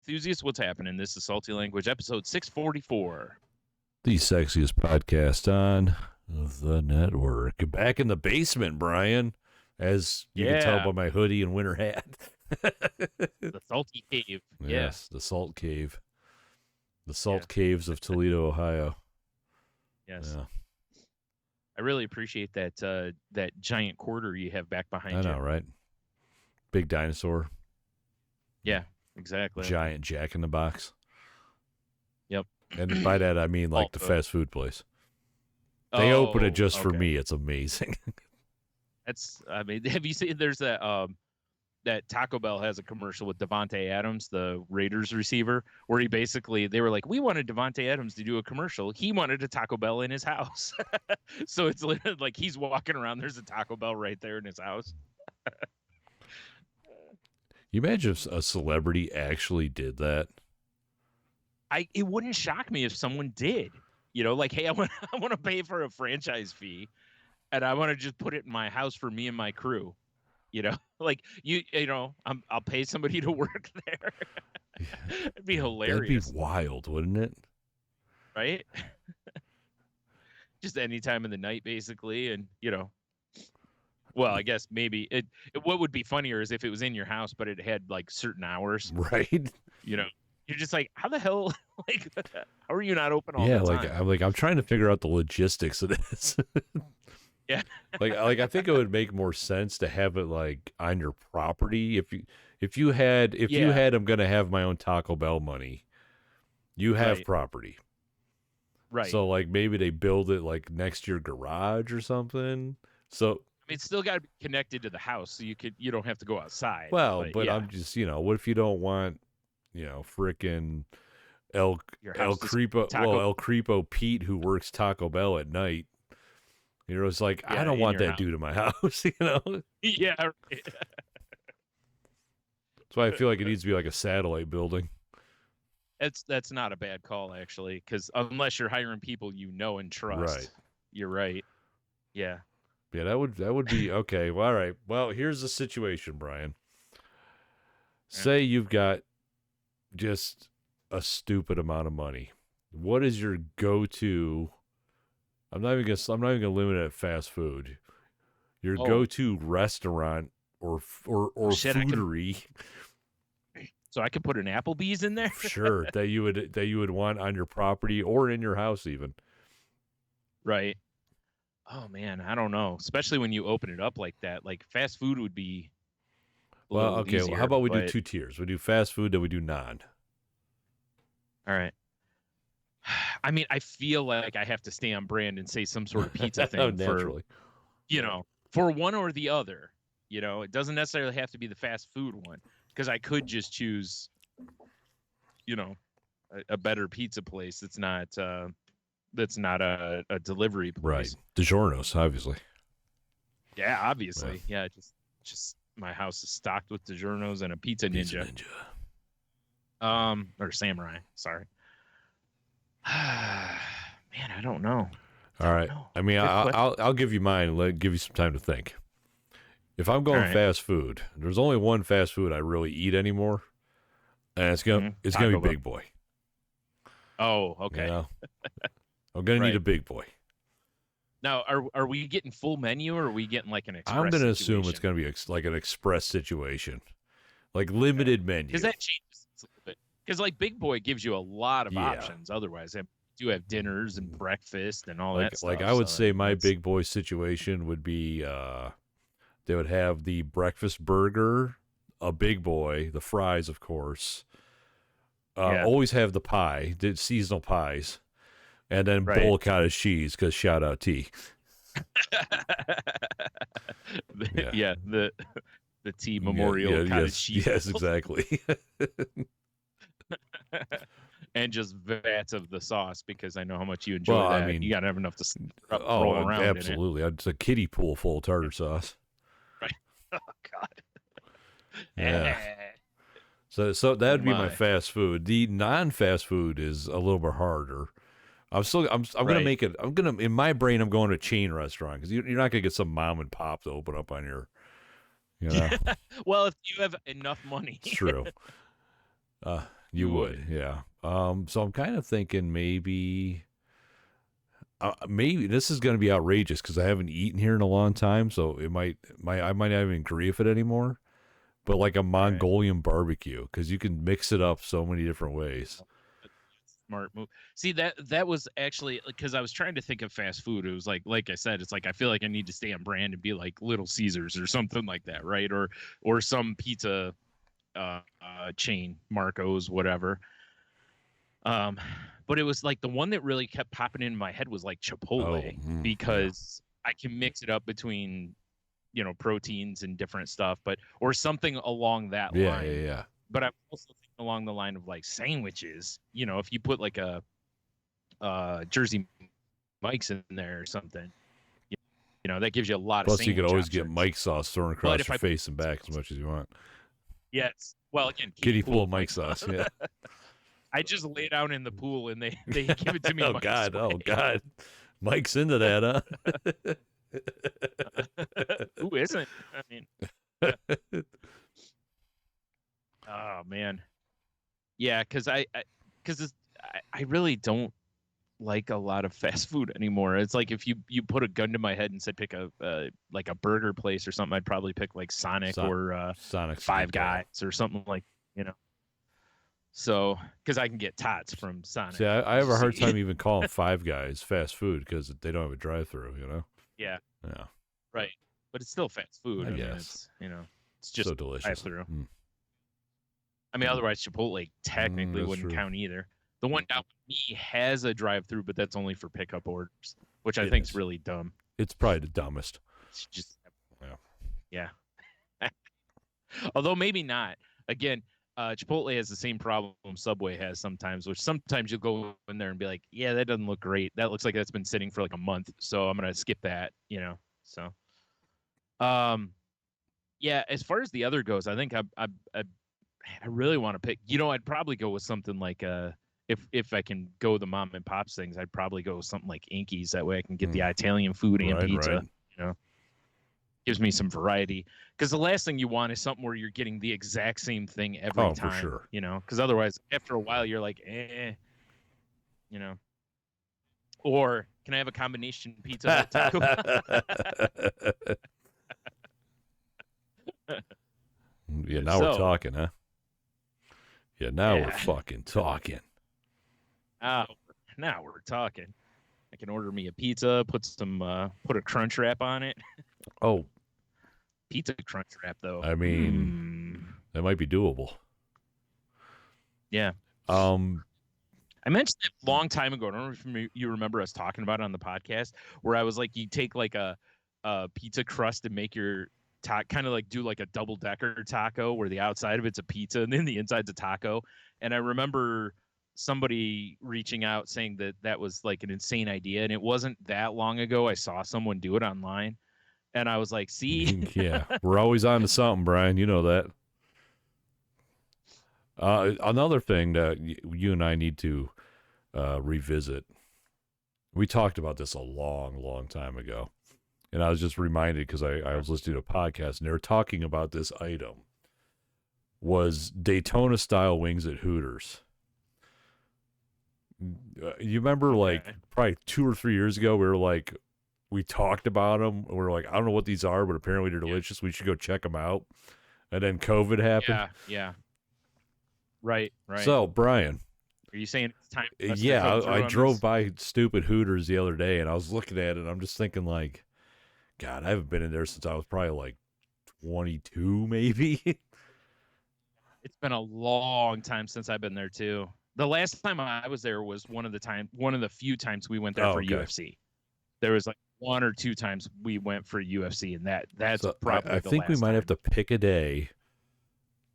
enthusiasts, what's happening? This is Salty Language, episode 644. The sexiest podcast on the network. Back in the basement, Brian, as you can tell by my hoodie and winter hat. The Salty Cave. Yes, the Salt Cave. The Salt Caves of Toledo, Ohio. Yes. Yeah. I really appreciate that that giant quarter you have back behind you. I know, right? Big dinosaur. Yeah, exactly. Giant Jack in the Box. Yep. And by that I mean like the fast food place. They open it just for me. It's amazing. Have you seen there's that Taco Bell has a commercial with Davante Adams, the Raiders receiver, where they were like, we wanted Davante Adams to do a commercial. He wanted a Taco Bell in his house. So it's literally like he's walking around. There's a Taco Bell right there in his house. You imagine if a celebrity actually did that? It wouldn't shock me if someone did. You know, like, hey, I want to pay for a franchise fee, and I want to just put it in my house for me and my crew. You know, like I'll pay somebody to work there. It'd be hilarious. That'd be wild, wouldn't it? Right? Just any time of the night, basically, and well, I guess maybe what would be funnier is if it was in your house, but it had like certain hours. Right. You're just like, how the hell, like, how are you not open all the time? I'm trying to figure out the logistics of this. Yeah. like I think it would make more sense to have it like on your property. If you had I'm gonna have my own Taco Bell money, you have property. Right. So like maybe they build it like next to your garage or something. So it's still got to be connected to the house, so you don't have to go outside. Well, but I'm just what if you don't want frickin' El Creepo Pete who works Taco Bell at night. It's like I don't want that dude in my house. Yeah. That's why I feel like it needs to be like a satellite building. That's not a bad call actually, because unless you're hiring people and trust, right? You're right. Yeah. Yeah, that would be okay. Well, all right. Well, here's the situation, Brian. Say you've got just a stupid amount of money. What is your go-to? I'm not even gonna limit it at fast food. Your go-to restaurant or foodery. So I could put an Applebee's in there. Sure, that you would want on your property or in your house even. Right. Oh man, I don't know. Especially when you open it up like that. Like fast food would be. Well, okay. Easier, how about we do two tiers? We do fast food, then we do non. All right. I feel like I have to stay on brand and say some sort of pizza thing naturally. For one or the other. It doesn't necessarily have to be the fast food one, because I could just choose, a better pizza place that's not a delivery place. Right. DiGiorno's, obviously. Yeah, obviously. Yeah, just my house is stocked with DiGiorno's and a Pizza Ninja. Or Samurai, sorry. Man, I don't know. All right. I'll give you mine and give you some time to think. If I'm going fast food, there's only one fast food I really eat anymore, and it's gonna be Big Boy. Oh, okay. I'm gonna need a Big Boy. Now, are we getting full menu, or are we getting like an express? I'm gonna assume it's gonna be like an express situation, like limited menu. Because that changes a little bit. Because like Big Boy gives you a lot of options. Otherwise, you do have dinners and breakfast and all that stuff. Like I would say, my Big Boy situation would be they would have the breakfast burger, a Big Boy, the fries, of course. Always have the pie, the seasonal pies. And then bowl of cottage cheese, because shout out T. The T Memorial cottage cheese. Yes, exactly. And just vats of the sauce, because I know how much you enjoy that. You got to have enough to roll around. Absolutely. It's a kiddie pool full of tartar sauce. Right. Oh, God. Yeah. So that would be my fast food. The non-fast food is a little bit harder. I'm gonna make it. In my brain, I'm going to a chain restaurant, because you're not gonna get some mom and pop to open up on your. Well, if you have enough money. It's true. You would, yeah. So I'm kind of thinking maybe this is going to be outrageous because I haven't eaten here in a long time, so I might not even agree with it anymore. But like a Mongolian barbecue, because you can mix it up so many different ways. Smart move. See, that was actually because I was trying to think of fast food. It was like I said, it's like I feel like I need to stay on brand and be like Little Caesars or something like that, right? Or some pizza chain, Marco's, whatever. But it was like the one that really kept popping in my head was like Chipotle because I can mix it up between, proteins and different stuff, or something along that line. Yeah. But I'm also thinking along the line of like sandwiches. If you put like a Jersey Mike's in there or something, that gives you a lot Plus, of. Plus, you could always get Mike sauce thrown across your face and back as much as you want. Yes. Well, again, kiddie pool Mike sauce. Yeah. I just lay down in the pool and they give it to me. Oh God. Mike's into that, huh? Who isn't? I mean, oh man, yeah, because I really don't like a lot of fast food anymore. It's like if you put a gun to my head and said pick a like a burger place or something, I'd probably pick like Sonic or Five Guys or something like. So, because I can get tots from Sonic. See, I have a hard time even calling Five Guys fast food because they don't have a drive-through, Yeah. Yeah. Right. But it's still fast food. I guess. Mean, it's just so delicious. Drive-through. I mean, otherwise Chipotle technically wouldn't count either. The one down with me has a drive-through, but that's only for pickup orders, which I think is really dumb. It's probably the dumbest. It's just, yeah. Although maybe not. Again, Chipotle has the same problem Subway has sometimes, which sometimes you'll go in there and be like, yeah, that doesn't look great. That looks like that's been sitting for like a month. So I'm going to skip that, so. Yeah, as far as the other goes, I think I really want to pick, I'd probably go with something like, if I can go the mom and pops things, I'd probably go with something like Inky's. That way I can get the Italian food and pizza, Gives me some variety, because the last thing you want is something where you're getting the exact same thing every time. For sure. Because otherwise, after a while, you're like, Or can I have a combination pizza at Taco Bell? Yeah, now we're talking, huh? Yeah, now we're fucking talking. Oh, now we're talking. I can order me a pizza, put a crunch wrap on it. Oh. Pizza crunch wrap, though. I mean, that might be doable. Yeah. I mentioned it a long time ago. I don't know if you remember us talking about it on the podcast, where I was like, you take like a pizza crust and make your kind of like do like a double-decker taco where the outside of it's a pizza and then the inside's a taco. And I remember somebody reaching out saying that was like an insane idea. And it wasn't that long ago I saw someone do it online. And I was like, see? Yeah, we're always on to something, Brian. You know that. Another thing that you and I need to revisit. We talked about this a long, long time ago. And I was just reminded because I was listening to a podcast and they were talking about this item. Was Daytona-style wings at Hooters. You remember, like, probably 2 or 3 years ago, we talked about them. We were like, I don't know what these are, but apparently they're delicious. We should go check them out. And then COVID happened. Yeah. Right. So, Brian. Are you saying it's time? Yeah, I drove by stupid Hooters the other day, and I was looking at it, and I'm just thinking, like, God, I haven't been in there since I was probably, like, 22, maybe. It's been a long time since I've been there, too. The last time I was there was one of the few times we went there for UFC. There was like 1 or 2 times we went for UFC, and that's probably I think we might have to pick a day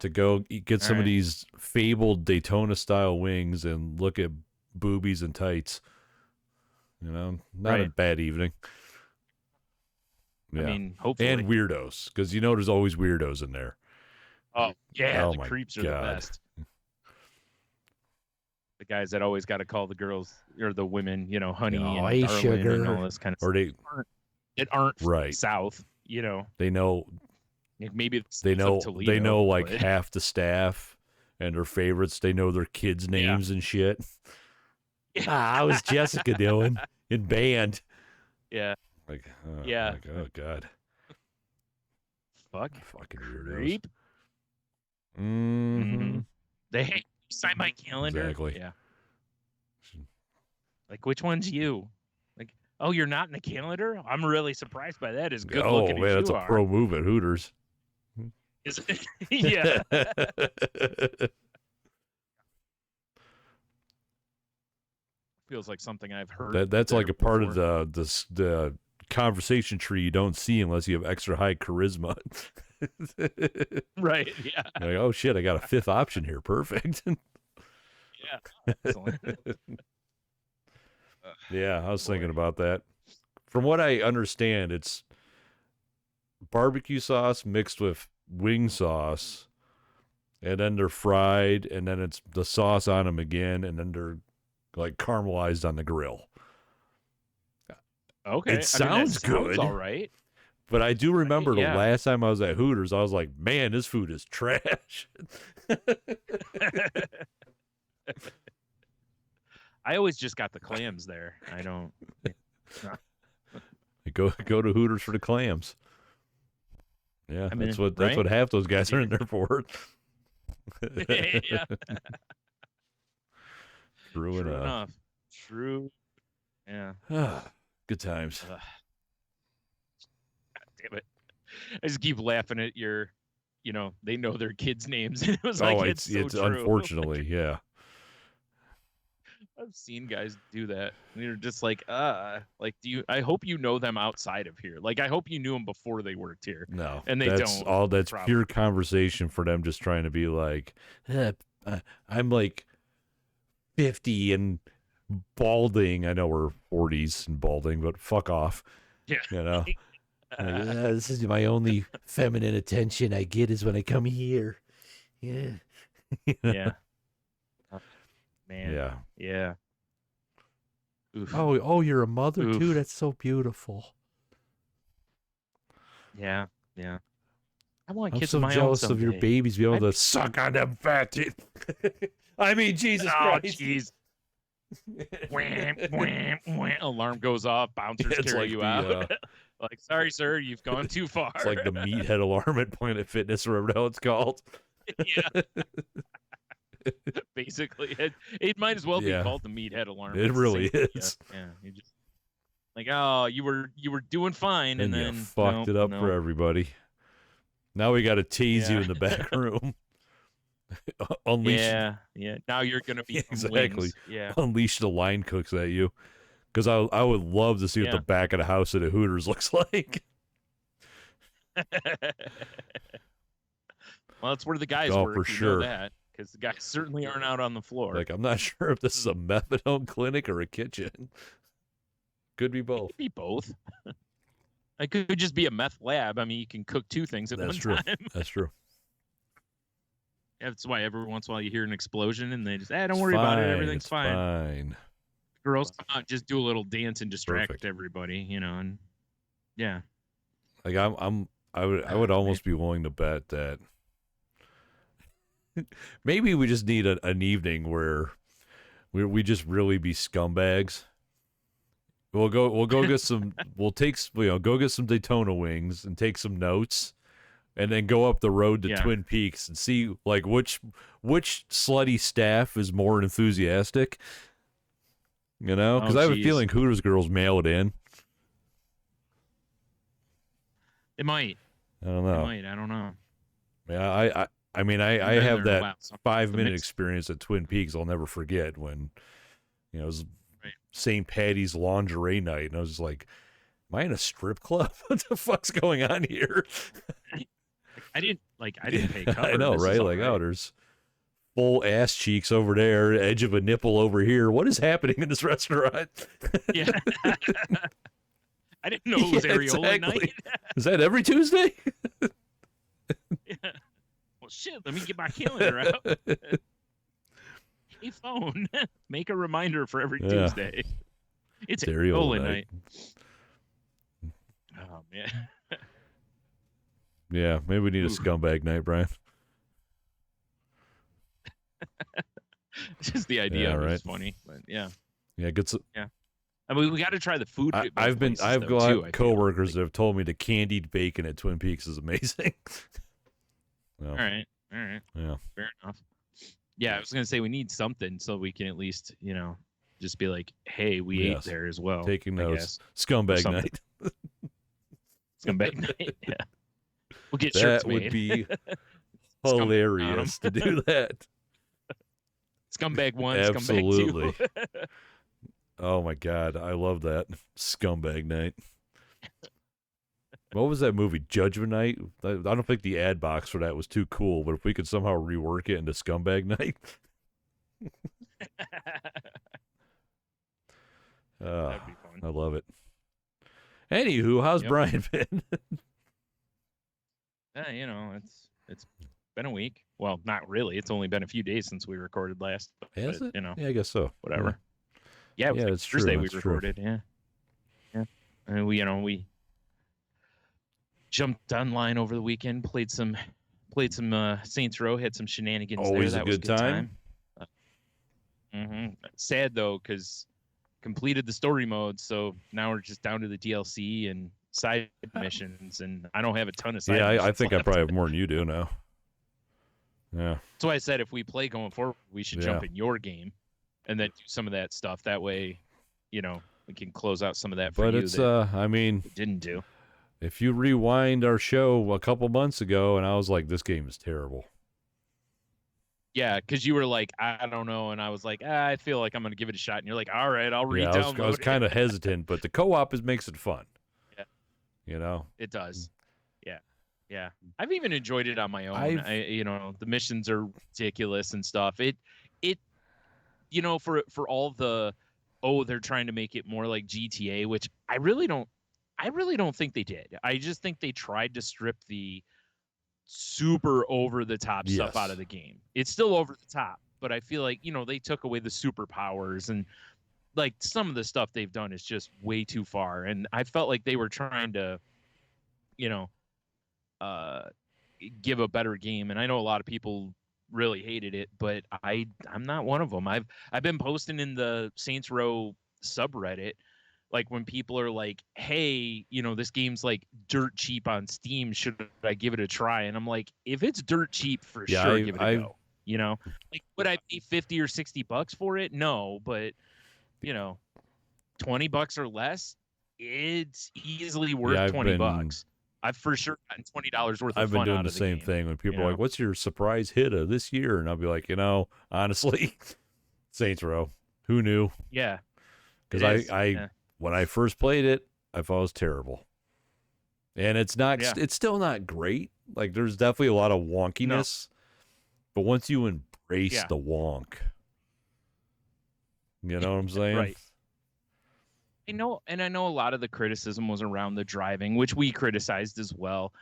to go get some of these fabled Daytona style wings and look at boobies and tights. Not a bad evening. Yeah. I mean, hopefully. And weirdos, because there's always weirdos in there. Oh yeah, the creeps are the best. The guys that always got to call the girls or the women, honey and darling sugar and all this kind of stuff. That aren't right South, They know. Maybe they know like half the staff and their favorites. They know their kids' names and shit. Yeah. How was Jessica doing in band? Yeah. Like, oh God. Fucking weirdos. Creep. Mm-hmm. They sign my calendar. Exactly. Yeah. Like, which one's you? Like, oh, you're not in the calendar? I'm really surprised by that. As good looking man, as that's you a are. pro move at Hooters. Is it? Yeah. Feels like something I've heard. That's like a part before. of the conversation tree you don't see unless you have extra high charisma. Right. Yeah. Like, oh shit, I got a fifth option here. Perfect. Yeah. Excellent. Yeah, I was thinking about that. From what I understand, it's barbecue sauce mixed with wing sauce, and then they're fried, and then it's the sauce on them again, and then they're like caramelized on the grill. Okay. It sounds good. All right. But I do remember Yeah. the last time I was at Hooters, I was like, man, this food is trash. I always just got the clams there. I don't. Go to Hooters for the clams. Yeah, I mean, that's what half those guys are in there for. Yeah. True enough. True. Yeah. Good times. God damn it. I just keep laughing at your, they know their kids' names. And it was like, it's so true. Unfortunately, yeah. I've seen guys do that. And you're just like, I hope you know them outside of here. Like, I hope you knew them before they worked here. No. And they don't. That's pure conversation for them just trying to be like, I'm like 50 and balding. I know we're 40s and balding, but fuck off. Yeah. This is my only feminine attention I get is when I come here. Yeah. Yeah. Man. Yeah. Yeah. Oof. Oh, you're a mother too? That's so beautiful. Yeah. Yeah. I want I'm kids so of my jealous own of your someday. babies being able to suck on them fat teeth. I mean, Jesus Christ. Jeez. Wham, wham, wham. Alarm goes off. Bouncers carry like you the, out. Like, sorry, sir, you've gone too far. It's like the meathead alarm at Planet Fitness or whatever the hell it's called. Yeah. Basically, it might as well be called the meathead alarm. It really is. Yeah. You just like, oh, you were doing fine, and then you fucked it up for everybody. Now we got to tease you in the back room. Unleash. Yeah. Now you're gonna be exactly. Wings. Yeah. Unleash the line cooks at you, because I would love to see what the back of the house at a Hooters looks like. Well, that's where the guys work. For sure. Know that. Because the guys certainly aren't out on the floor. Like, I'm not sure if this is a methadone clinic or a kitchen. Could be both. It could be both. It could just be a meth lab. I mean, you can cook two things at one time. That's true. That's why every once in a while you hear an explosion and they just, don't worry about it. Everything's fine. Girls come out, just do a little dance and distract everybody, and yeah. Like I would almost be willing to bet that maybe we just need an evening where we just really be scumbags. We'll go get some. We'll take go get some Daytona wings and take some notes, and then go up the road to Twin Peaks and see like which slutty staff is more enthusiastic. Because I have a feeling Hooters girls mail it in. It might. I don't know. I don't know. Yeah, I mean, I have that 5-minute experience at Twin Peaks I'll never forget when, it was St. Patty's lingerie night, and I was just like, am I in a strip club? What the fuck's going on here? I didn't pay cover. I know, right? Like, there's full ass cheeks over there, edge of a nipple over here. What is happening in this restaurant? Yeah. I didn't know it was areola night. Is that every Tuesday? Yeah. Well, shit, let me get my calendar out. Hey, phone, make a reminder for every Tuesday. It's areola night. Oh, man. Yeah, maybe we need a scumbag night, Brian. Just the idea of it is funny, but yeah. Yeah, good. Yeah. I mean, we got to try the food. I've got coworkers that have told me the candied bacon at Twin Peaks is amazing. Well, all right. Yeah. Fair enough. Yeah, I was gonna say we need something so we can at least, just be like, hey, we ate there as well. Taking notes. Scumbag night. Scumbag night. Yeah. We'll get shirts made. That would be hilarious to do that. Scumbag 1, Absolutely. Scumbag 2. Oh my God, I love that. Scumbag night. What was that movie? Judgment Night? I don't think the ad box for that was too cool, but if we could somehow rework it into Scumbag Night. That'd be fun. I love it. Anywho, how's Brian been? It's been a week. Well, not really. It's only been a few days since we recorded last. Has it? Yeah, I guess so. Whatever. Yeah, it was it's Thursday true. we recorded. True. Yeah. And we jumped online over the weekend, played some Saints Row, had some shenanigans. Always there. That was a good time. Sad though, because completed the story mode, so now we're just down to the DLC and side missions, and I don't have a ton of side missions. I think I probably have more than you do now. Yeah. That's why I said if we play going forward, we should jump in your game and then do some of that stuff. That way, we can close out some of that for you. But it's, we didn't do. If you rewind our show a couple months ago, and I was like, this game is terrible. Yeah, because you were like, I don't know, and I was like, I feel like I'm going to give it a shot, and you're like, all right, I'll re-download it. I was kind of hesitant, but the co-op makes it fun. Yeah. It does. Yeah. I've even enjoyed it on my own. The missions are ridiculous and stuff. It for all the, they're trying to make it more like GTA, which I really don't think they did. I just think they tried to strip the super over the top stuff out of the game. It's still over the top, but I feel like, they took away the superpowers, and like some of the stuff they've done is just way too far. And I felt like they were trying to, give a better game. And I know a lot of people really hated it, but I'm not one of them. I've been posting in the Saints Row subreddit, like when people are like, hey, this game's like dirt cheap on Steam, should I give it a try? And I'm like, if it's dirt cheap, for sure, give it a go. Like, would I pay $50 or $60 for it? No, but $20 or less, it's easily worth $20. I've for sure gotten $20 worth of fun out of the game. I've been doing the same thing when people are like, what's your surprise hit of this year? And I'll be like, honestly, Saints Row. Who knew? Yeah. Because when I first played it, I thought it was terrible. And it's not, it's still not great. Like, there's definitely a lot of wonkiness. But once you embrace the wonk, you know what I'm saying? Right. I know a lot of the criticism was around the driving, which we criticized as well.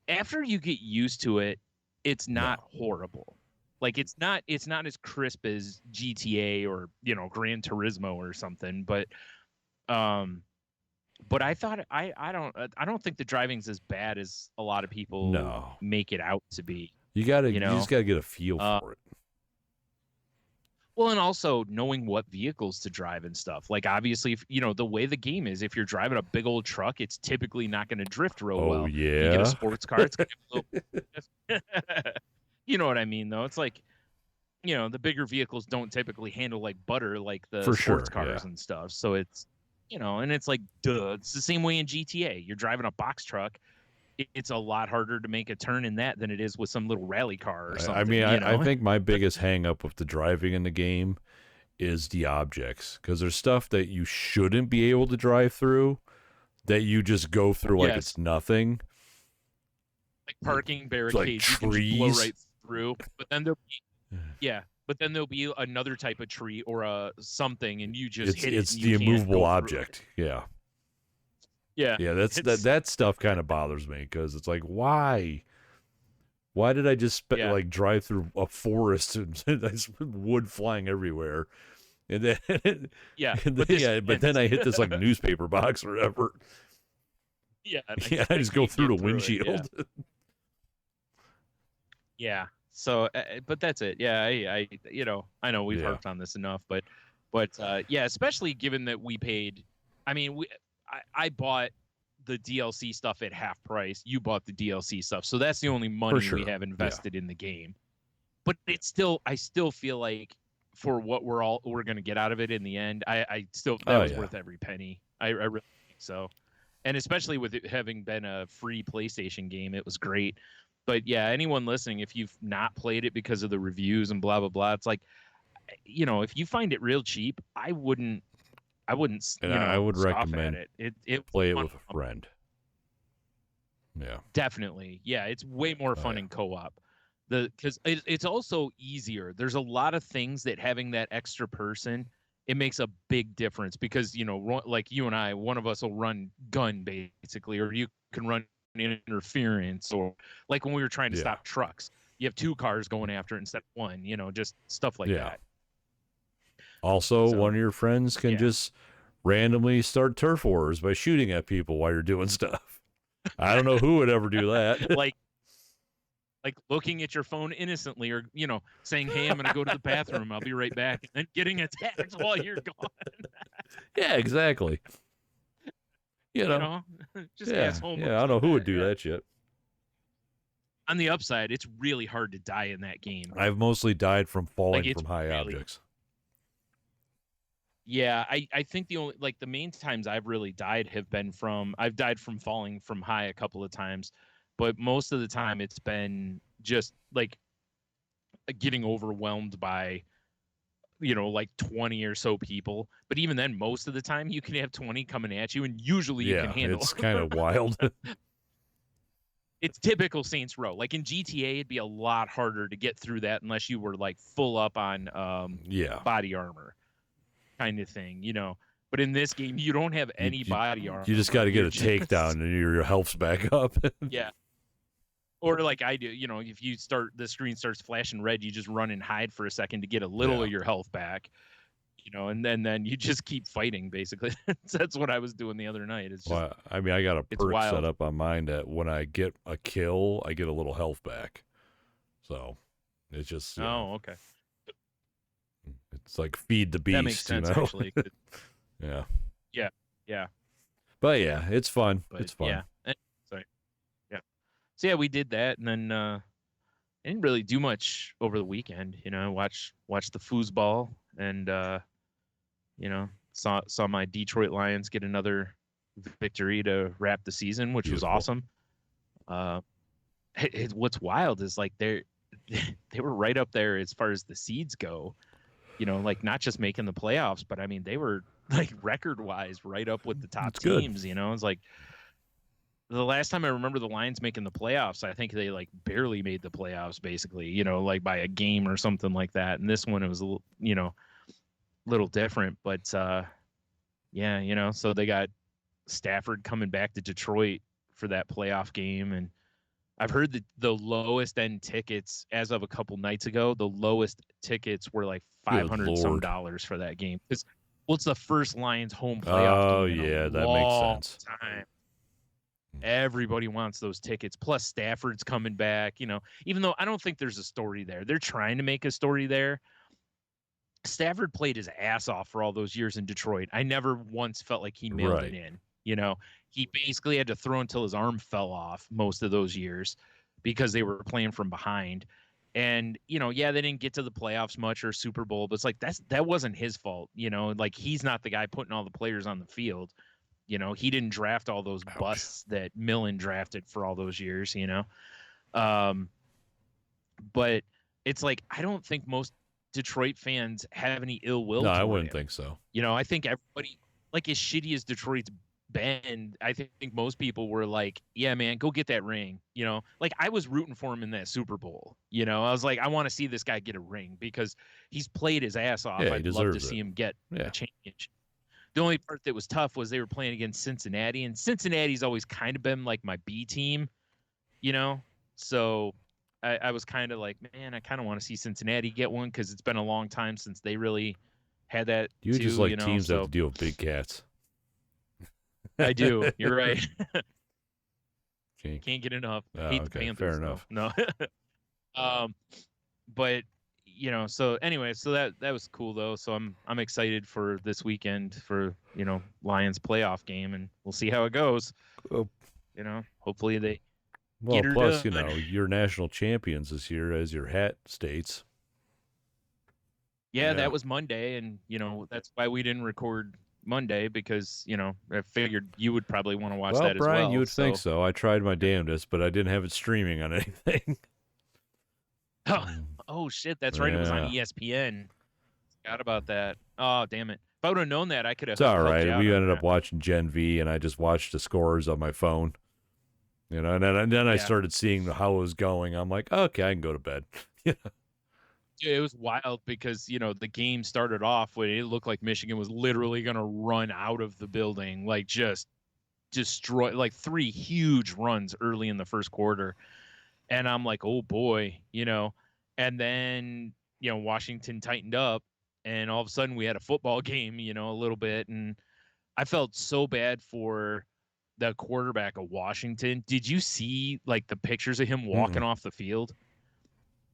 After you get used to it, it's not horrible. Like, it's not as crisp as GTA or, Gran Turismo or something, but I thought I don't think the driving's as bad as a lot of people make it out to be. You just gotta get a feel for it. Well, and also knowing what vehicles to drive and stuff. Like, obviously, if, the way the game is, if you're driving a big old truck, it's typically not going to drift real well. Yeah. If you get a sports car, it's going to be a little... You know what I mean, though? It's like, the bigger vehicles don't typically handle like butter like the sports cars and stuff. So it's, and it's like, duh. It's the same way in GTA. You're driving a box truck. It's a lot harder to make a turn in that than it is with some little rally car or something. I mean, I think my biggest hang up with the driving in the game is the objects, because there's stuff that you shouldn't be able to drive through that you just go through like it's nothing. Like parking barricades, like you can just blow right through. But then there'll be another type of tree or a something, and you just hit it. It's the immovable object. Yeah. Yeah, that stuff kind of bothers me, because it's like, why did I just like drive through a forest and there's wood flying everywhere, and then but then I hit this like newspaper box or whatever. Yeah, I just go through the windshield. Yeah, So, but that's it. Yeah, I know we've Yeah. harped on this enough, but yeah, especially given that we paid. I mean, I bought the DLC stuff at half price. You bought the DLC stuff, so that's the only money sure. we have invested in the game. But it's still, I still feel like for what we're gonna get out of it in the end, I still that was worth every penny. I really think so, and especially with it having been a free PlayStation game, it was great. But yeah, anyone listening, if you've not played it because of the reviews and blah blah blah, it's like, if you find it real cheap, I wouldn't, And I would scoff recommend at it. It play it with a friend. Yeah, definitely. Yeah, it's way more fun in co-op. Because it's also easier. There's a lot of things that having that extra person, it makes a big difference because, like you and I, one of us will run gun basically, or you can run interference, or like when we were trying to stop trucks, you have two cars going after it instead of one, just stuff like that. Also, one of your friends can just randomly start turf wars by shooting at people while you're doing stuff. I don't know who would ever do that. like looking at your phone innocently, or saying, "Hey, I'm gonna go to the bathroom. I'll be right back," and then getting attacked while you're gone. Yeah, exactly. Just asshole. Yeah, I don't know who would do that shit. On the upside, it's really hard to die in that game. I've mostly died from falling from high objects. Yeah, I think the main times I've really died have been I've died from falling from high a couple of times, but most of the time it's been just like getting overwhelmed by, like 20 or so people. But even then, most of the time you can have 20 coming at you, and usually you can handle. It's kind of wild. It's typical Saints Row. Like in GTA, it'd be a lot harder to get through that unless you were like full up on body armor kind of thing, But in this game, you don't have any body armor. You just got to get a takedown and your health's back up. Yeah. Or like I do, if the screen starts flashing red, you just run and hide for a second to get a little of your health back, and then you just keep fighting, basically. That's what I was doing the other night. It's just, I mean, I got a perk set up on mine that when I get a kill, I get a little health back. So it's just... okay. It's like feed the beast. That makes sense, actually. Yeah. Yeah. But yeah, it's fun. It's fun. Yeah. So yeah, we did that, and then I didn't really do much over the weekend. Watch the foosball, and saw my Detroit Lions get another victory to wrap the season, which was awesome. What's wild is like they were right up there as far as the seeds go. Like not just making the playoffs, but I mean they were like record-wise right up with the top teams. It's like the last time I remember the Lions making the playoffs, I think they like barely made the playoffs, basically. Like by a game or something like that. And this one it was a little different, but so they got Stafford coming back to Detroit for that playoff game, and I've heard that the lowest end tickets as of a couple nights ago, the lowest tickets were like $500 some for that game. It's the first Lions home playoff game in a that long makes sense. Time. Everybody wants those tickets. Plus Stafford's coming back, even though I don't think there's a story there. They're trying to make a story there. Stafford played his ass off for all those years in Detroit. I never once felt like he mailed it in. He basically had to throw until his arm fell off most of those years because they were playing from behind. And, they didn't get to the playoffs much or Super Bowl, but it's like that wasn't his fault. Like he's not the guy putting all the players on the field. He didn't draft all those busts that Millen drafted for all those years, But it's like, I don't think most Detroit fans have any ill will. No, I wouldn't think so. I think everybody, like as shitty as Detroit's been, I think most people were like, yeah, man, go get that ring. Like I was rooting for him in that Super Bowl. I was like, I want to see this guy get a ring because he's played his ass off. I'd love to see him get a championship. The only part that was tough was they were playing against Cincinnati, and Cincinnati's always kind of been like my B team, So I was kind of like, man, I kind of want to see Cincinnati get one because it's been a long time since they really had that. You just like teams that have to deal with big cats. I do. You're right. Can't get enough. Oh, Hate the Panthers. Fair enough. No. But so anyway, so that was cool though. So I'm excited for this weekend for Lions playoff game, and we'll see how it goes. Oh, Hopefully they well, get her plus, done. your national champions this year, as your hat states. Yeah, that was Monday, and that's why we didn't record Monday, because I figured you would probably want to watch Well, that as Brian, you well. would think so. I tried my damnedest, but I didn't have it streaming on anything. Oh shit, that's right. It was on ESPN. Forgot about that. Oh damn it! If I would have known that, I could have It's all helped right. you out We on ended that. up watching Gen V, and I just watched the scores on my phone. And then I started seeing how it was going. I'm like, okay, I can go to bed. It was wild because the game started off when it looked like Michigan was literally going to run out of the building, like just destroy, like 3 huge runs early in the first quarter, and I'm like, oh boy, and then Washington tightened up, and all of a sudden we had a football game, a little bit, and I felt so bad for the quarterback of Washington. Did you see like the pictures of him walking off the field?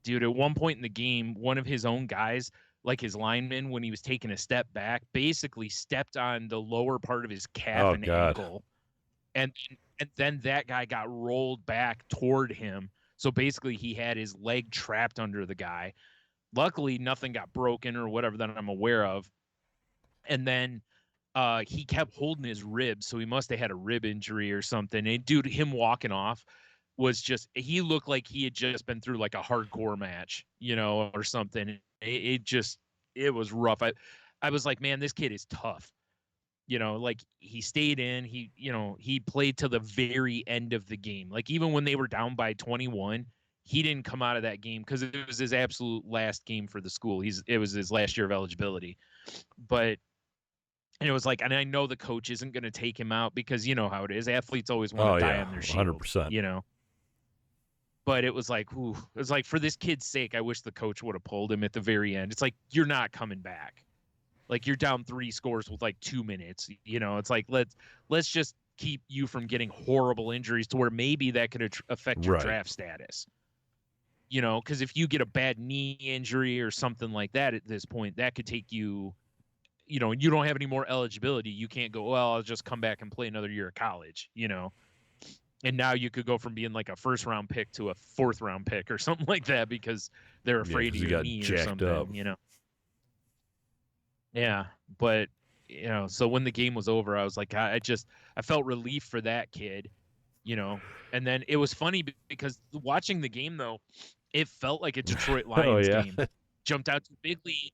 Dude, at one point in the game, one of his own guys, like his lineman, when he was taking a step back, basically stepped on the lower part of his calf and ankle. And then that guy got rolled back toward him. So basically he had his leg trapped under the guy. Luckily, nothing got broken or whatever that I'm aware of. And then he kept holding his ribs, so he must have had a rib injury or something. And dude, him walking off was just, he looked like he had just been through like a hardcore match, or something. It was rough. I was like, man, this kid is tough. Like he stayed in, he played to the very end of the game. Like even when they were down by 21, he didn't come out of that game because it was his absolute last game for the school. It was his last year of eligibility. But and it was like, and I know the coach isn't going to take him out because you know how it is. Athletes always want to die on their shield, 100%. But it was like, it was like, for this kid's sake, I wish the coach would have pulled him at the very end. It's like, you're not coming back. Like you're down 3 scores with like 2 minutes. It's like, let's just keep you from getting horrible injuries to where maybe that could affect your draft status. Because if you get a bad knee injury or something like that at this point, that could take you. You don't have any more eligibility. You can't go, well, I'll just come back and play another year of college, and now you could go from being like a 1st round pick to a 4th round pick or something like that because they're afraid of your knee or something, up. Yeah. But, so when the game was over, I was like, I felt relief for that kid, and then it was funny because watching the game though, it felt like a Detroit Lions game. Jumped out to big lead.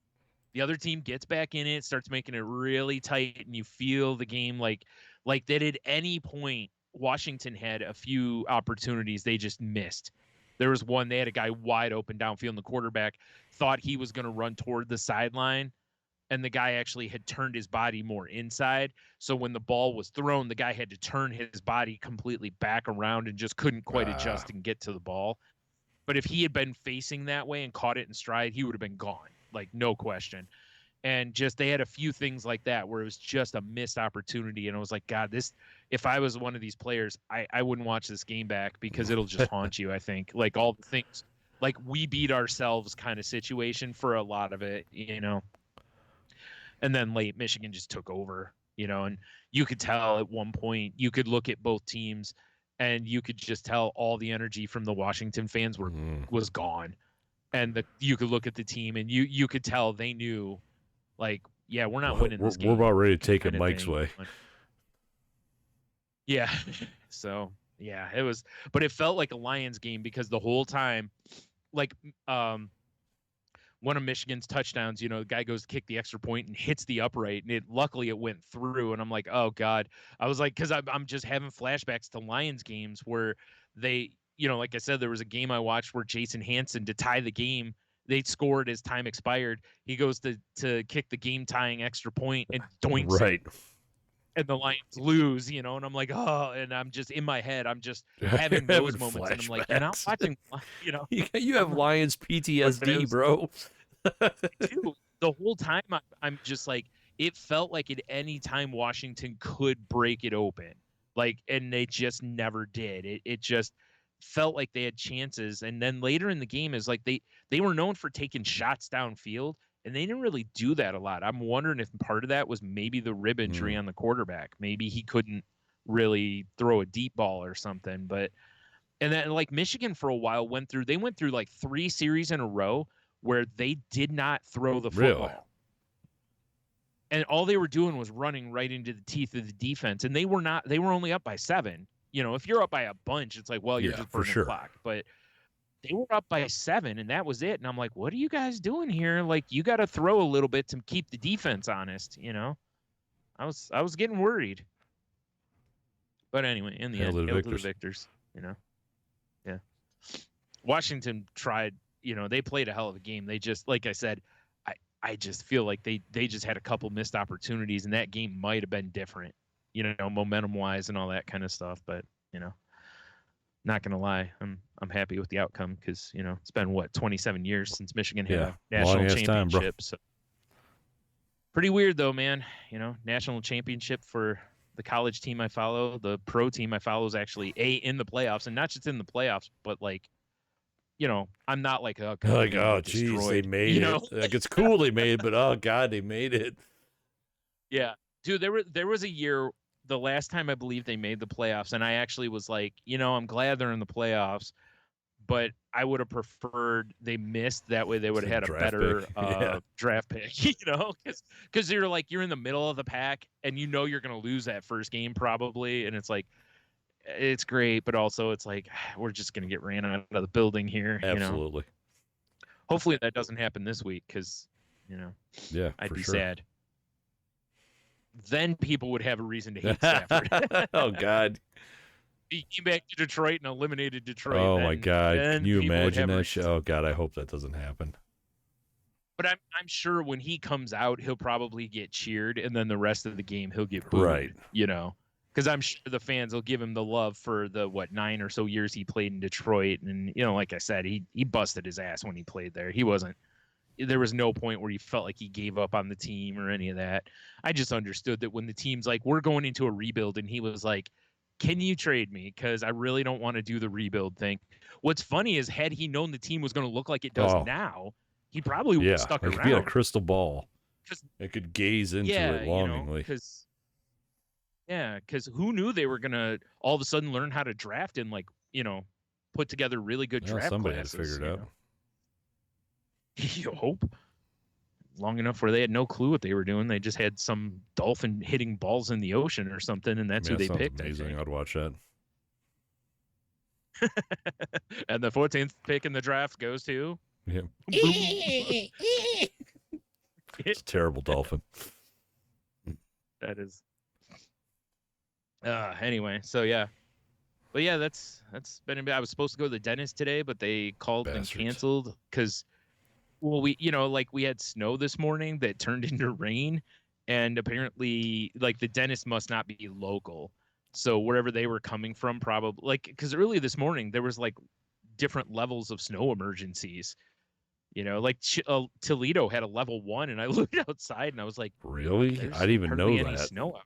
The other team gets back in it, starts making it really tight, and you feel the game like that at any point Washington had a few opportunities they just missed. There was one, they had a guy wide open downfield, and the quarterback thought he was going to run toward the sideline, and the guy actually had turned his body more inside. So when the ball was thrown, the guy had to turn his body completely back around and just couldn't quite adjust and get to the ball. But if he had been facing that way and caught it in stride, he would have been gone, like no question. And just they had a few things like that where it was just a missed opportunity. And I was like, God, if I was one of these players, I wouldn't watch this game back because it'll just haunt you, I think. Like all the things, like we beat ourselves kind of situation for a lot of it, And then late Michigan just took over, and you could tell at one point, you could look at both teams and you could just tell all the energy from the Washington fans was gone. And you could look at the team and you could tell they knew, like, yeah, we're not winning this game. We're about ready to take it Mike's way. Yeah. So, yeah, it was, but it felt like a Lions game because the whole time, like, one of Michigan's touchdowns, the guy goes to kick the extra point and hits the upright, and luckily it went through. And I'm like, oh God. I was like, because I'm just having flashbacks to Lions games where they, like I said, there was a game I watched where Jason Hanson, to tie the game, they scored as time expired. He goes to kick the game tying extra point and doinks it. And the Lions lose, and I'm like, oh, and I'm just in my head, I'm just having those moments, and I'm like, you're not watching, You have Lions PTSD, bro. Dude, the whole time I'm just like, it felt like at any time Washington could break it open, like, and they just never did. It just, felt like they had chances. And then later in the game is like they were known for taking shots downfield, and they didn't really do that a lot. I'm wondering if part of that was maybe the rib injury on the quarterback. Maybe he couldn't really throw a deep ball or something. But and then like Michigan for a while went through like 3 series in a row where they did not throw the football. Really? And all they were doing was running right into the teeth of the defense. And they were only up by 7. You know, if you're up by a bunch, it's like, well, you're just burning clock. But they were up by 7, and that was it. And I'm like, what are you guys doing here? Like, you got to throw a little bit to keep the defense honest, you know? I was getting worried. But anyway, in the end, hail to the victors, you know? Yeah. Washington tried, you know, they played a hell of a game. They just, like I said, I just feel like they just had a couple missed opportunities, and that game might have been different, you know, momentum-wise and all that kind of stuff. But, you know, not going to lie, I'm happy with the outcome because, you know, it's been, 27 years since Michigan had a national championship. So pretty weird, though, man. You know, national championship for the college team I follow. The pro team I follow is actually in the playoffs, and not just in the playoffs, but like, you know, I'm not like, oh, God, like, oh, geez, they made it. Like, it's cool they made it, but oh, God, they made it. Yeah. Dude, there was a year, the last time I believe they made the playoffs, and I actually was like, you know, I'm glad they're in the playoffs, but I would have preferred they missed. That way they would have had a better draft pick, you know, because you're like, you're in the middle of the pack, and you know you're going to lose that first game probably, and it's like, it's great, but also it's like we're just gonna get ran out of the building here. Absolutely. You know? Hopefully that doesn't happen this week because, you know, I'd be sad. Then people would have a reason to hate Stafford. Oh God. He came back to Detroit and eliminated Detroit. Oh my God. Can you imagine that shit? Oh God, I hope that doesn't happen. But I'm sure when he comes out, he'll probably get cheered, and then the rest of the game he'll get booed. Right. You know. Because I'm sure the fans will give him the love for the 9 or so years he played in Detroit, and you know, like I said, he busted his ass when he played there. There was no point where he felt like he gave up on the team or any of that. I just understood that when the team's like, we're going into a rebuild, and he was like, can you trade me? Because I really don't want to do the rebuild thing. What's funny is, had he known the team was going to look like it does now, he probably would have stuck around. It could be a crystal ball. It could gaze into it longingly. Because who knew they were going to all of a sudden learn how to draft and, like, you know, put together really good draft somebody classes. Had to figure it out. You hope. Long enough where they had no clue what they were doing. They just had some dolphin hitting balls in the ocean or something, and that's who they picked. Amazing. I'd watch that. And the 14th pick in the draft goes to... Yeah. It's a terrible dolphin. That is... Anyway, so yeah. But yeah, that's been. I was supposed to go to the dentist today, but they called and canceled because, well, we had snow this morning that turned into rain, and apparently, like, the dentist must not be local, so wherever they were coming from, probably, like, because early this morning there was like different levels of snow emergencies. You know, like Toledo had a level 1, and I looked outside and I was like, really? I didn't even know that. Snow out.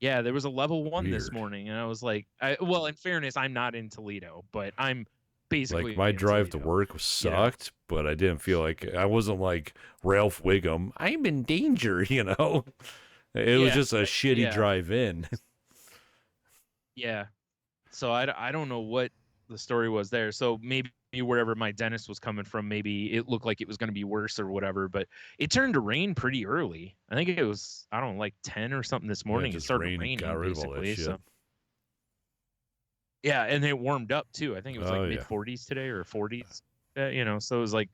Yeah, there was a level 1 this morning, and I was like, well, in fairness, I'm not in Toledo, but I'm basically like, my drive to work sucked, but I didn't feel like I wasn't like Ralph Wiggum. I'm in danger, you know. It was just a shitty drive in. Yeah, so I don't know what the story was there. So maybe wherever my dentist was coming from, maybe it looked like it was going to be worse or whatever, but it turned to rain pretty early. I think it was, I don't know, like 10 or something this morning. It started raining, basically. So yeah, and it warmed up too. I think it was like mid 40s today or 40s. You know, so it was like,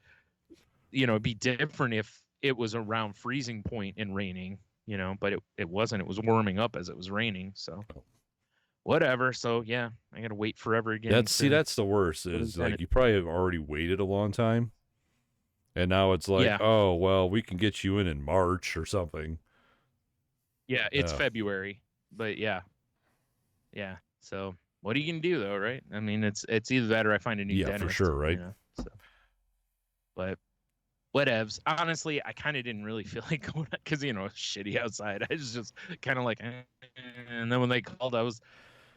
you know, it'd be different if it was around freezing point and raining, you know, but it wasn't. It was warming up as it was raining. So whatever. So yeah, I gotta wait forever again. That's the worst. Is like, you probably have already waited a long time, and now it's like, oh well, we can get you in March or something. Yeah, it's February, but yeah. So what are you gonna do though, right? I mean, it's either that or I find a new dentist. For sure, right? You know, so. But whatevs. Honestly, I kind of didn't really feel like going because, you know, it's shitty outside. I was just kind of like, and then when they called, I was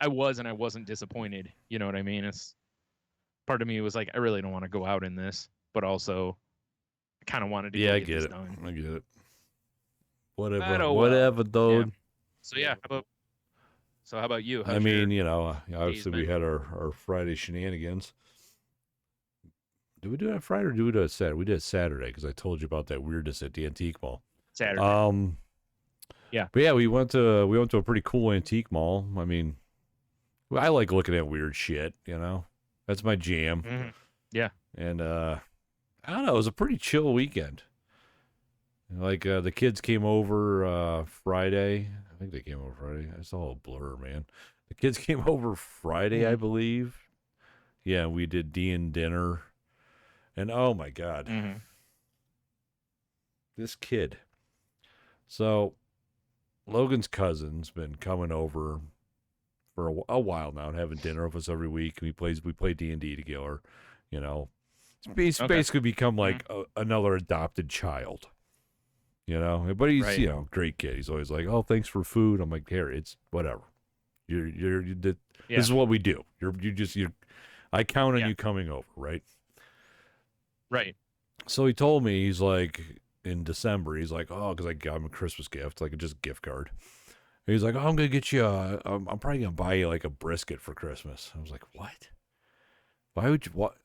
I was, and I wasn't disappointed. You know what I mean? It's part of me was like, I really don't want to go out in this, but also I kind of wanted to Yeah, go I get get this it. done. I get it. But Whatever, oh whatever, well. Yeah. dude. So yeah, how about you? I How's your mean, days obviously we been? had our Friday shenanigans. Did we do it on Friday or did we do it Saturday? We did it Saturday because I told you about that weirdness at the antique mall. Saturday. Yeah. But yeah, we went to a pretty cool antique mall. I mean, I like looking at weird shit. That's my jam. Mm-hmm. Yeah. And I don't know, it was a pretty chill weekend. Like the kids came over Friday. I think they came over Friday. It's all a blur, man. The kids came over Friday, I believe. Yeah, we did dinner. And oh my God, this kid. So Logan's cousin's been coming over for a while now and having dinner with us every week. We play D&D together. It's basically become like another adopted child. But he's Right. great kid. He's always like, "Oh, thanks for food." I'm like, "Here, it's whatever. This is what we do. I count on you coming over, right?" Right. So he told me, he's like, in December, he's like, "Oh, because I got him a Christmas gift, like just a gift card." And he's like, "Oh, I'm gonna get you. I'm probably gonna buy you like a brisket for Christmas." I was like, "What? Why would you? What?"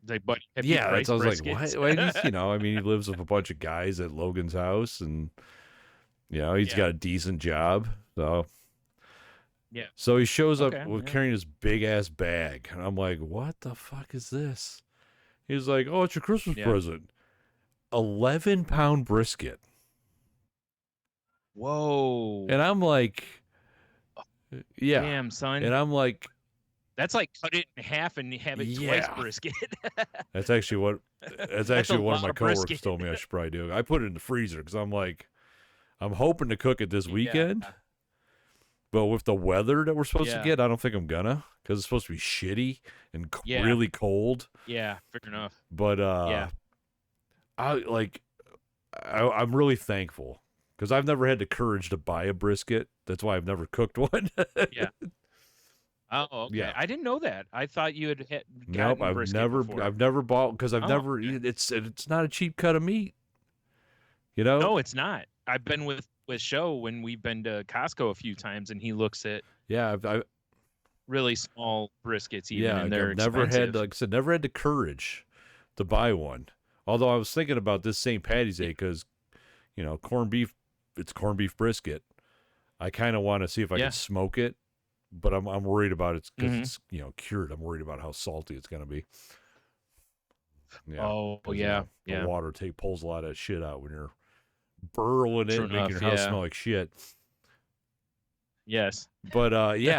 Like, but have Yeah, you priced I was like, briskets? "What?" Well, I mean, he lives with a bunch of guys at Logan's house, and he's got a decent job, so. Yeah. So he shows up Okay. carrying this big ass bag, and I'm like, "What the fuck is this?" He's like, "Oh, it's your Christmas present. 11-pound brisket." Whoa. And I'm like, "Yeah." Damn, son. And I'm like, That's like cut it in half and have it twice brisket. That's actually what one of my coworkers brisket. told me I should probably do. I put it in the freezer because I'm like, I'm hoping to cook it this weekend. Yeah. But with the weather that we're supposed to Yeah. get, I don't think I'm gonna, because it's supposed to be shitty and Yeah. really cold. Yeah, fair enough. But I'm really thankful because I've never had the courage to buy a brisket. That's why I've never cooked one. Yeah. Oh, okay. Yeah. I didn't know that. I thought you had Nope, gotten brisket before. I've never bought because I've never. Okay. It's not a cheap cut of meat. No, it's not. I've been with Show when we've been to Costco a few times, and he looks at I've really small briskets even, yeah, and they're I've never expensive. had, like I said, never had the courage to buy one. Although I was thinking about this St. Patty's Day because, corned beef, it's corned beef brisket. I kind of want to see if I can smoke it, but I'm worried about it because it's cured. I'm worried about how salty it's gonna be. Yeah. Oh, The water pulls a lot of shit out when you're burrowing it, making your house smell like shit. Yes. But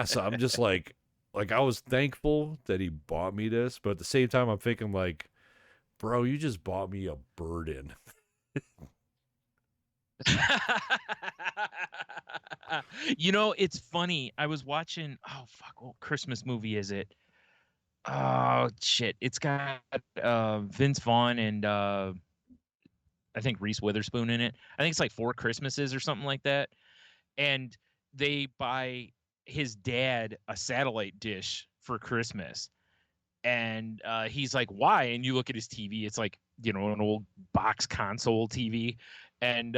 so I'm just like I was thankful that he bought me this, but at the same time I'm thinking like, bro, you just bought me a burden. It's funny. I was watching, what Christmas movie is it? Oh shit. It's got Vince Vaughn and I think Reese Witherspoon in it. I think it's like 4 Christmases or something like that. And they buy his dad a satellite dish for Christmas. And he's like, "Why?" And you look at his TV, it's like, an old box console TV. And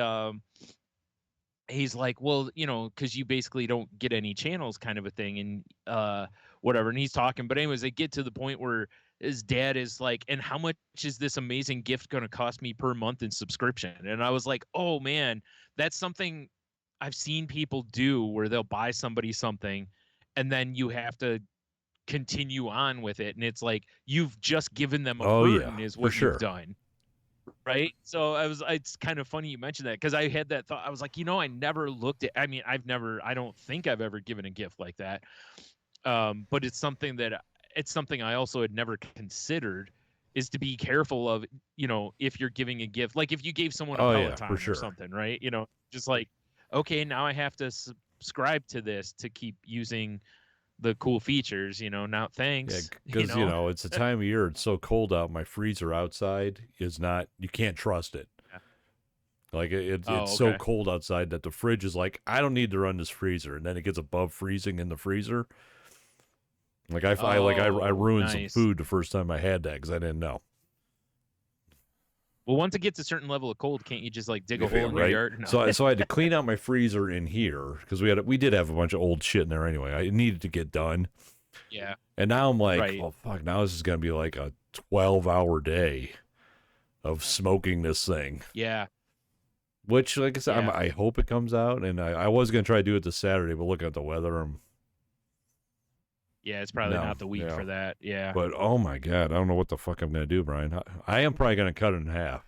he's like, "Well, because you basically don't get any channels kind of a thing." And whatever. And he's talking. But anyways, they get to the point where his dad is like, "And how much is this amazing gift going to cost me per month in subscription?" And I was like, "Oh, man, that's something I've seen people do where they'll buy somebody something and then you have to continue on with it. And it's like, you've just given them a burden is what you've done. Right. So it's kind of funny you mentioned that because I had that thought. I was like, I never looked at, I don't think I've ever given a gift like that. But it's something I also had never considered is to be careful of, if you're giving a gift, like if you gave someone a Peloton or something, right? Just like, okay, now I have to subscribe to this to keep using the cool features, now thanks. Yeah, because, it's the time of year, it's so cold out. My freezer outside is not, you can't trust it. Like Oh, it's so okay. cold outside that the fridge is like, I don't need to run this freezer, and then it gets above freezing in the freezer. Like I Oh, ruined some nice. food the first time I had that because I didn't know. Well, once it gets a certain level of cold, can't you just like dig a Yeah, hole in your right. yard? No. So I had to clean out my freezer in here because we did have a bunch of old shit in there anyway. I needed to get done, Yeah. and now I'm like, Right. well, fuck. Now this is gonna be like a 12-hour day of smoking this thing. Yeah. Which, like I said, Yeah. I hope it comes out, and I was gonna try to do it this Saturday, but looking at the weather, Yeah. It's probably no, not the week yeah. for that. Yeah. But oh my god, I don't know what the fuck I'm gonna do, Brian. I am probably gonna cut it in half.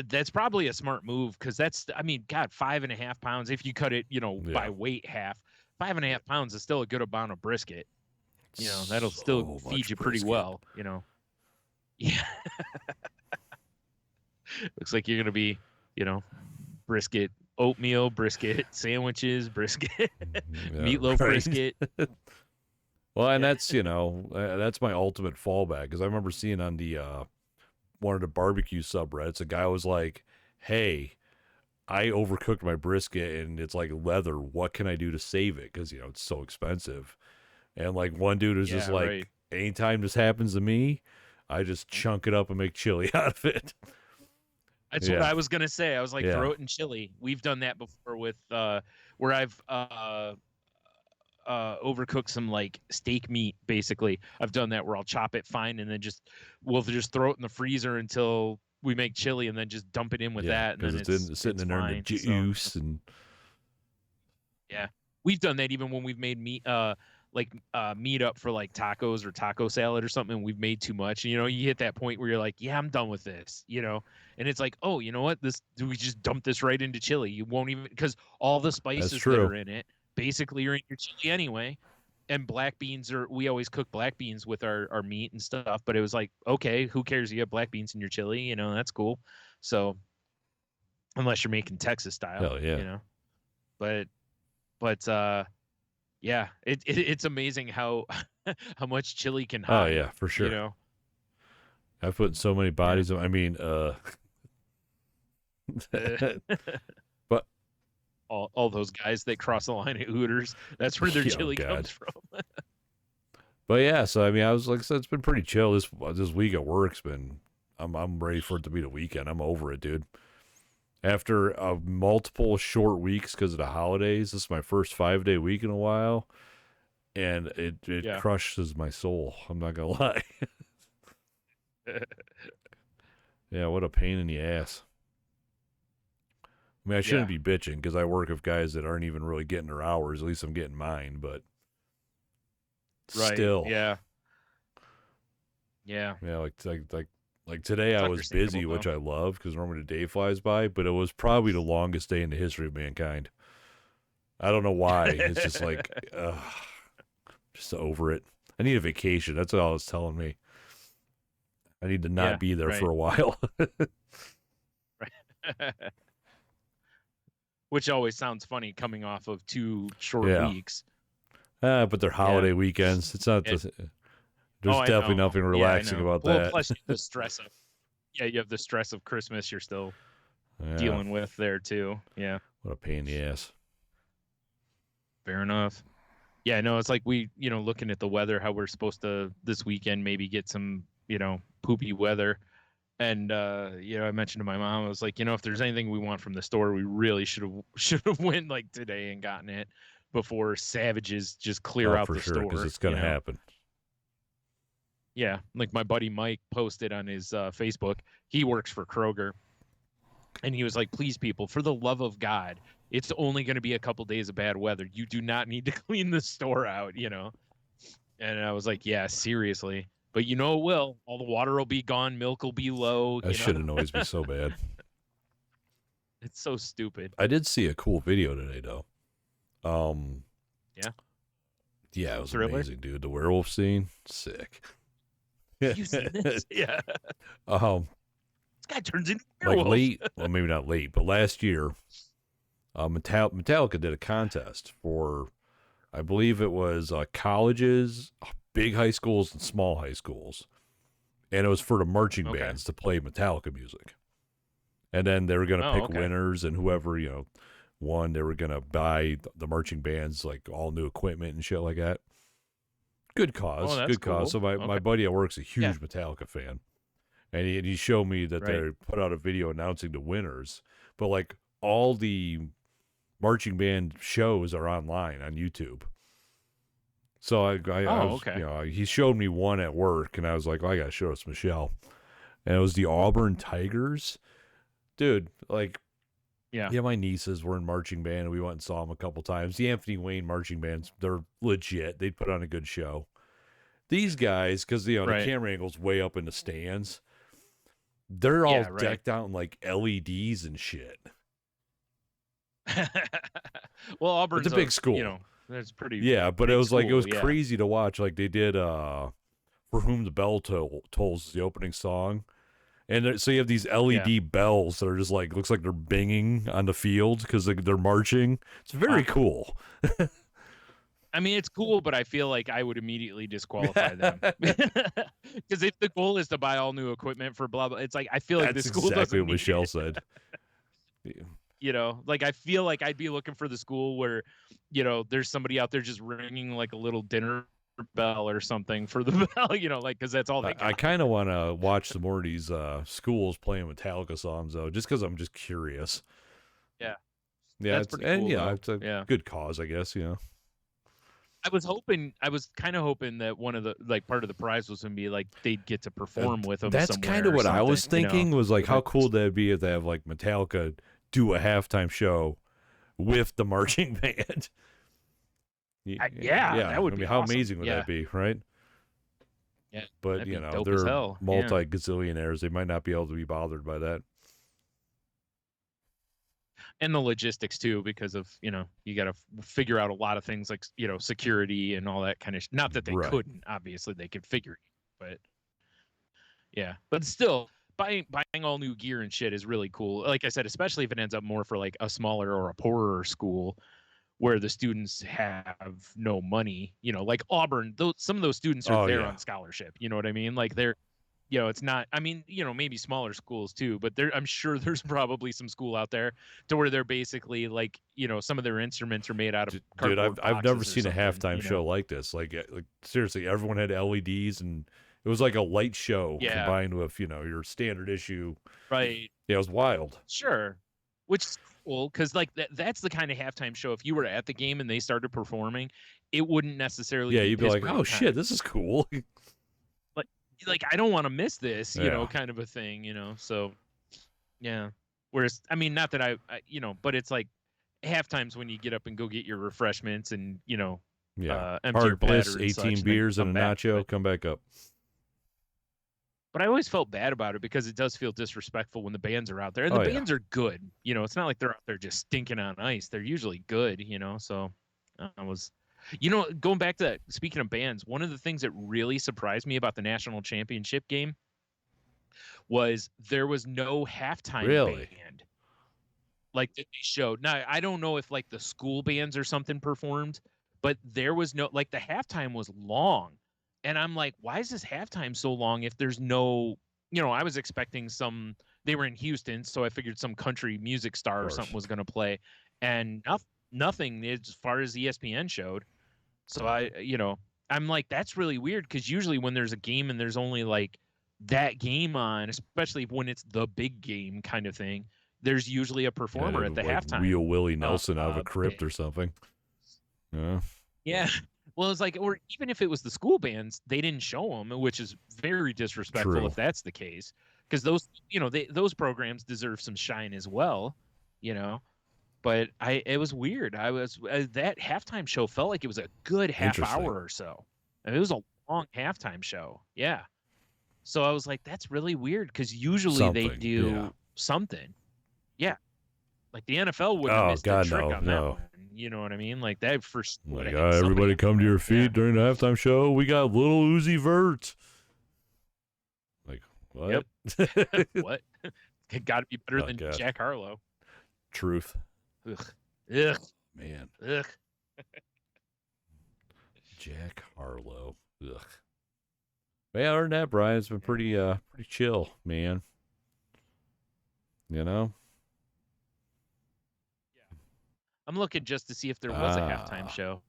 That's probably a smart move because I mean, God, 5.5 pounds. If you cut it, by Yeah. weight half, 5.5 pounds is still a good amount of brisket. That'll still So feed much you pretty brisket. well. Yeah. Looks like you're gonna be, brisket oatmeal, brisket sandwiches, brisket Yeah, meatloaf right? brisket. Well, and Yeah. that's my ultimate fallback because I remember seeing on the one of the barbecue subreddits, a guy was like, "Hey, I overcooked my brisket and it's like leather. What can I do to save it? Because it's so expensive." And like one dude was just Yeah, like, right. "Anytime this happens to me, I just chunk it up and make chili out of it." That's what Yeah, I was gonna say. I was like, yeah, throw it in chili. We've done that before with where I've overcook some like steak meat. Basically, I've done that where I'll chop it fine and then we'll just throw it in the freezer until we make chili and then just dump it in with yeah, that and because then it's sitting it's in there in the fine. So juice and yeah, we've done that even when we've made meat meat up for like tacos or taco salad or something. And we've made too much. You hit that point where you're like, yeah, I'm done with this. And it's like, oh, you know what? Do we just dump this right into chili? You won't even because all the that's spices that true. are in it basically are in your chili anyway. And black beans we always cook black beans with our meat and stuff. But it was like, okay, who cares? You have black beans in your chili, that's cool. So unless you're making Texas style, Hell yeah. But yeah, it's amazing how how much chili can Oh hide, yeah, for sure. you know. I've put so many Yeah. bodies. I mean, Uh, but all those guys that cross the line at Hooters, that's where their oh chili god. comes from. But yeah, so I mean, I was like I said, it's been pretty chill this week at work's been. I'm ready for it to be the weekend. I'm over it, dude. After multiple short weeks because of the holidays, this is my first 5-day week in a while, and it Yeah. crushes my soul. I'm not gonna lie. Yeah, what a pain in the ass. I mean, I shouldn't be bitching because I work with guys that aren't even really getting their hours. At least I'm getting mine, but Right. still, Yeah. Yeah. yeah. Like today, It's I was busy, understandable, which though. I love because normally the day flies by, but it was probably the longest day in the history of mankind. I don't know why. It's just like, just over it. I need a vacation. That's all it's telling me. I need to not be there for a while. Right. Which always sounds funny coming off of 2 short weeks. But they're holiday weekends. It's not. There's definitely nothing relaxing about that. Plus the stress of you have the stress of Christmas you're still dealing with there too. Yeah. What a pain in the ass. Fair enough. Yeah, no, it's like we, looking at the weather, how we're supposed to this weekend maybe get some, poopy weather. And I mentioned to my mom, I was like, if there's anything we want from the store, we really should have went like today and gotten it before savages just clear out for the sure, store. because it's gonna happen. Yeah, like my buddy Mike posted on his Facebook. He works for Kroger, and he was like, "Please, people, for the love of God, it's only going to be a couple days of bad weather. You do not need to clean the store out, And I was like, "Yeah, seriously." But it will. All the water will be gone. Milk will be low. That shouldn't always be so bad. It's so stupid. I did see a cool video today, though. Yeah. Yeah, it was Thriller? amazing, dude. The werewolf scene, sick. You seen this? Yeah. This guy turns into a werewolf. Like late, well, maybe not late, but last year, Metallica did a contest for, I believe it was colleges, big high schools, and small high schools. And it was for the marching bands to play Metallica music. And then they were going to pick okay. winners, and whoever, won, they were going to buy the marching bands like all new equipment and shit like that. Good Oh, cause, that's good cause. cool. So my Okay. buddy at work's a Yeah. huge Metallica fan. And he showed me that Right. they put out a video announcing the winners. But like all the marching band shows are online on YouTube. So I Oh, was, okay. he showed me one at work, and I was like, well, I got to show this Michelle. And it was the Auburn Tigers. Dude, like, Yeah. my nieces were in marching band, and we went and saw them a couple times. The Anthony Wayne marching bands, they're legit. They put on a good show. These guys, because, the Right. camera angle's way up in the stands, they're all Yeah, right. decked out in, like, LEDs and shit. Well, Auburn's It's a big school. that's pretty. Yeah, but big it was like, it was school, yeah. crazy to watch. Like, they did For Whom the Bell Tolls, the opening song. And so you have these LED bells that are just like, looks like they're binging on the field because they're marching. It's very cool. I mean, it's cool, but I feel like I would immediately disqualify them. Because if the goal is to buy all new equipment for blah, blah, it's like, I feel like That's the school exactly doesn't what need Michelle it. said. Like, I feel like I'd be looking for the school where, there's somebody out there just ringing like a little dinner bell or something for the bell, like, because that's all they got. I kind of want to watch some more of these schools playing Metallica songs, though, just because I'm just curious. Yeah. Yeah, That's pretty cool, though. it's a good cause, I guess, I was kind of hoping that one of the, like, part of the prize was going to be, like, they'd get to perform with them. That's kind of what I was thinking, was like, how cool that'd be if they have, like, Metallica do a halftime show with the marching band. That would be how awesome. amazing would that be, right? Yeah, but they're multi-gazillionaires. They might not be able to be bothered by that. And the logistics too, because of you got to figure out a lot of things like security and all that kind of. Not that they couldn't, obviously they could figure it, but yeah, but still. Buying all new gear and shit is really cool. Like I said, especially if it ends up more for like a smaller or a poorer school where the students have no money, like Auburn, some of those students are there on scholarship. You know what I mean? Like they're, it's not, I mean, maybe smaller schools too, but I'm sure there's probably some school out there to where they're basically like, some of their instruments are made out of cardboard. Dude, I've never seen a halftime show like this. Like seriously, everyone had LEDs and it was like a light show combined with, your standard issue. Right. Yeah, it was wild. Sure. Which is cool, because like that's the kind of halftime show. If you were at the game and they started performing, it wouldn't necessarily. Yeah, you'd be like, "Oh shit, this is cool." like I don't want to miss this, kind of a thing, So, yeah. Whereas, I mean, not that I but it's like halftimes when you get up and go get your refreshments and empty your bladder, 18 beers and a nacho, come back up. But I always felt bad about it because it does feel disrespectful when the bands are out there. And the bands are good. It's not like they're out there just stinking on ice. They're usually good, So I was, going back to that, speaking of bands, one of the things that really surprised me about the national championship game was there was no halftime band. Like they showed. Now, I don't know if like the school bands or something performed, but there was no, like the halftime was long. And I'm like, why is this halftime so long if there's no, I was expecting they were in Houston, so I figured some country music star or something was going to play. And nothing as far as ESPN showed. So I'm like, that's really weird because usually when there's a game and there's only like that game on, especially when it's the big game kind of thing, there's usually a performer at the halftime. Real Willie Nelson out of a crypt or something. Yeah. Yeah. Well, it's like, or even if it was the school bands, they didn't show them, which is very disrespectful if that's the case. Because those, those programs deserve some shine as well, But it was weird. That halftime show felt like it was a good half hour or so. And it was a long halftime show. Yeah. So I was like, that's really weird because usually they do something. Yeah. Like the NFL wouldn't have missed a trick on that one. You know what I mean? Like that first. Like, everybody come to your feet during the halftime show. We got little Uzi Vert. Like, what? Yep. What? It got to be better than Jack Harlow. Truth. Ugh. Man. Ugh. Jack Harlow. Ugh. Man, other than that, Brian, it's been pretty chill, man. You know? I'm looking just to see if there was a halftime show.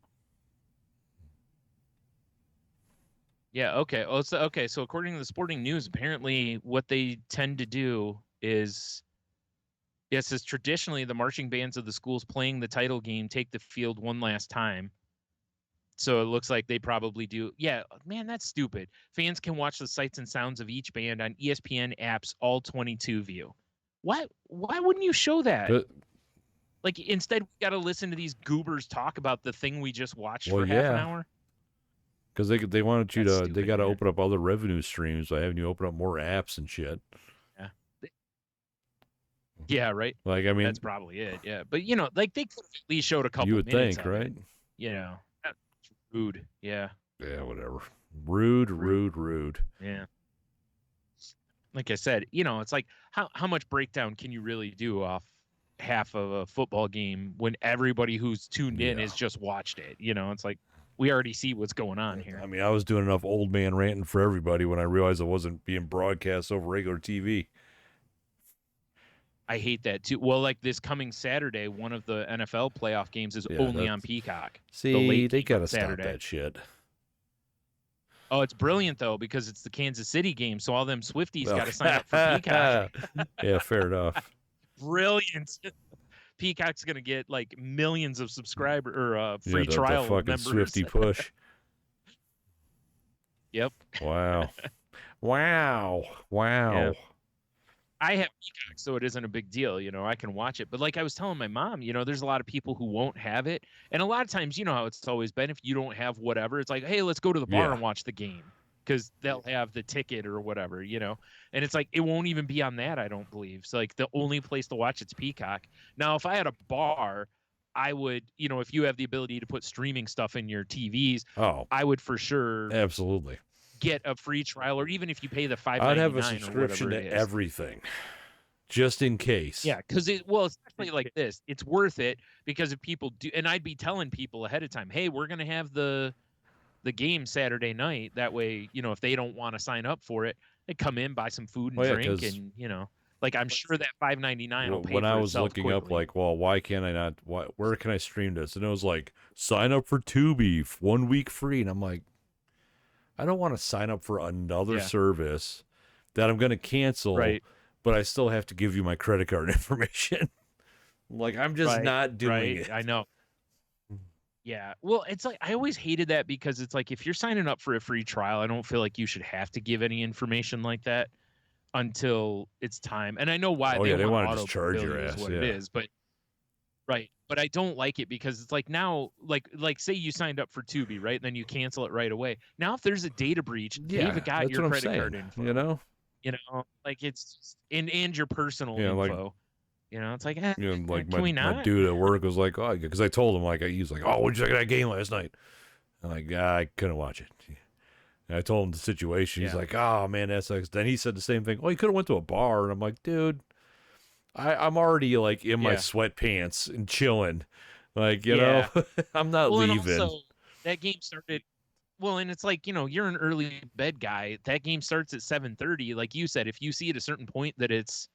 Yeah, okay. Oh, so okay, so according to the Sporting News, apparently what they tend to do is it says traditionally the marching bands of the schools playing the title game take the field one last time. So it looks like they probably do. Yeah, man, that's stupid. Fans can watch the sights and sounds of each band on ESPN apps all 22 view. Why wouldn't you show that? Like instead we got to listen to these goobers talk about the thing we just watched for half an hour. Because they wanted you That's to, stupid, they got to man. open up other revenue streams by having you open up more apps and shit. Yeah. Yeah, right. Like, I mean, that's probably it. Yeah, but you know, like they could have at least showed a couple. You would minutes think, of right? it, you know, that's rude. Yeah. Yeah, whatever. Rude. Yeah. Like I said, you know, it's like how much breakdown can you really do off half of a football game when everybody who's tuned in has just watched it? You know, it's like we already see what's going on here. I mean, I was doing enough old man ranting for everybody when I realized it wasn't being broadcast over regular TV. I hate that too. Well, like this coming Saturday, one of the NFL playoff games is only on Peacock. See, they gotta stop that shit. Oh, it's brilliant though because it's the Kansas City game, so all them Swifties got to sign up for Peacock. Yeah, fair enough. Brilliant. Peacock's gonna get like millions of subscriber or free the trial fucking members. Swiftie push. Yep. Wow. Yeah. I have Peacock, so it isn't a big deal. You know, I can watch it. But like I was telling my mom, you know, there's a lot of people who won't have it. And a lot of times, you know how it's always been, if you don't have whatever, it's like, hey, let's go to the bar and watch the game because they'll have the ticket or whatever, you know. And it's like, it won't even be on that, I don't believe. So like the only place to watch it's Peacock. Now, if I had a bar, I would, you know, if you have the ability to put streaming stuff in your TVs, I would for sure absolutely get a free trial, or even if you pay the $5.99, I'd have a subscription to everything, just in case. Yeah, because especially like this, it's worth it because if people do, and I'd be telling people ahead of time, hey, we're gonna have the game Saturday night. That way, you know, if they don't want to sign up for it, they come in, buy some food and drink, and you know, like I'm sure that $5.99 will pay for itself. When I was looking quickly. up, like, well, why can't I not? Where can I stream this? And it was like, sign up for Tubi, 1 week free, and I'm like, I don't want to sign up for another service that I'm going to cancel, but I still have to give you my credit card information. Like, I'm just not doing it. I know. Yeah. Well, it's like, I always hated that because it's like, if you're signing up for a free trial, I don't feel like you should have to give any information like that until it's time. And I know why. They want to just charge your ass. What it is, but but I don't like it because it's like now, like say you signed up for Tubi, right? And then you cancel it right away. Now, if there's a data breach, they've got your credit card info. You know, like it's just, and your personal info. Like, you know, it's like, like my dude at work was like, oh, because I told him, like, he was like, oh, what did you think of that game last night? I'm like, I couldn't watch it. And I told him the situation. He's like, oh man, that sucks. Then he said the same thing. Well, he could have went to a bar, and I'm like, dude, I'm already like in my sweatpants and chilling, like, you know, I'm not leaving. Also, that game started. Well, and it's like, you know, you're an early bed guy. That game starts at 7:30. Like you said, if you see at a certain point that it's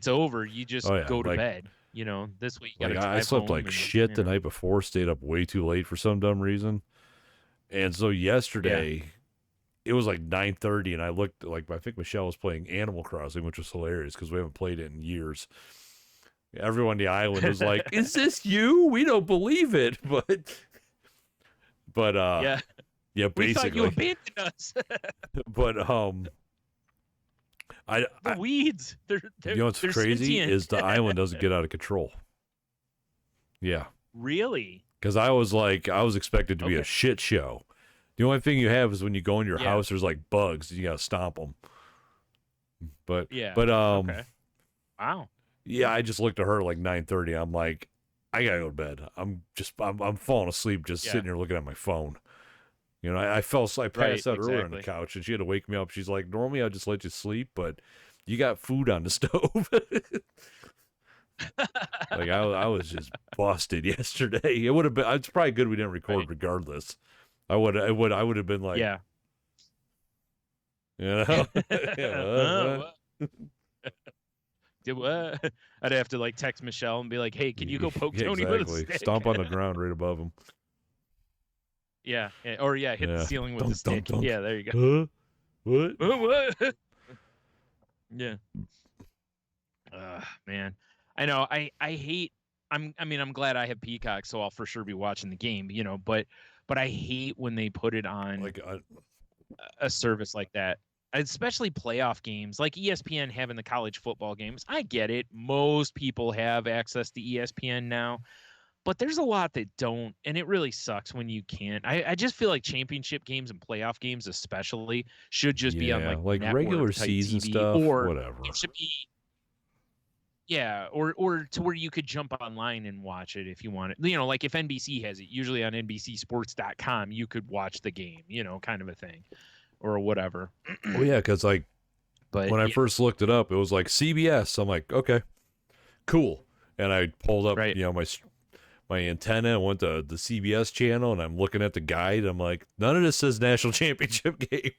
over, you just go to bed. You know, this way you got to drive I slept home like shit the night before, stayed up way too late for some dumb reason. And so yesterday, it was like 9:30, and I looked, like, I think Michelle was playing Animal Crossing, which was hilarious because we haven't played it in years. Everyone on the island was like, is this you? We don't believe it. But yeah, basically. We thought you abandoned us. But the weeds. They're you know what's crazy sentient. is the island doesn't get out of control. Yeah. Really? Because I was expected to be a shit show. The only thing you have is when you go in your house, there's like bugs. You gotta stomp them. But okay. Wow. Yeah, I just looked at her like 9:30. I'm like, I gotta go to bed. I'm falling asleep just sitting here looking at my phone. You know, I passed out earlier on the couch, and she had to wake me up. She's like, normally I'd just let you sleep, but you got food on the stove. Like I was just busted yesterday. It would have been. It's probably good we didn't record regardless. I would have been like, you know. What? I'd have to like text Michelle and be like, "Hey, can you go poke Tony with a exactly. stick?" Stomp on the ground right above him. Yeah, or hit the ceiling with the stick. Dunk. Yeah, there you go. What? What? Yeah. Man, I know. I hate. I'm glad I have Peacock, so I'll for sure be watching the game. But I hate when they put it on Like a service like that, especially playoff games, like ESPN having the college football games. I get it. Most people have access to ESPN now, but there's a lot that don't, and it really sucks when you can't. I just feel like championship games and playoff games especially should just be on like regular type season TV, stuff, or whatever. it should be, yeah, or to where you could jump online and watch it if you want it. Like if NBC has it, usually on NBCSports.com, you could watch the game, kind of a thing, or whatever. Oh yeah, because like But when I first looked it up, it was like CBS. I'm like, okay, cool. And I pulled up, right. My antenna and went to the CBS channel, and I'm looking at the guide. I'm like, none of this says national championship game.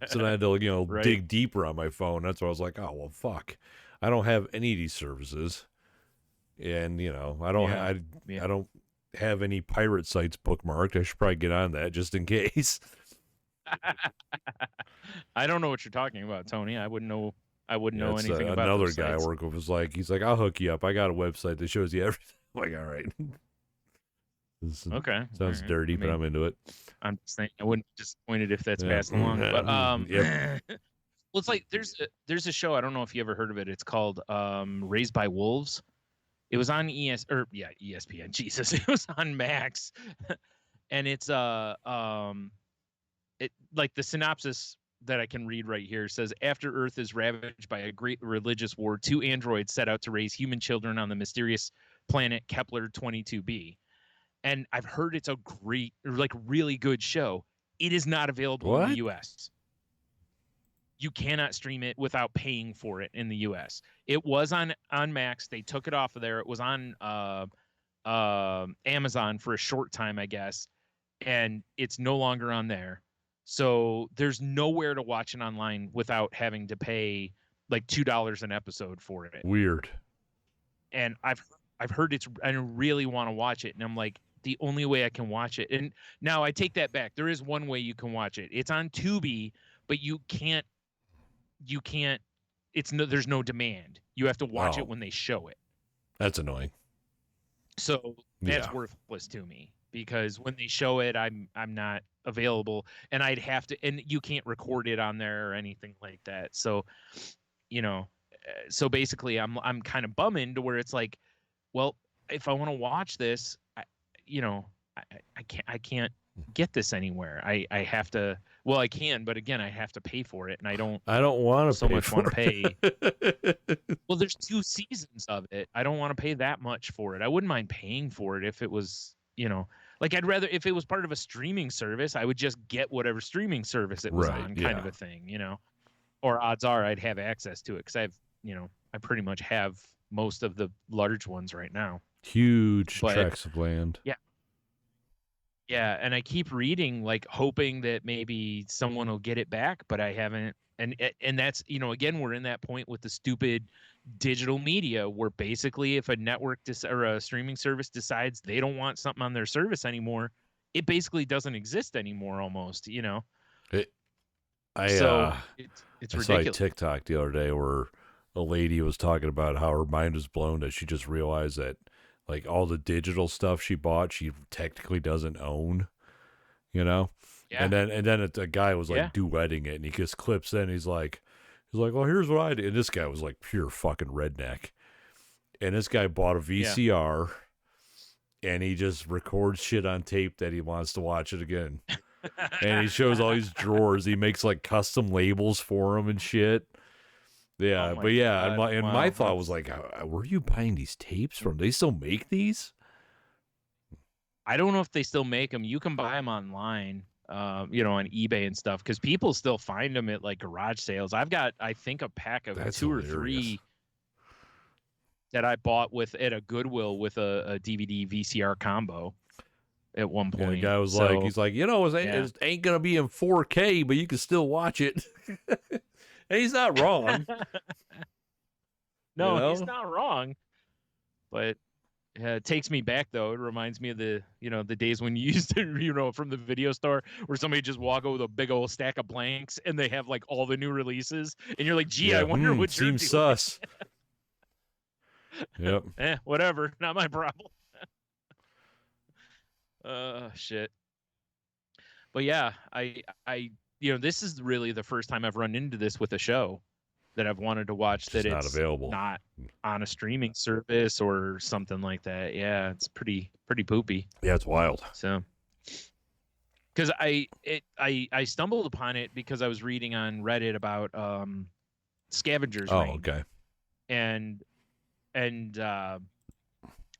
So I had to, Right. dig deeper on my phone. That's why I was like, oh well, fuck. I don't have any of these services, and I don't, I don't have any pirate sites bookmarked. I should probably get on that just in case. I don't know what you're talking about, Tony. I wouldn't know anything about another those guy sites. I work with was like, he's like, I'll hook you up. I got a website that shows you everything. I'm like, all right. Okay. Sounds dirty, but I'm into it. I'm just saying I wouldn't be disappointed if that's passed along. But yep. well, it's like there's a show, I don't know if you ever heard of it. It's called Raised by Wolves. It was on ESPN. Jesus, it was on Max. And it's it like the synopsis that I can read right here says, after Earth is ravaged by a great religious war, 2 androids set out to raise human children on the mysterious planet Kepler 22b. And I've heard it's a great, like really good show. It is not available in the US. You cannot stream it without paying for it in the US. It was on Max. They took it off of there. It was on Amazon for a short time, I guess. And it's no longer on there. So there's nowhere to watch it online without having to pay like $2 an episode for it. Weird. And I've heard I really want to watch it, and I'm like, the only way I can watch it. And now I take that back. There is one way you can watch it. It's on Tubi, but you can't. There's no demand. You have to watch it when they show it. That's annoying. So that's worthless to me, because when they show it, I'm not available, and I'd have to, and you can't record it on there or anything like that. So, so basically I'm kind of bumming to where it's like, well, if I want to watch this, I can't get this anywhere. I have to, well, I can, but again, I have to pay for it, and I don't want to so much want to pay. Well, there's 2 seasons of it. I don't want to pay that much for it. I wouldn't mind paying for it if it was, like I'd rather, if it was part of a streaming service, I would just get whatever streaming service it was on, kind of a thing, or odds are I'd have access to it, because I pretty much have most of the large ones right now. Huge tracts of land. Yeah. Yeah, and I keep reading, like hoping that maybe someone will get it back, but I haven't. And that's, again, we're in that point with the stupid digital media, where basically if a network or a streaming service decides they don't want something on their service anymore, it basically doesn't exist anymore almost, It's ridiculous. I saw a TikTok the other day where a lady was talking about how her mind was blown that she just realized that like all the digital stuff she bought, she technically doesn't own, Yeah. And then a guy was like duetting it, and he just clips in. He's like, well, here's what I did. And this guy was like pure fucking redneck. And this guy bought a VCR, and he just records shit on tape that he wants to watch it again. And he shows all these drawers. He makes like custom labels for them and shit. Yeah, oh but yeah, God. My thought was like, where are you buying these tapes from? They still make these? I don't know if they still make them. You can buy them online, on eBay and stuff, because people still find them at like garage sales. I've got, I think, a pack of That's 2 hilarious. or 3 that I bought at a Goodwill with a DVD VCR combo at one point. And the guy was like, he's like, it ain't gonna be in 4K, but you can still watch it. And he's not wrong. No, he's not wrong. But it takes me back, though. It reminds me of the days when you used to, from the video store where somebody just walk over with a big old stack of blanks and they have like all the new releases. And you're like, gee, I wonder what you're doing. Seems sus. Yep. Whatever. Not my problem. Shit. But yeah, I this is really the first time I've run into this with a show that I've wanted to watch that it's not available, not on a streaming service or something like that. Yeah, it's pretty poopy. Yeah, it's wild. So, because I stumbled upon it because I was reading on Reddit about Scavengers Reign. Okay. And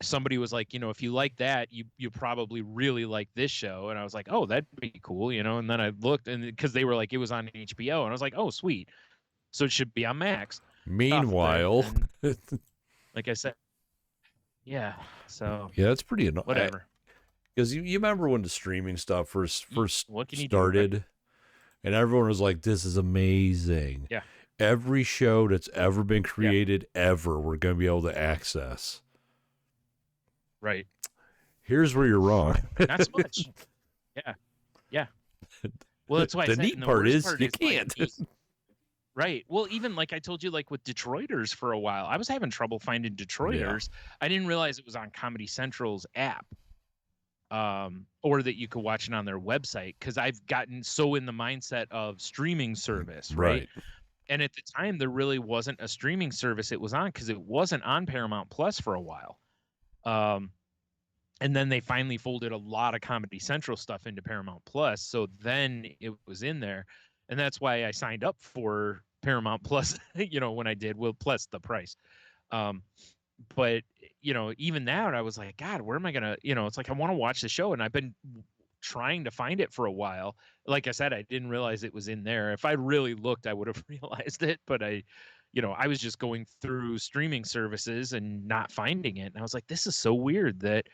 somebody was like, if you like that, you probably really like this show. And I was like, oh, that'd be cool, And then I looked, and because they were like, it was on HBO, and I was like, oh, sweet. So it should be on Max. Meanwhile, like I said, yeah. So yeah, that's pretty annoying. Whatever. Because you remember when the streaming stuff first started, right? And everyone was like, "This is amazing." Yeah. Every show that's ever been created ever, we're going to be able to access. Right. Here's where you're wrong. Not so much. Yeah. Well, that's why the neat part is you can't. Like, right. Well, even like I told you, like with Detroiters for a while, I was having trouble finding Detroiters. Yeah. I didn't realize it was on Comedy Central's app, or that you could watch it on their website, because I've gotten so in the mindset of streaming service, right? And at the time, there really wasn't a streaming service it was on, because it wasn't on Paramount Plus for a while. And then they finally folded a lot of Comedy Central stuff into Paramount Plus, so then it was in there. And that's why I signed up for Paramount Plus, when I did, plus the price. But, even that, I was like, God, where am I going to, it's like, I want to watch the show. And I've been trying to find it for a while. Like I said, I didn't realize it was in there. If I really looked, I would have realized it. But I was just going through streaming services and not finding it. And I was like, this is so weird that,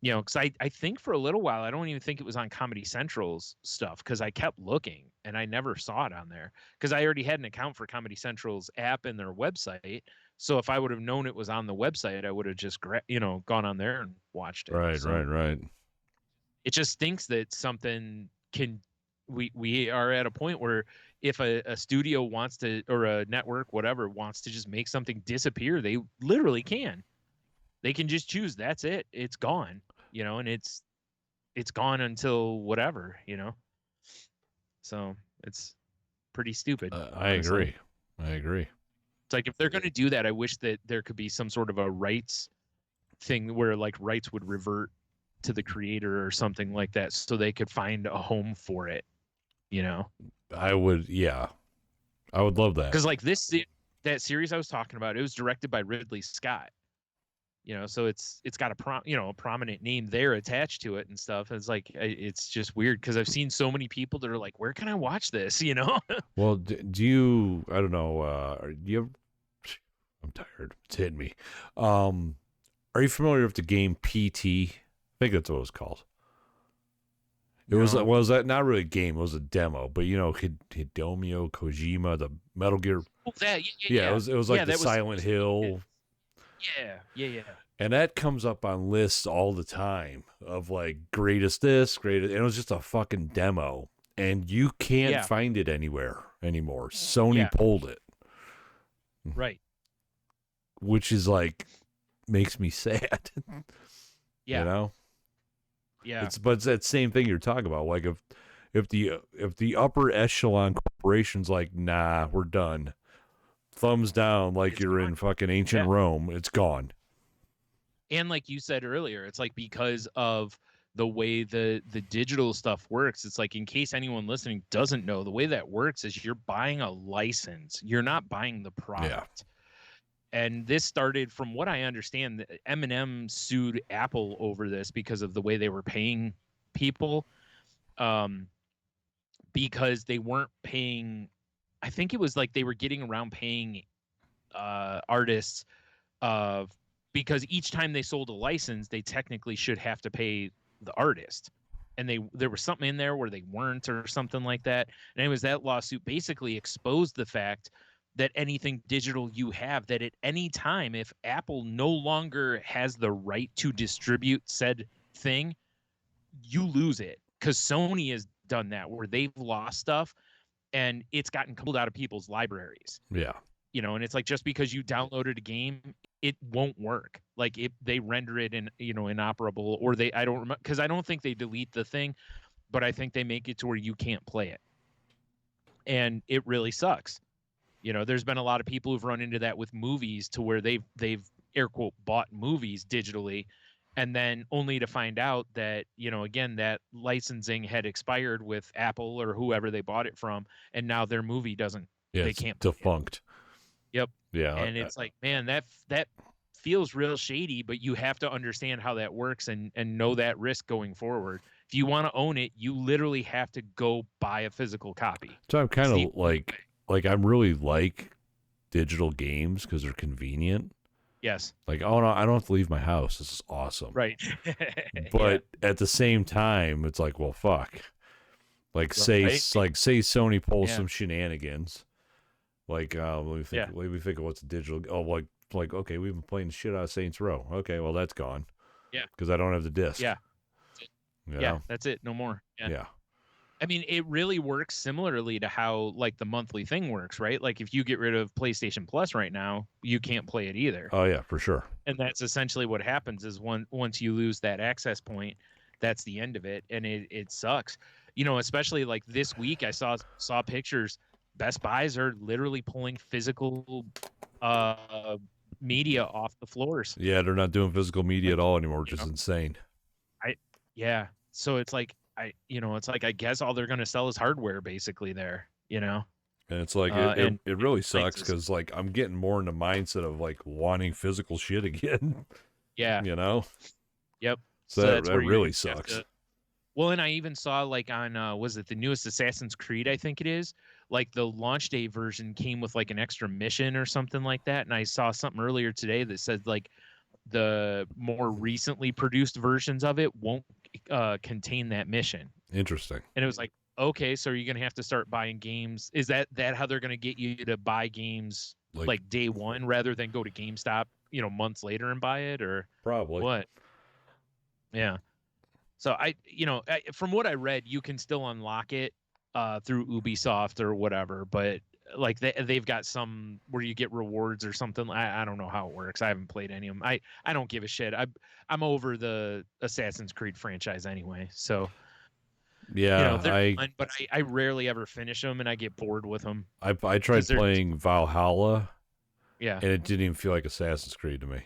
because I think for a little while, I don't even think it was on Comedy Central's stuff, because I kept looking and I never saw it on there, because I already had an account for Comedy Central's app and their website. So if I would have known it was on the website, I would have just, gone on there and watched it. Right. It just stinks that something we are at a point where if a studio wants to, or a network, whatever, wants to just make something disappear, they literally can. They can just choose. That's it. It's gone, and it's gone until whatever, So it's pretty stupid. I agree. It's like, if they're going to do that, I wish that there could be some sort of a rights thing where like rights would revert to the creator or something like that, so they could find a home for it, I would love that. Because like that series I was talking about, it was directed by Ridley Scott. So it's got a prominent name there attached to it and stuff. It's like, it's just weird, because I've seen so many people that are like, where can I watch this? Well, do you? I don't know. Do you? I'm tired. It's hitting me. Are you familiar with the game PT? I think that's what it was called. It was that not really a game? It was a demo, but Hideo Kojima, the Metal Gear. Oh, that It was like the Silent Hill. Yeah. And that comes up on lists all the time of like greatest this, greatest. And it was just a fucking demo, and you can't find it anywhere anymore. Sony pulled it, right? Which is like makes me sad. Yeah. But it's that same thing you're talking about. Like if the upper echelon corporation's like, nah, we're done. Thumbs down, like it's you're gone. In fucking ancient Rome. It's gone. And like you said earlier, it's like, because of the way the digital stuff works, it's like, in case anyone listening doesn't know, the way that works is you're buying a license. You're not buying the product. And this started, from what I understand, Eminem sued Apple over this because of the way they were paying people, because they weren't paying. I think it was like they were getting around paying artists because each time they sold a license, they technically should have to pay the artist. And there was something in there where they weren't, or something like that. And anyways, that lawsuit basically exposed the fact that anything digital you have, that at any time, if Apple no longer has the right to distribute said thing, you lose it. Because Sony has done that where they've lost stuff and it's gotten pulled out of people's libraries. Yeah. You know, and it's like, just because you downloaded a game, it won't work. Like, they render it inoperable, or I don't remember, because I don't think they delete the thing, but I think they make it to where you can't play it. And it really sucks. You know, there's been a lot of people who've run into that with movies, to where they've air quote bought movies digitally, and then only to find out that, again, that licensing had expired with Apple or whoever they bought it from, and now their movie doesn't. Yeah, they it's can't. defunct. Yep. Yeah. And it's like, man, that feels real shady, but you have to understand how that works and know that risk going forward. If you want to own it, you literally have to go buy a physical copy. So I'm kind of like I really like digital games because they're convenient. Yes. Like, oh no, I don't have to leave my house. This is awesome. Right. But at the same time, it's like, well, fuck. Like, say Sony pulls some shenanigans. Like, let me think of what's digital. Oh, like, okay, we've been playing the shit out of Saints Row. Okay, well, that's gone. Yeah. Because I don't have the disc. Yeah. Yeah, that's it. No more. Yeah. I mean, it really works similarly to how, like, the monthly thing works, right? Like, if you get rid of PlayStation Plus right now, you can't play it either. Oh, yeah, for sure. And that's essentially what happens is once you lose that access point, that's the end of it. And it sucks. Especially like this week, I saw pictures. Best Buys are literally pulling physical media off the floors. Yeah, they're not doing physical media at all anymore, which is insane. So it's like, I guess all they're going to sell is hardware basically there, And it's like, it really sucks because, like, I'm getting more in the mindset of, like, wanting physical shit again. Yeah. Yep. So that really sucks. Well, and I even saw, like, on, was it the newest Assassin's Creed, I think it is, like, the launch day version came with, like, an extra mission or something like that. And I saw something earlier today that said, like, the more recently produced versions of it won't contain that mission. Interesting. And it was like, okay, so are you going to have to start buying games? Is that how they're going to get you to buy games like day one rather than go to GameStop, months later and buy it, or probably what? Yeah. So from what I read, you can still unlock it through Ubisoft or whatever, but like they've got some where you get rewards or something. I don't know how it works. I haven't played any of them. I don't give a shit. I'm over the Assassin's Creed franchise anyway. So yeah, they're fun, but I rarely ever finish them, and I get bored with them. I tried playing Valhalla. Yeah, and it didn't even feel like Assassin's Creed to me.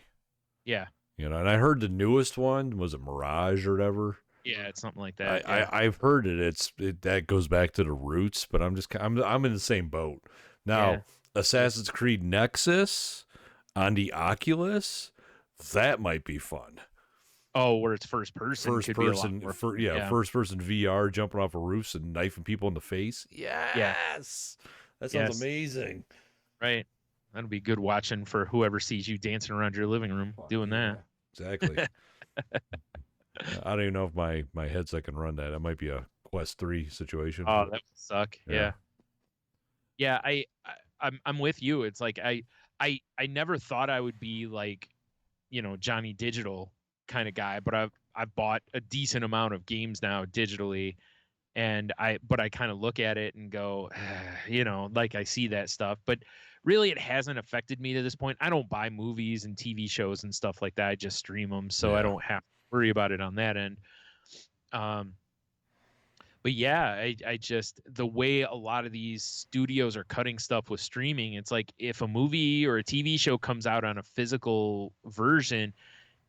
Yeah, and I heard the newest one, was it Mirage or whatever? Yeah, it's something like that. I've heard it. That goes back to the roots, but I'm in the same boat now. Assassin's Creed Nexus on the Oculus, that might be fun. Oh, where it's first person, first person VR, jumping off of roofs and knifing people in the face. Yes, that sounds amazing. Right, that'll be good watching for whoever sees you dancing around your living room doing that. Exactly. I don't even know if my headset can run that. That might be a Quest 3 situation. Oh, that would suck. Yeah. I'm with you. It's like I never thought I would be like, Johnny Digital kind of guy, but I've bought a decent amount of games now digitally, and I kind of look at it and go, like I see that stuff, but really it hasn't affected me to this point. I don't buy movies and TV shows and stuff like that. I just stream them, so I don't have to worry about it on that end. But yeah, I just, the way a lot of these studios are cutting stuff with streaming, it's like if a movie or a TV show comes out on a physical version,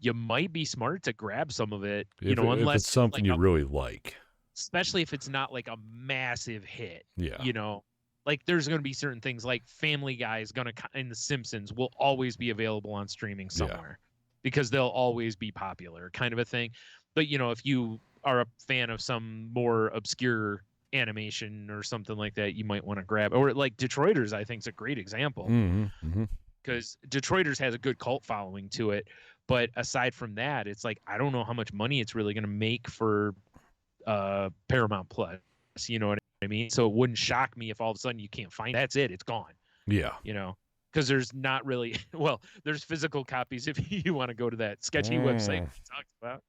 you might be smart to grab some of it, unless if it's something like you really like. Especially if it's not like a massive hit. Yeah. Like there's going to be certain things like Family Guy is going to, and The Simpsons will always be available on streaming somewhere because they'll always be popular, kind of a thing. But, if you are a fan of some more obscure animation or something like that, you might want to grab, or like Detroiters, I think is a great example, because Detroiters has a good cult following to it. But aside from that, it's like, I don't know how much money it's really going to make for Paramount Plus. You know what I mean? So it wouldn't shock me if all of a sudden you can't find it. That's it. It's gone. Yeah. Because there's not really, well, there's physical copies if you want to go to that sketchy website we talked about.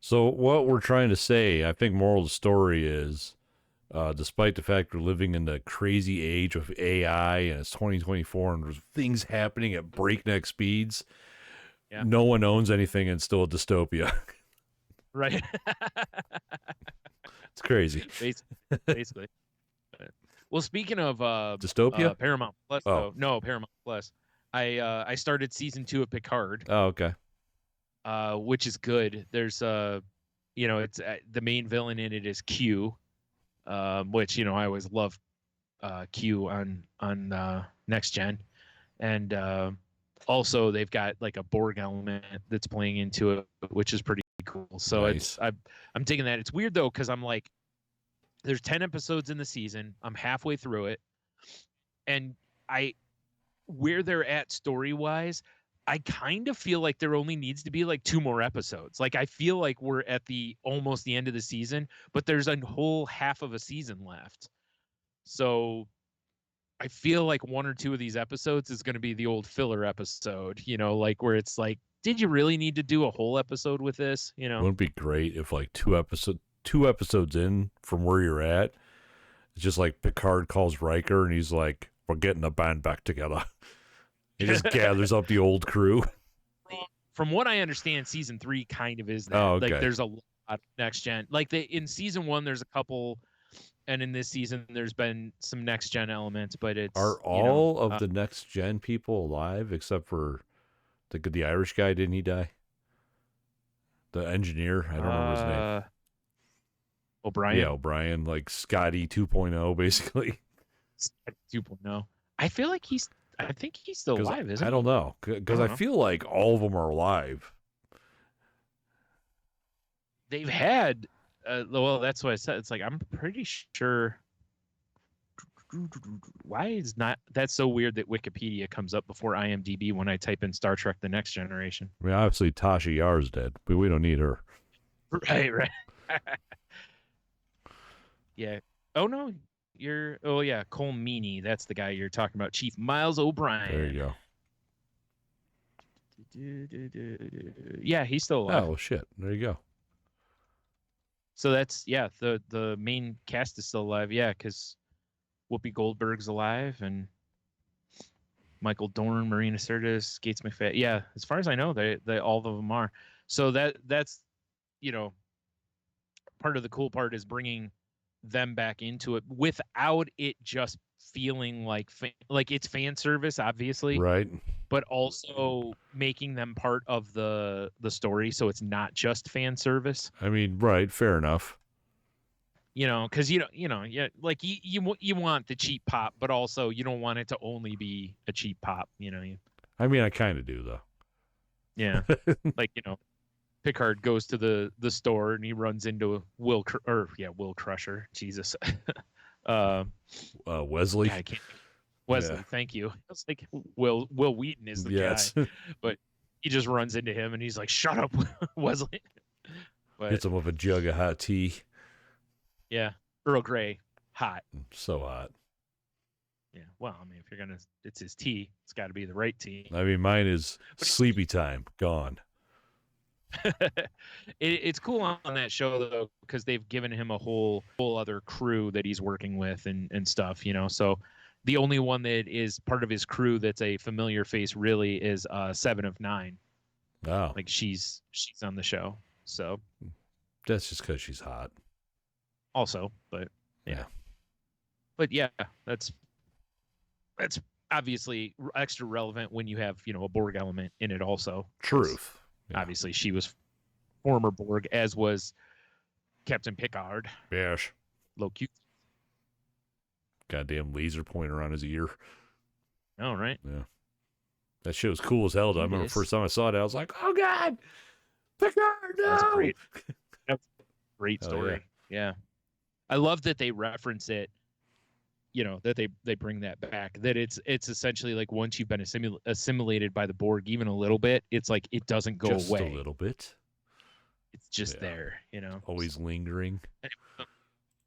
So what we're trying to say, I think moral of the story is, despite the fact we're living in the crazy age of AI and it's 2024 and there's things happening at breakneck speeds, no one owns anything and still a dystopia. Right. It's crazy. Basically. Well, speaking of dystopia, Paramount Plus, though, no, Paramount Plus. I started season 2 of Picard. Oh, okay. Which is good. There's it's the main villain in it is Q, which I always love Q on Next Gen, and also they've got like a Borg element that's playing into it, which is pretty cool. So nice. I'm digging that. It's weird though because I'm like, there's 10 episodes in the season. I'm halfway through it, and where they're at story wise, I kind of feel like there only needs to be like 2 more episodes. Like I feel like we're at almost the end of the season, but there's a whole half of a season left. So I feel like 1 or 2 of these episodes is going to be the old filler episode, like where it's like, did you really need to do a whole episode with this? Wouldn't it be great if like two episodes in from where you're at, it's just like Picard calls Riker and he's like, we're getting the band back together. He just gathers up the old crew. From what I understand, season 3 kind of is that. Oh, okay. Like there's a lot of Next Gen. Like in season 1, there's a couple, and in this season, there's been some Next Gen elements. But are all of the Next Gen people alive except for the Irish guy? Didn't he die? The engineer, I don't remember his name. O'Brien. Yeah, O'Brien, like Scotty 2.0, basically. Scotty 2.0. I think he's still alive, isn't he? I don't know, because I feel like all of them are alive. They've had, well, that's what I said. It's like, I'm pretty sure. Why is not that's so weird that Wikipedia comes up before IMDb when I type in Star Trek: The Next Generation? I mean, obviously Tasha Yar's dead, but we don't need her. Right. Yeah. Oh no, Cole Meany. That's the guy you're talking about, Chief Miles O'Brien. There you go. Yeah, he's still alive. Oh shit! There you go. So that's the main cast is still alive. Yeah, because Whoopi Goldberg's alive and Michael Dorn, Marina Sirtis, Gates McFadden. Yeah, as far as I know, they all of them are. So that's part of the cool part is bringing them back into it without it just feeling like it's fan service, obviously, right? But also making them part of the story, so it's not just fan service. I mean, right? Fair enough. Because you want the cheap pop, but also you don't want it to only be a cheap pop. I mean, I kind of do though. Yeah, like Picard goes to the store and he runs into Will Crusher. Jesus. Wesley. Wesley, yeah. Thank you. It's like Will Wheaton is the guy, but he just runs into him and he's like, "Shut up, Wesley." But, hits him with a jug of hot tea. Yeah, Earl Grey, hot. So hot. Yeah, well, I mean, it's his tea. It's got to be the right tea. I mean, mine is sleepy time, gone. It's cool on that show though because they've given him a whole other crew that he's working with and stuff. So the only one that is part of his crew that's a familiar face really is 7 of 9. Oh, like she's on the show. So that's just because she's hot. Also, but yeah. But yeah, that's obviously extra relevant when you have a Borg element in it also. Truth. Yeah. Obviously, she was former Borg, as was Captain Picard. Yes. Low cute. Goddamn laser pointer on his ear. Oh, right. Yeah. That shit was cool as hell. I remember the first time I saw it, I was like, oh, God. Picard, no! That's great. That's a great story. Yeah. I love that they reference it, that they bring that back, that it's essentially like once you've been assimilated by the Borg even a little bit, it's like it doesn't go just away. Just a little bit. It's just there, Always lingering.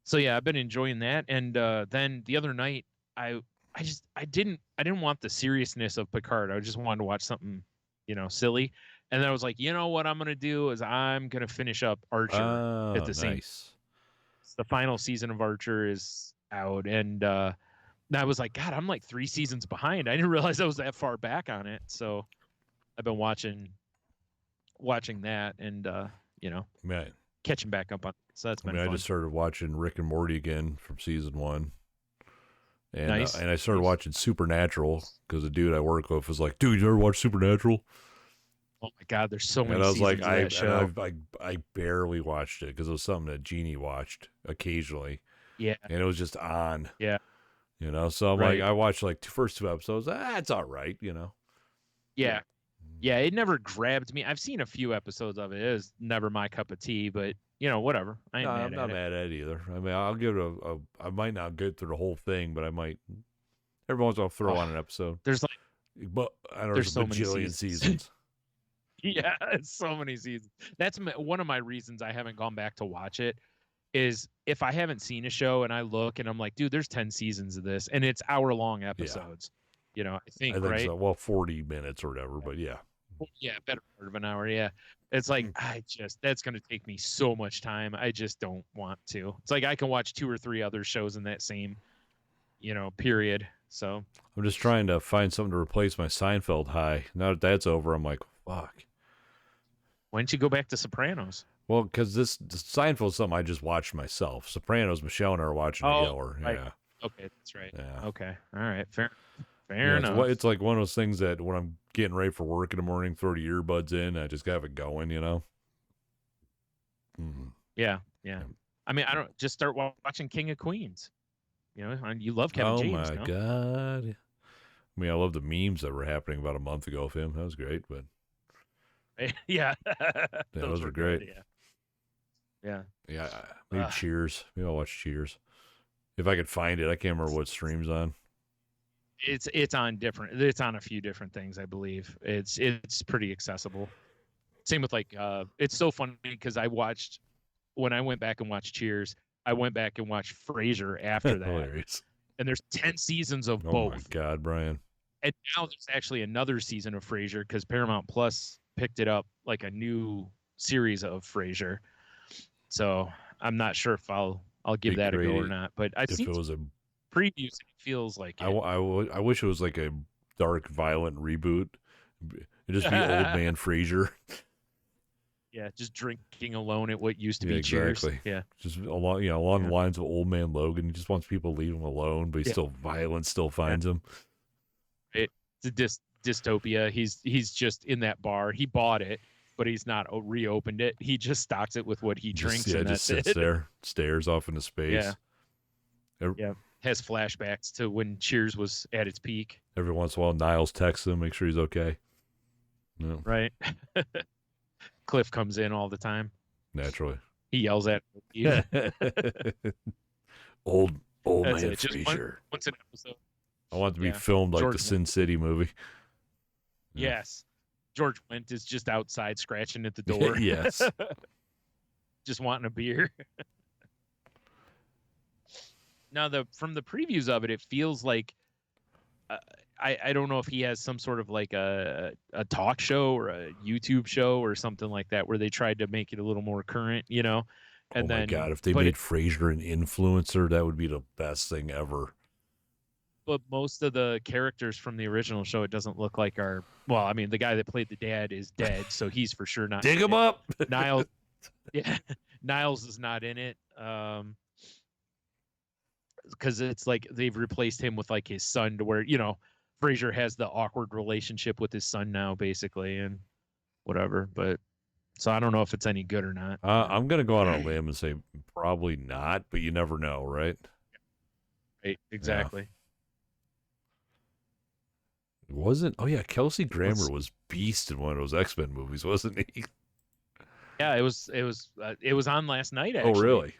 So yeah, I've been enjoying that. And then the other night, I I didn't want the seriousness of Picard. I just wanted to watch something, silly. And then I was like, you know what I'm gonna do is I'm gonna finish up Archer at Oh, the same. nice. The final season of Archer is out, and I was like, God, I'm like 3 seasons behind. I didn't realize I was that far back on it. So I've been watching that, and Man, catching back up on it. So that's been I fun. just started watching Rick and Morty again from season 1. And, Nice. And I started watching Supernatural because the dude I work with was like, dude, you ever watch Supernatural? Oh my God, there's so many And I was seasons like, of that show. I barely watched it because it was something that Jeannie watched occasionally. Yeah. And it was just on. Yeah. So I'm Right. like, I watched like first 2 episodes. It's all right, Yeah. Yeah, it never grabbed me. I've seen a few episodes of it. It was never my cup of tea, but whatever. I'm not mad at it either. I mean, I'll give it I might not get through the whole thing, but I might every once in a while throw on an episode. There's like, but I don't know, there's so a many bajillion seasons. Yeah, it's so many seasons. That's one of my reasons I haven't gone back to watch it. Is if I haven't seen a show and I look and I'm like, dude, there's 10 seasons of this, and it's hour-long episodes. I think right? So. Well, 40 minutes or whatever, but yeah. Yeah, better part of an hour. Yeah, it's like that's going to take me so much time. I just don't want to. It's like I can watch 2 or 3 other shows in that same, period. So I'm just trying to find something to replace my Seinfeld high. Now that that's over, I'm like, fuck. Why don't you go back to Sopranos? Well, because this Seinfeld's something I just watched myself. Sopranos, Michelle and I are watching together. Right. Yeah. Okay, that's right. Yeah. Okay. All right. Fair enough. It's like one of those things that when I'm getting ready for work in the morning, throw the earbuds in, I just have it going, Mm-hmm. Yeah. I mean, I don't just start watching King of Queens. You love Kevin James. Oh my God. I mean, I love the memes that were happening about a month ago of him. That was great, but yeah, those were great. Good, yeah. Maybe Cheers. Maybe I'll watch Cheers if I could find it. I can't remember what stream's on. It's on different. It's on a few different things, I believe. It's pretty accessible. Same with like it's so funny because when I went back and watched Cheers, I went back and watched Frasier after that. Hilarious. And there's 10 seasons of both. Oh my God, Brian. And now there's actually another season of Frasier because Paramount Plus picked it up, like a new series of Frasier. So I'm not sure if I'll give that a go or not. But I've seen previews and it feels like it. I wish it was like a dark, violent reboot. It'd just be old man Frasier. Yeah, just drinking alone at what used to be Cheers. Yeah, just along the lines of Old Man Logan. He just wants people to leave him alone, but he's still violent, still finds him. It's a dystopia. He's just in that bar. He bought it, but he's not reopened it. He just stocks it with what he drinks, and just that's sits there, stares off into space. Yeah. Has flashbacks to when Cheers was at its peak. Every once in a while, Niles texts him, make sure he's okay. No. Right. Cliff comes in all the time. Naturally. He yells at you. old That's man it. Just Frasier. Once an episode. I want it to be filmed like George the Sin City movie. Yeah. Yes. George Wendt is just outside scratching at the door. Yes. Just wanting a beer. Now, from the previews of it, it feels like I don't know if he has some sort of like a talk show or a YouTube show or something like that where they tried to make it a little more current, And oh my God, if they made Frasier an influencer, that would be the best thing ever. But most of the characters from the original show, it doesn't look like are. Well, I mean, the guy that played the dad is dead, so he's for sure not. Dig him up. Niles, Niles is not in it. Because it's like they've replaced him with like his son to where, Frasier has the awkward relationship with his son now, basically, and whatever. But so I don't know if it's any good or not. I'm going to go out on a limb and say probably not, but you never know, right? Right, exactly. Yeah. Wasn't? Oh, yeah, Kelsey Grammer was beast in one of those X-Men movies, wasn't he? Yeah, it was on last night, actually. Oh, really?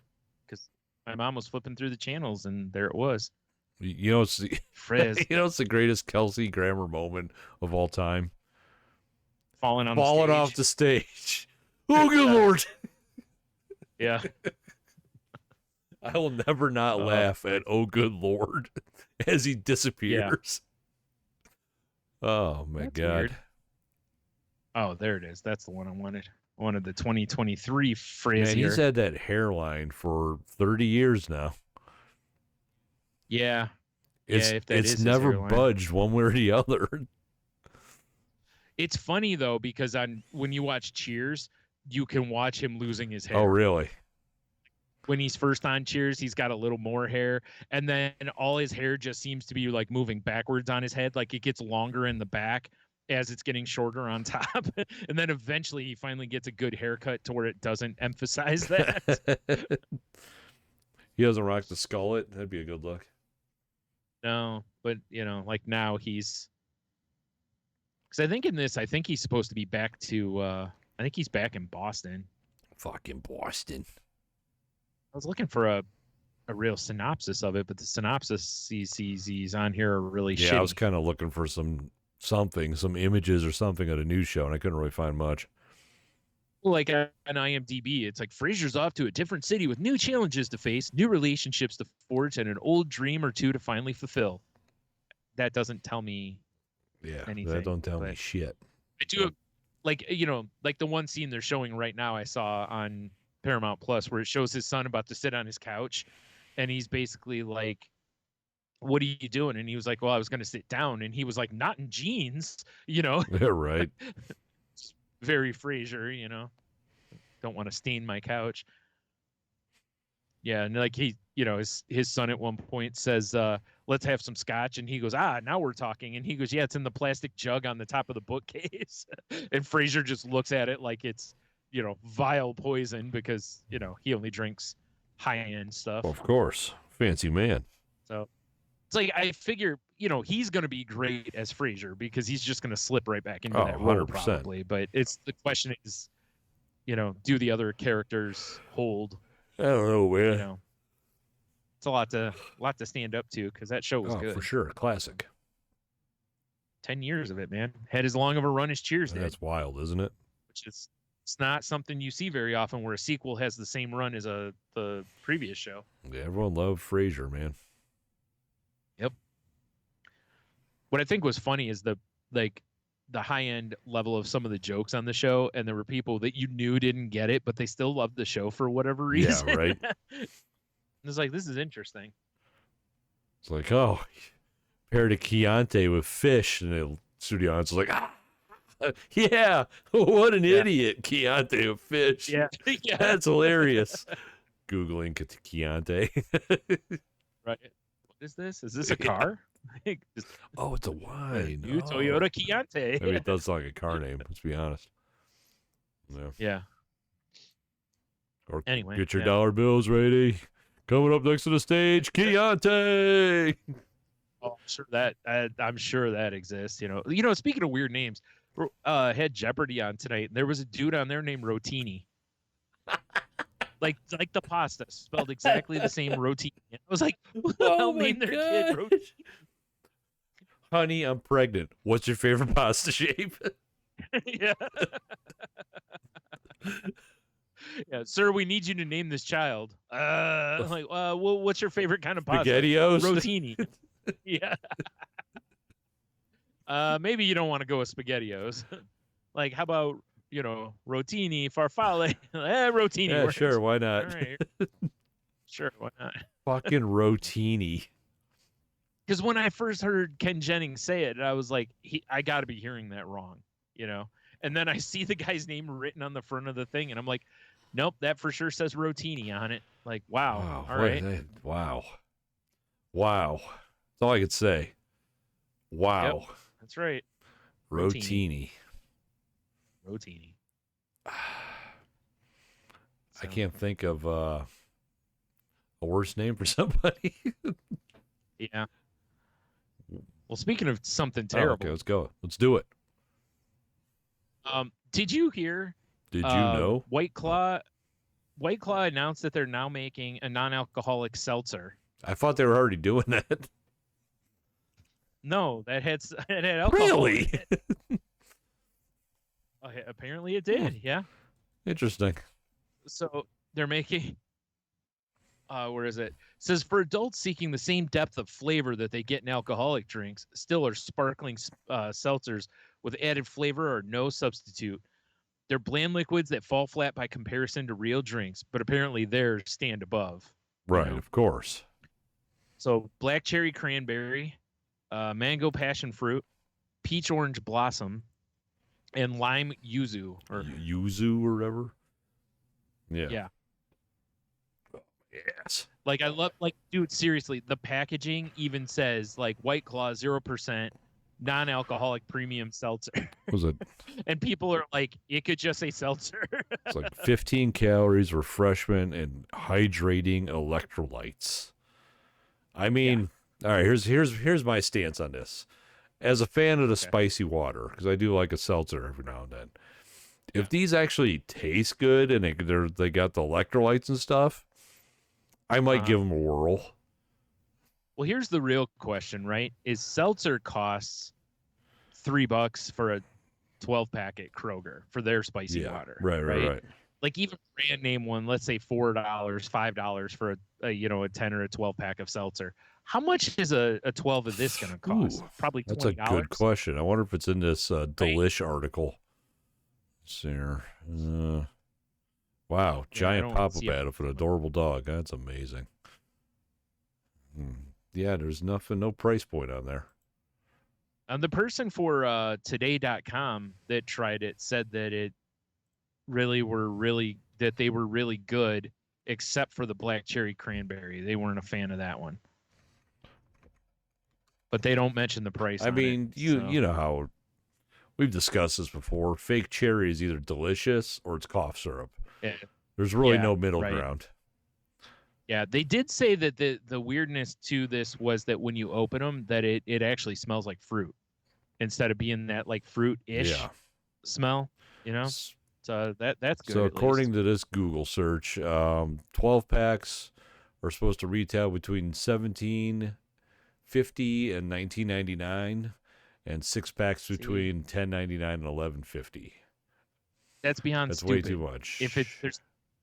Because my mom was flipping through the channels, and there it was. It's Frizz. It's the greatest Kelsey Grammer moment of all time. Falling off the stage. Oh, good Lord. Yeah. I will never not laugh at "Oh, good Lord" as he disappears. Oh my That's God. weird. Oh, there it is. That's the one I wanted. I wanted the 2023 phrase Man, here. he's had that hairline for 30 years now. Yeah. It's never budged one way or the other. It's funny though, because when you watch Cheers, you can watch him losing his hair. Oh, really? When he's first on Cheers, he's got a little more hair, and then all his hair just seems to be like moving backwards on his head, like it gets longer in the back as it's getting shorter on top. And then eventually he finally gets a good haircut to where it doesn't emphasize that. He doesn't rock the skullet. That'd be a good look. No, but like now because I think in this, I think he's supposed to be back to, I think he's back in Boston. Fucking Boston. I was looking for a real synopsis of it, but the synopsis he's on here are really shitty. Yeah, I was kind of looking for some images or something at a news show, and I couldn't really find much. Like on IMDb, it's like Frasier's off to a different city with new challenges to face, new relationships to forge, and an old dream or two to finally fulfill. That doesn't tell me anything. That don't tell me shit. I do, like the one scene they're showing right now I saw on Paramount Plus where it shows his son about to sit on his couch, and he's basically like, "What are you doing?" And he was like, "Well, I was going to sit down," and he was like, "Not in jeans," Yeah, right. Very Frasier, don't want to stain my couch. Yeah, and like his son at one point says, "Let's have some scotch," and he goes, "Now we're talking," and he goes, "Yeah, it's in the plastic jug on the top of the bookcase," and Frasier just looks at it like it's vile poison because he only drinks high-end stuff. Of course, fancy man. So it's like I figure he's going to be great as Frasier because he's just going to slip right back into that role 100%. probably. But the question is, do the other characters hold? I don't know, man. It's a lot to stand up to because that show was good. For sure, classic. 10 years of it, man. Had as long of a run as Cheers did. That's wild, isn't it? Which is it's not something you see very often where a sequel has the same run as the previous show. Yeah, everyone loved Frasier, man. Yep. What I think was funny is the high end level of some of the jokes on the show, and there were people that you knew didn't get it, but they still loved the show for whatever reason. Yeah, right. It's like, this is interesting. It's like, paired a Chianti with fish, and the studio audience was like, yeah, what an idiot, Chianti with fish. Yeah. That's hilarious. Googling Chianti. Right. What is this? Is this a car? It's a wine. New Toyota Chianti. Maybe it does sound like a car name, let's be honest. Yeah. Or anyway, get your dollar bills ready. Coming up next to the stage, Chianti. Oh, I'm sure that exists. Speaking of weird names, had Jeopardy on tonight. There was a dude on there named Rotini. like the pasta, spelled exactly the same, Rotini. I was like, who the hell named their kid Rotini? Honey, I'm pregnant. What's your favorite pasta shape? Yeah. Yeah, sir, we need you to name this child. I'm like, well, what's your favorite kind of pasta? SpaghettiOs? Rotini. Yeah. Maybe you don't want to go with SpaghettiOs. Like, how about, Rotini, Farfalle? Rotini. Yeah, works. sure, why not? All right. Sure, why not? Fucking Rotini. Because when I first heard Ken Jennings say it, I was like, I got to be hearing that wrong, And then I see the guy's name written on the front of the thing, and I'm like, nope, that for sure says Rotini on it. Like, wow. All right. Wow. That's all I could say. Wow. Yep, that's right. Rotini. I can't think of a worse name for somebody. Yeah. Well, speaking of something terrible. Okay, let's go. Let's do it. Did you hear? Did you know? White Claw announced that they're now making a non-alcoholic seltzer. I thought they were already doing that. No, that had alcohol. Really? Apparently it did. Yeah. Interesting. So they're making where is it? Says for adults seeking the same depth of flavor that they get in alcoholic drinks, still are sparkling seltzers with added flavor or no substitute. They're bland liquids that fall flat by comparison to real drinks, but apparently theirs stand above. Right, You know? of course. So black cherry cranberry, mango passion fruit, peach orange blossom, and lime yuzu or yuzu or whatever. Yeah. Yeah. Yes. Like I love, like, dude, seriously, the packaging even says like White Claw 0% non-alcoholic premium seltzer. Was it? And people are like, it could just say seltzer. It's like 15 calories, refreshment, and hydrating electrolytes. I mean, all right. Here's my stance on this. As a fan of the spicy water, because I do like a seltzer every now and then. If these actually taste good and they got the electrolytes and stuff, I might give them a whirl. Well, here's the real question, right? Is seltzer costs $3 for a 12-pack at Kroger for their spicy water? Right. Like even brand name one, let's say $4, $5 for a 10 or a 12-pack of seltzer. How much is a 12 of this going to cost? Probably $20. That's a good question. I wonder if it's in this Delish article. Let's see here. Wow, giant pop-up ad for an adorable dog. That's amazing. Yeah, there's nothing, no price point on there. The person for today.com that tried it said that they were really good, except for the black cherry cranberry. They weren't a fan of that one. But they don't mention the price. I mean, you know how we've discussed this before. Fake cherry is either delicious or it's cough syrup. Yeah. There's really no middle ground. Yeah, they did say that the weirdness to this was that when you open them, that it actually smells like fruit instead of being that like fruit-ish smell, you know? So that's good. So according to this Google search, 12 packs are supposed to retail between $17.50 and $19.99, and 6 packs between $10.99 and $11.50. That's beyond That's stupid. way too much.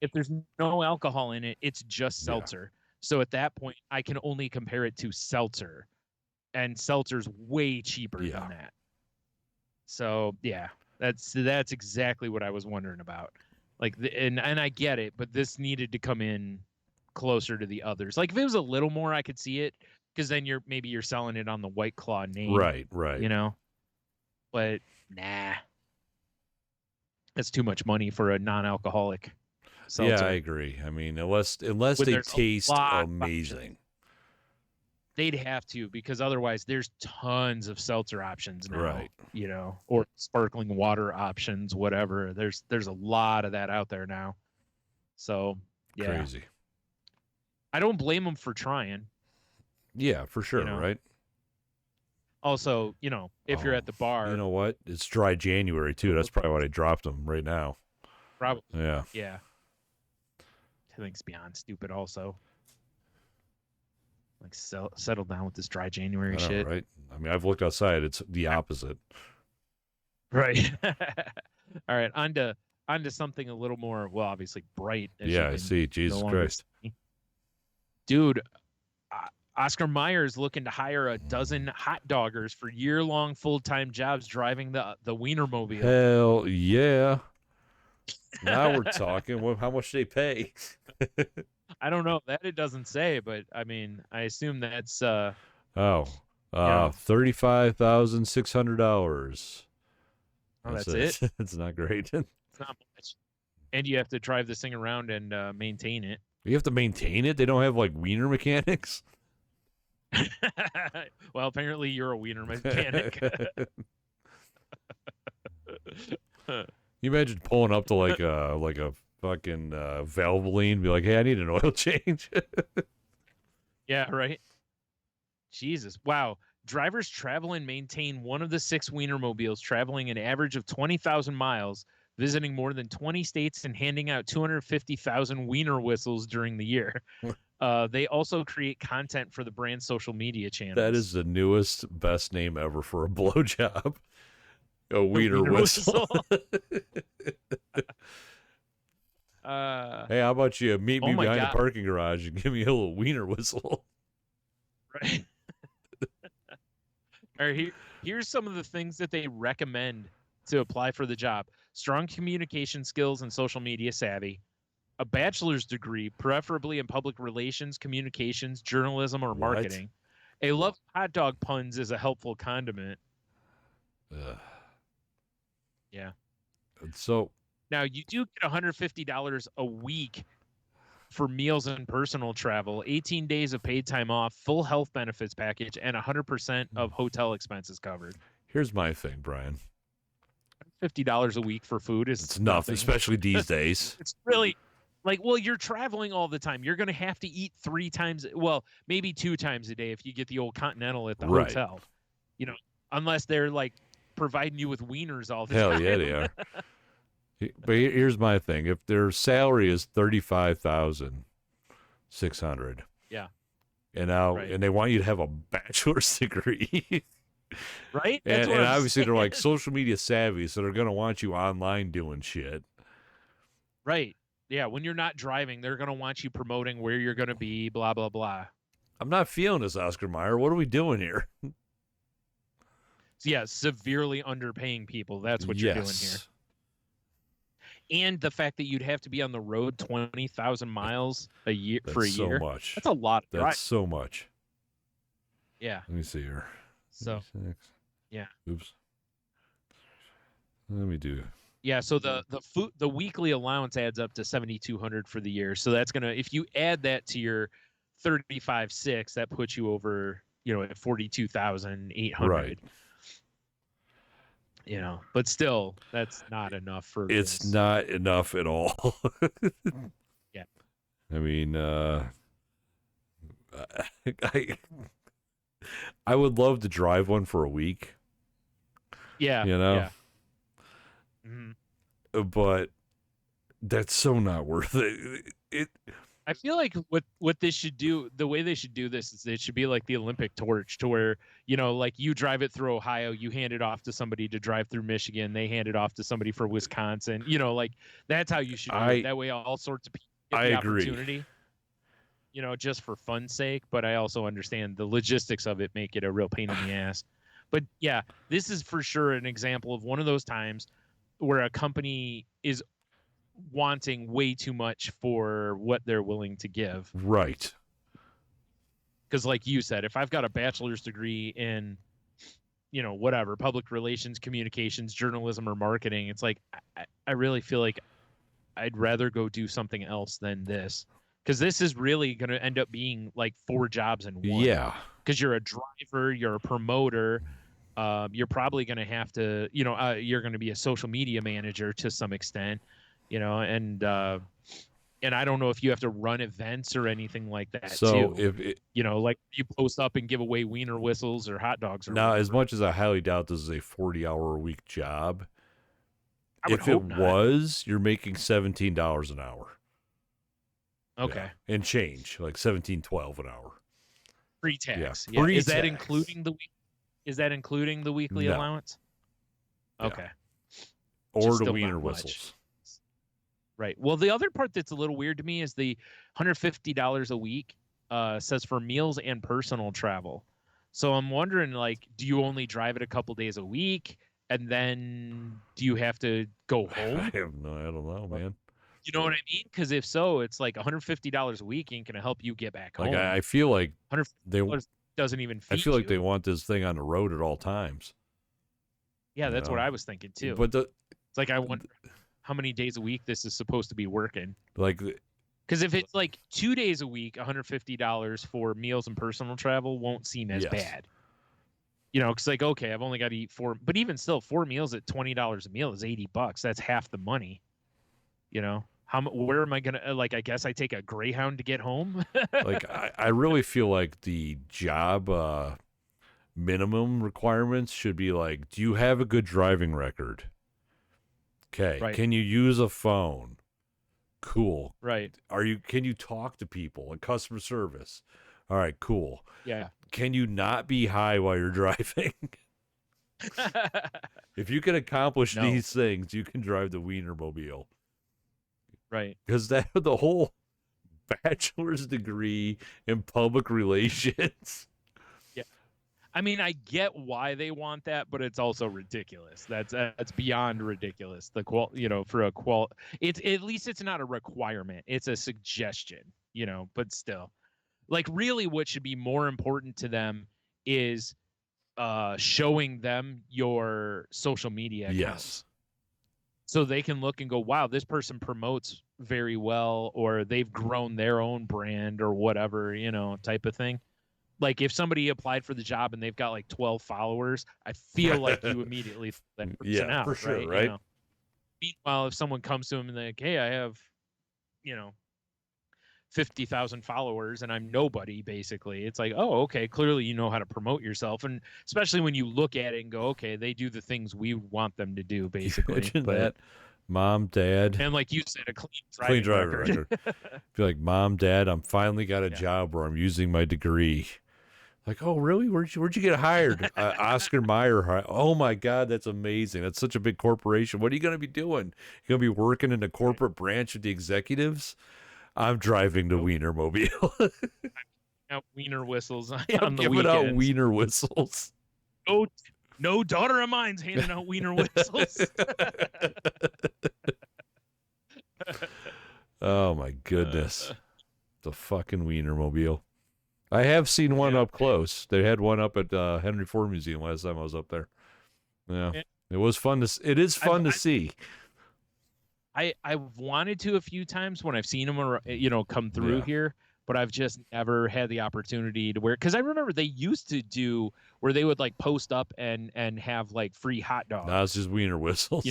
If there's no alcohol in it, it's just seltzer. So at that point, I can only compare it to seltzer, and seltzer's way cheaper than that. So that's exactly what I was wondering about. Like, and I get it, but this needed to come in closer to the others. Like if it was a little more, I could see it, because then you're selling it on the White Claw name, right? You know, but nah, that's too much money for a non-alcoholic seltzer. Yeah, I agree. I mean, unless they taste amazing, they'd have to, because otherwise there's tons of seltzer options now, right? You know, or sparkling water options, whatever. There's a lot of that out there now. So crazy. I don't blame them for trying. Yeah, for sure, right? Also, if you're at the bar, you know what? It's dry January too. That's probably why they dropped them right now. Probably. Yeah. Yeah. I think it's beyond stupid. Also, like settle down with this dry January shit. Right. I mean, I've looked outside. It's the opposite. Right. All right. On to something a little more, well, obviously bright. I see. Jesus Christ. Dude, Oscar Mayer is looking to hire a dozen hot doggers for year-long full-time jobs driving the Wienermobile. Hell yeah. Now we're talking. How much do they pay? I don't know. That it doesn't say, but I mean, I assume that's $35,600. Oh, that's it? It's not great. It's not much. And you have to drive this thing around and maintain it. You have to maintain it? They don't have like wiener mechanics? Well, apparently you're a wiener mechanic. You imagine pulling up to like a fucking Valvoline and be like, hey, I need an oil change. Yeah, right. Jesus. Wow. Drivers travel and maintain one of the 6 Wienermobiles, traveling an average of 20,000 miles, visiting more than 20 states, and handing out 250,000 wiener whistles during the year. They also create content for the brand's social media channels. That is the newest, best name ever for a blowjob. A wiener whistle. Hey, how about you meet Oh me my behind the God. parking garage and give me a little wiener whistle? Right. All right, here's some of the things that they recommend to apply for the job: strong communication skills and social media savvy, a bachelor's degree, preferably in public relations, communications, journalism, or What? marketing. A love of hot dog puns is a helpful condiment. Ugh. Yeah. So Now you do get $150 a week for meals and personal travel, 18 days of paid time off, full health benefits package, and 100% of hotel expenses covered. here's my thing, Brian. $50 a week for food is It's nothing, nothing. especially these days. It's really like, well, you're traveling all the time. You're going to have to eat 3 times, well, maybe 2 times a day if you get the old Continental at the Right. hotel. You know, unless they're like providing you with wieners all the Hell time. yeah, they are. But here's my thing: if their salary is $35,600, Yeah. and now Right. and they want you to have a bachelor's degree, Right? and what I'm obviously they're like saying. social media savvy, so they're gonna want you online doing shit. Right. Yeah, when you're not driving, they're going to want you promoting where you're going to be, blah blah blah. I'm not feeling this, Oscar Mayer. What are we doing here? So yeah, severely underpaying people. That's what you're doing here. And the fact that you'd have to be on the road 20,000 miles a year for a That's so year. much. That's a lot of drive. That's so much. Yeah. Let me see here. So 36. yeah. Oops. Let me do. Yeah, so the weekly allowance adds up to 7,200 for the year. So that's gonna, if you add that to your 35,600, that puts you over, at 42,800. Right. But still, that's not enough for. It's this. not enough at all. Yeah. I mean, I would love to drive one for a week. Yeah. Yeah. Mm-hmm. But that's so not worth it. I feel like what this should do, the way they should do this is it should be like the Olympic torch, to where, like you drive it through Ohio, you hand it off to somebody to drive through Michigan, they hand it off to somebody for Wisconsin, like that's how you should do it. That way all sorts of people get the opportunity, just for fun's sake. But I also understand the logistics of it make it a real pain in the ass. But yeah, this is for sure an example of one of those times where a company is wanting way too much for what they're willing to give. Right. Because like you said, if I've got a bachelor's degree in, whatever, public relations, communications, journalism, or marketing, it's like, I really feel like I'd rather go do something else than this. Because this is really going to end up being like 4 jobs in one. Yeah. Because you're a driver, you're a promoter, you're probably going to have to, you're going to be a social media manager to some extent. And I don't know if you have to run events or anything like that. So too. if Like you post up and give away wiener whistles or hot dogs. Or now, whatever. as much as I highly doubt this is a 40-hour-a-week job, if it not. was, you're making $17 an hour. Okay. Yeah. And change, like $17.12 an hour. Pre-tax. Yeah. Is that including the week? Is that including the weekly No. allowance? Okay. Yeah. Or Just the still wiener not much. whistles. Right. Well, the other part that's a little weird to me is the $150 a week says for meals and personal travel. So I'm wondering, like, do you only drive it a couple days a week, and then do you have to go home? I don't know, man. You know what I mean? Because if so, it's like $150 a week ain't gonna help you get back home. Like I feel like they doesn't even. I feel like you. they want this thing on the road at all times. Yeah, that's what I was thinking too. But it's like I wonder how many days a week this is supposed to be working. Like, because if it's like 2 days a week, $150 for meals and personal travel won't seem as bad. Because like, okay, I've only got to eat 4, but even still, 4 meals at $20 a meal is $80. That's half the money. Where am I gonna, like, I guess I take a Greyhound to get home. like I really feel like the job minimum requirements should be like, do you have a good driving record? Okay. Right. Can you use a phone? Cool. Right. Can you talk to people, like customer service? All right, cool. Yeah. Can you not be high while you're driving? If you can accomplish these things, you can drive the Wienermobile. Right. because that the whole bachelor's degree in public relations. Yeah. I mean, I get why they want that, but it's also ridiculous. That's beyond ridiculous. For it's at least it's not a requirement. It's a suggestion, but still. Like really what should be more important to them is showing them your social media accounts. Yes. So they can look and go, wow, this person promotes very well, or they've grown their own brand or whatever, type of thing. Like if somebody applied for the job and they've got like 12 followers, I feel like you immediately that person out, for sure, right? Meanwhile, if someone comes to them and they're like, hey, I have, 50,000 followers and I'm nobody, basically, it's like, oh, okay, clearly you know how to promote yourself. And especially when you look at it and go, okay, they do the things we want them to do, basically. Imagine that. Mom, Dad. And like you said, a clean driving record. Be like, Mom, Dad, I'm finally got a job where I'm using my degree. Like, oh, really? Where'd you get hired? Oscar Mayer. Oh, my God, that's amazing. That's such a big corporation. What are you going to be doing? You're going to be working in the corporate branch of the executives? I'm driving the Wienermobile. Out wiener whistles on I'm the giving weekends. out wiener whistles. No daughter of mine's handing out wiener whistles. Oh, my goodness. The fucking Wienermobile. I have seen one up close. They had one up at Henry Ford Museum last time I was up there. Yeah. It was fun to. It is fun to see. I've wanted to a few times when I've seen them, come through here, but I've just never had the opportunity to wear. Because I remember they used to do where they would like post up and have like free hot dogs. Now it's just wiener whistles.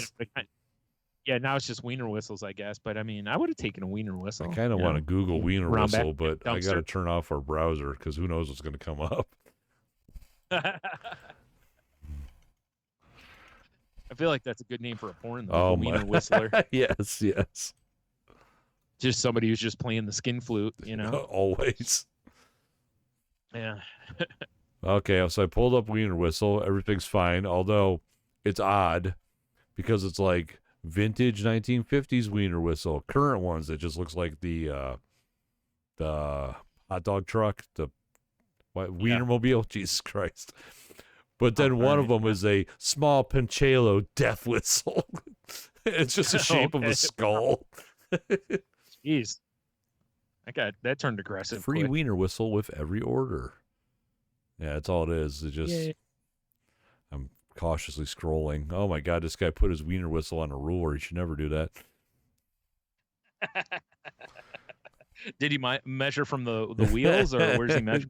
Yeah, now it's just wiener whistles, I guess. But I mean, I would have taken a wiener whistle. I kind of want to Google wiener whistle, but I got to turn off our browser because who knows what's going to come up. I feel like that's a good name for a porn, though. Wiener whistler. Yes. Just somebody who's just playing the skin flute, Always. Yeah. Okay, so I pulled up wiener whistle. Everything's fine, although it's odd because it's like vintage 1950s wiener whistle. Current ones that just looks like the hot dog truck, the Wienermobile. Jesus Christ. But then one of them is a small Pincello death whistle. It's just the shape of a skull. Jeez. That turned aggressive. Free quick. Wiener whistle with every order. Yeah, that's all it is. It just I'm cautiously scrolling. Oh my God, this guy put his wiener whistle on a ruler. He should never do that. Did he measure from the wheels, or where's he measure?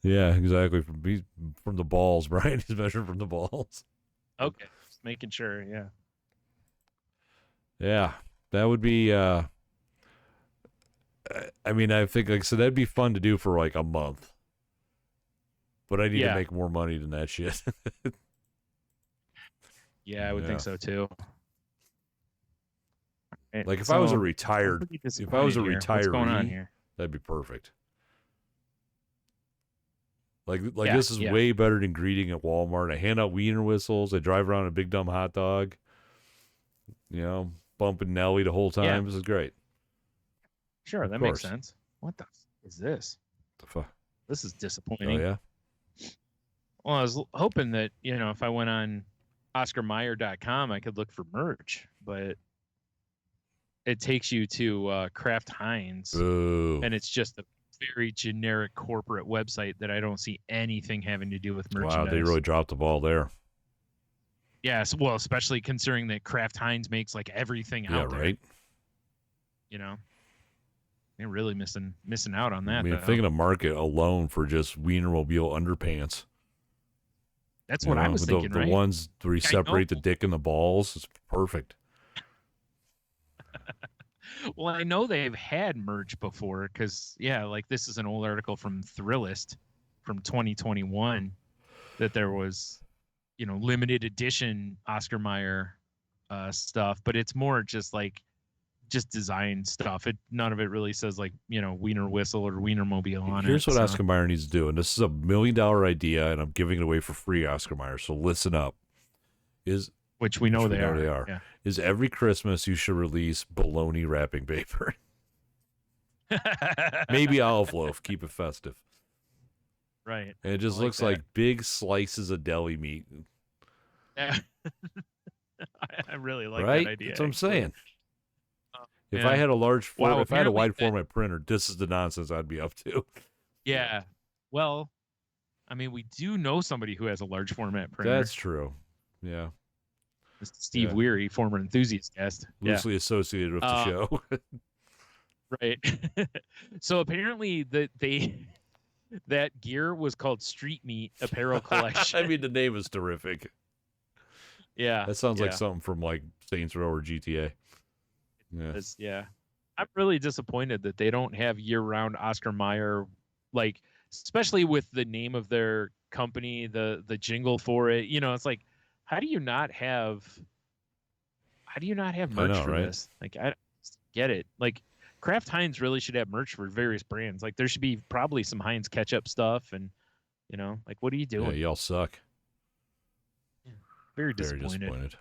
Yeah, exactly. From the balls, Brian. He's measuring from the balls. Okay, just making sure. Yeah. Yeah, that would be. I mean, I think so. That'd be fun to do for like a month. But I need to make more money than that shit. Yeah, I would think so too. Like if I was a retiree, what's going on here? That'd be perfect. Like this is way better than greeting at Walmart. I hand out wiener whistles. I drive around in a big dumb hot dog. Bumping Nelly the whole time. Yeah. This is great. Sure, that makes sense. What the is this? The fuck? This is disappointing. Oh yeah. Well, I was hoping that if I went on OscarMayer.com, I could look for merch, but it takes you to Kraft Heinz, and it's just a very generic corporate website that I don't see anything having to do with merchandise. Wow, they really dropped the ball there. Yes, well, especially considering that Kraft Heinz makes like everything out there. Yeah, right. They're really missing out on that. I mean, thinking of market alone for just Wienermobile underpants. That's what I was thinking, the ones where you separate the dick and the balls. It's perfect. Well, I know they've had merch before because, like this is an old article from Thrillist from 2021 that there was, limited edition Oscar Mayer stuff, but it's more just design stuff. None of it really says like, Wiener Whistle or Wienermobile on it. Here's what Oscar Mayer needs to do, and this is $1 million idea, and I'm giving it away for free, Oscar Mayer, so listen up. Is which we know which they we know are. they are, Yeah. is every Christmas you should release bologna wrapping paper. Maybe olive loaf. Keep it festive. Right. And it just looks like big slices of deli meat. Yeah. I really like Right? that idea. That's what I'm saying. If Yeah. I had a if I had a wide apparently format printer, this is the nonsense I'd be up to. Yeah. Well, I mean, we do know somebody who has a large format printer. That's true. Yeah. Steve Weary, former enthusiast guest. Loosely associated with the show. Right. So apparently that gear was called Street Meat Apparel Collection. I mean, the name is terrific. Yeah. That sounds like something from like Saints Row or GTA. Yeah. I'm really disappointed that they don't have year-round Oscar Mayer, like, especially with the name of their company, the jingle for it. You know, it's like, how do you not have merch for this? Like, I don't get it. Like, Kraft Heinz really should have merch for various brands. Like, there should be probably some Heinz ketchup stuff, and like, what are you doing? Yeah, y'all suck. Yeah, very disappointed.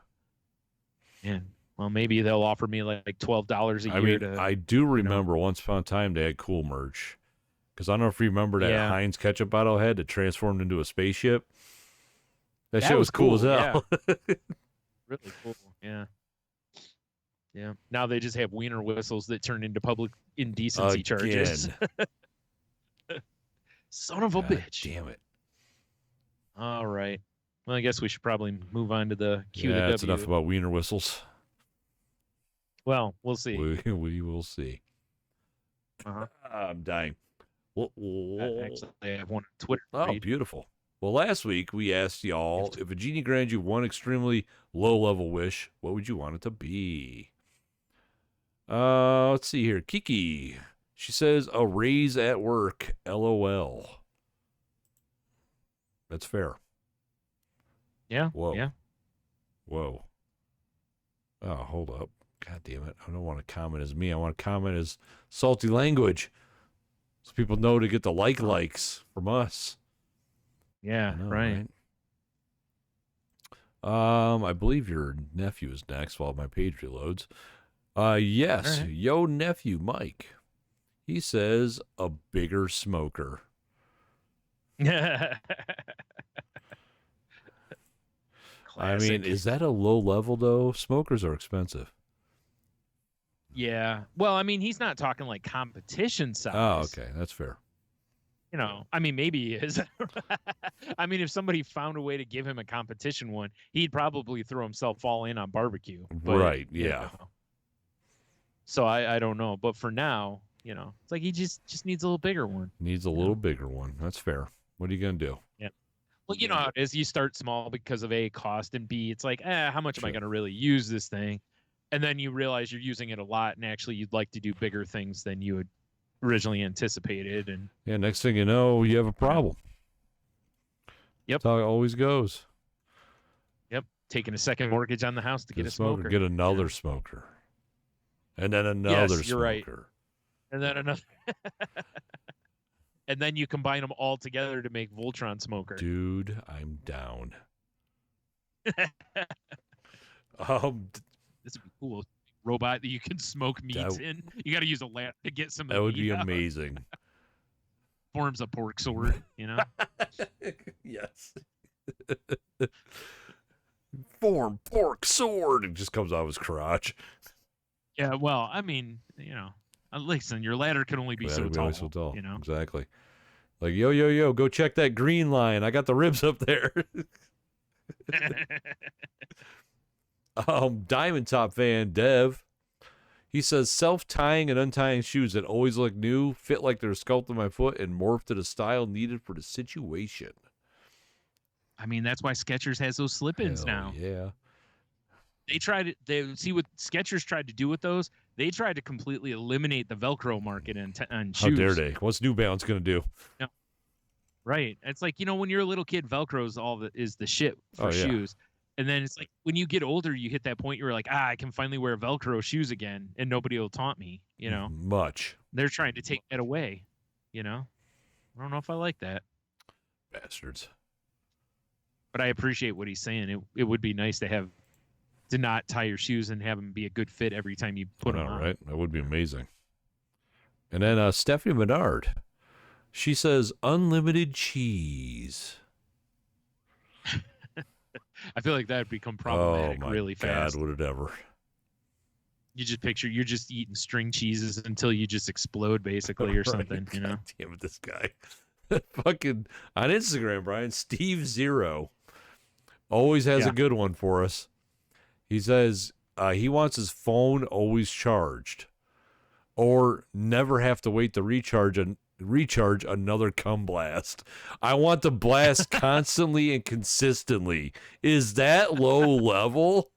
Yeah. Well, maybe they'll offer me like $12 a year. I do remember once upon a time they had cool merch. Because I don't know if you remember that Heinz ketchup bottle head that transformed into a spaceship. That shit was cool as hell. Yeah. Really cool. Yeah. Yeah. Now they just have wiener whistles that turn into public indecency charges. Son of a bitch. Damn it. All right. Well, I guess we should probably move on to the QoftheW. Yeah, that's enough about wiener whistles. Well, we'll see. We will see. I'm dying. Actually, I have one on Twitter. Oh, beautiful. Well, last week we asked y'all, if a genie granted you one extremely low-level wish, what would you want it to be? Let's see here. Kiki. She says, a raise at work. LOL. That's fair. Yeah. Whoa. Yeah. Whoa. Oh, hold up. God damn it. I don't want to comment as me. I want to comment as salty language. So people know to get the likes from us. Yeah, right. I believe your nephew is next while my page reloads. Yes. Right. Yo, nephew, Mike. He says a bigger smoker. I mean, is that a low level, though? Smokers are expensive. Yeah. Well, I mean, he's not talking like competition size. Oh, okay. That's fair. I mean, maybe he is. I mean, if somebody found a way to give him a competition one, he'd probably throw himself all in on barbecue. But, right. Yeah. So I don't know. But for now, it's like he just needs a little bigger one. Needs a little bigger one. That's fair. What are you going to do? Yeah. Well, you know how it is. You start small because of A, cost, and B, it's like, how much am I going to really use this thing? And then you realize you're using it a lot, and actually you'd like to do bigger things than you had originally anticipated. And next thing you know, you have a problem. Yep. That's how it always goes. Yep. Taking a second mortgage on the house to get a smoker. Get another smoker. And then another smoker. You're right. And then another. And then you combine them all together to make Voltron smoker. Dude, I'm down. This would be cool. Robot that you can smoke meats in. You got to use a lamp to get some. That would be amazing. Forms a pork sword, Yes. Form pork sword. It just comes out of his crotch. Yeah, well, I mean, listen, your ladder can only be so tall. Exactly. Like, yo, go check that green line. I got the ribs up there. Diamond Top fan Dev, he says self-tying and untying shoes that always look new, fit like they're sculpted on my foot, and morph to the style needed for the situation. I mean, that's why Skechers has those slip-ins now. Yeah. They see what Skechers tried to do with those. They tried to completely eliminate the Velcro market on shoes. How dare they? What's New Balance going to do? No. Right. It's like, when you're a little kid, Velcro's is the shit for shoes. And then it's like when you get older, you hit that point you're like, I can finally wear Velcro shoes again, and nobody will taunt me, Much. They're trying to take that away, I don't know if I like that. Bastards. But I appreciate what he's saying. It would be nice to have to not tie your shoes and have them be a good fit every time you put them on. Right? That would be amazing. And then Stephanie Menard, she says unlimited cheese. I feel like that would become problematic really fast. God, would it ever? You just picture you're just eating string cheeses until you just explode, basically, or something. You know? God damn it, this guy. Fucking on Instagram, Brian, Steve Zero always has a good one for us. He says he wants his phone always charged, or never have to wait to recharge another cum blast. I want the blast constantly and consistently. Is that low level?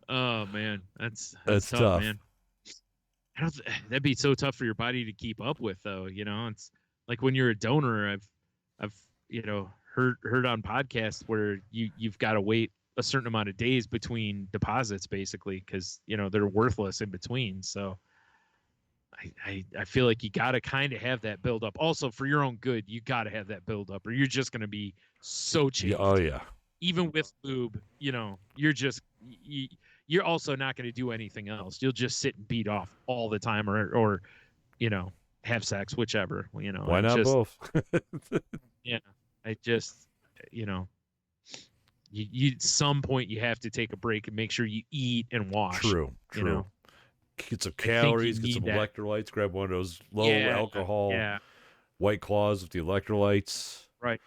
Oh man, that's tough, man. That'd be so tough for your body to keep up with, though. You know, it's like when you're a donor. I've heard on podcasts where you've got to wait a certain amount of days between deposits, basically, because they're worthless in between. So I feel like you got to kind of have that build up. Also, for your own good, you got to have that build up, or you're just going to be so chafed. Oh yeah. Even with lube, you're also not going to do anything else. You'll just sit and beat off all the time, or have sex, whichever. Why not both? Yeah, I just you at some point you have to take a break and make sure you eat and wash. True. Get some calories, get some electrolytes, grab one of those low alcohol White Claws with the electrolytes. Right.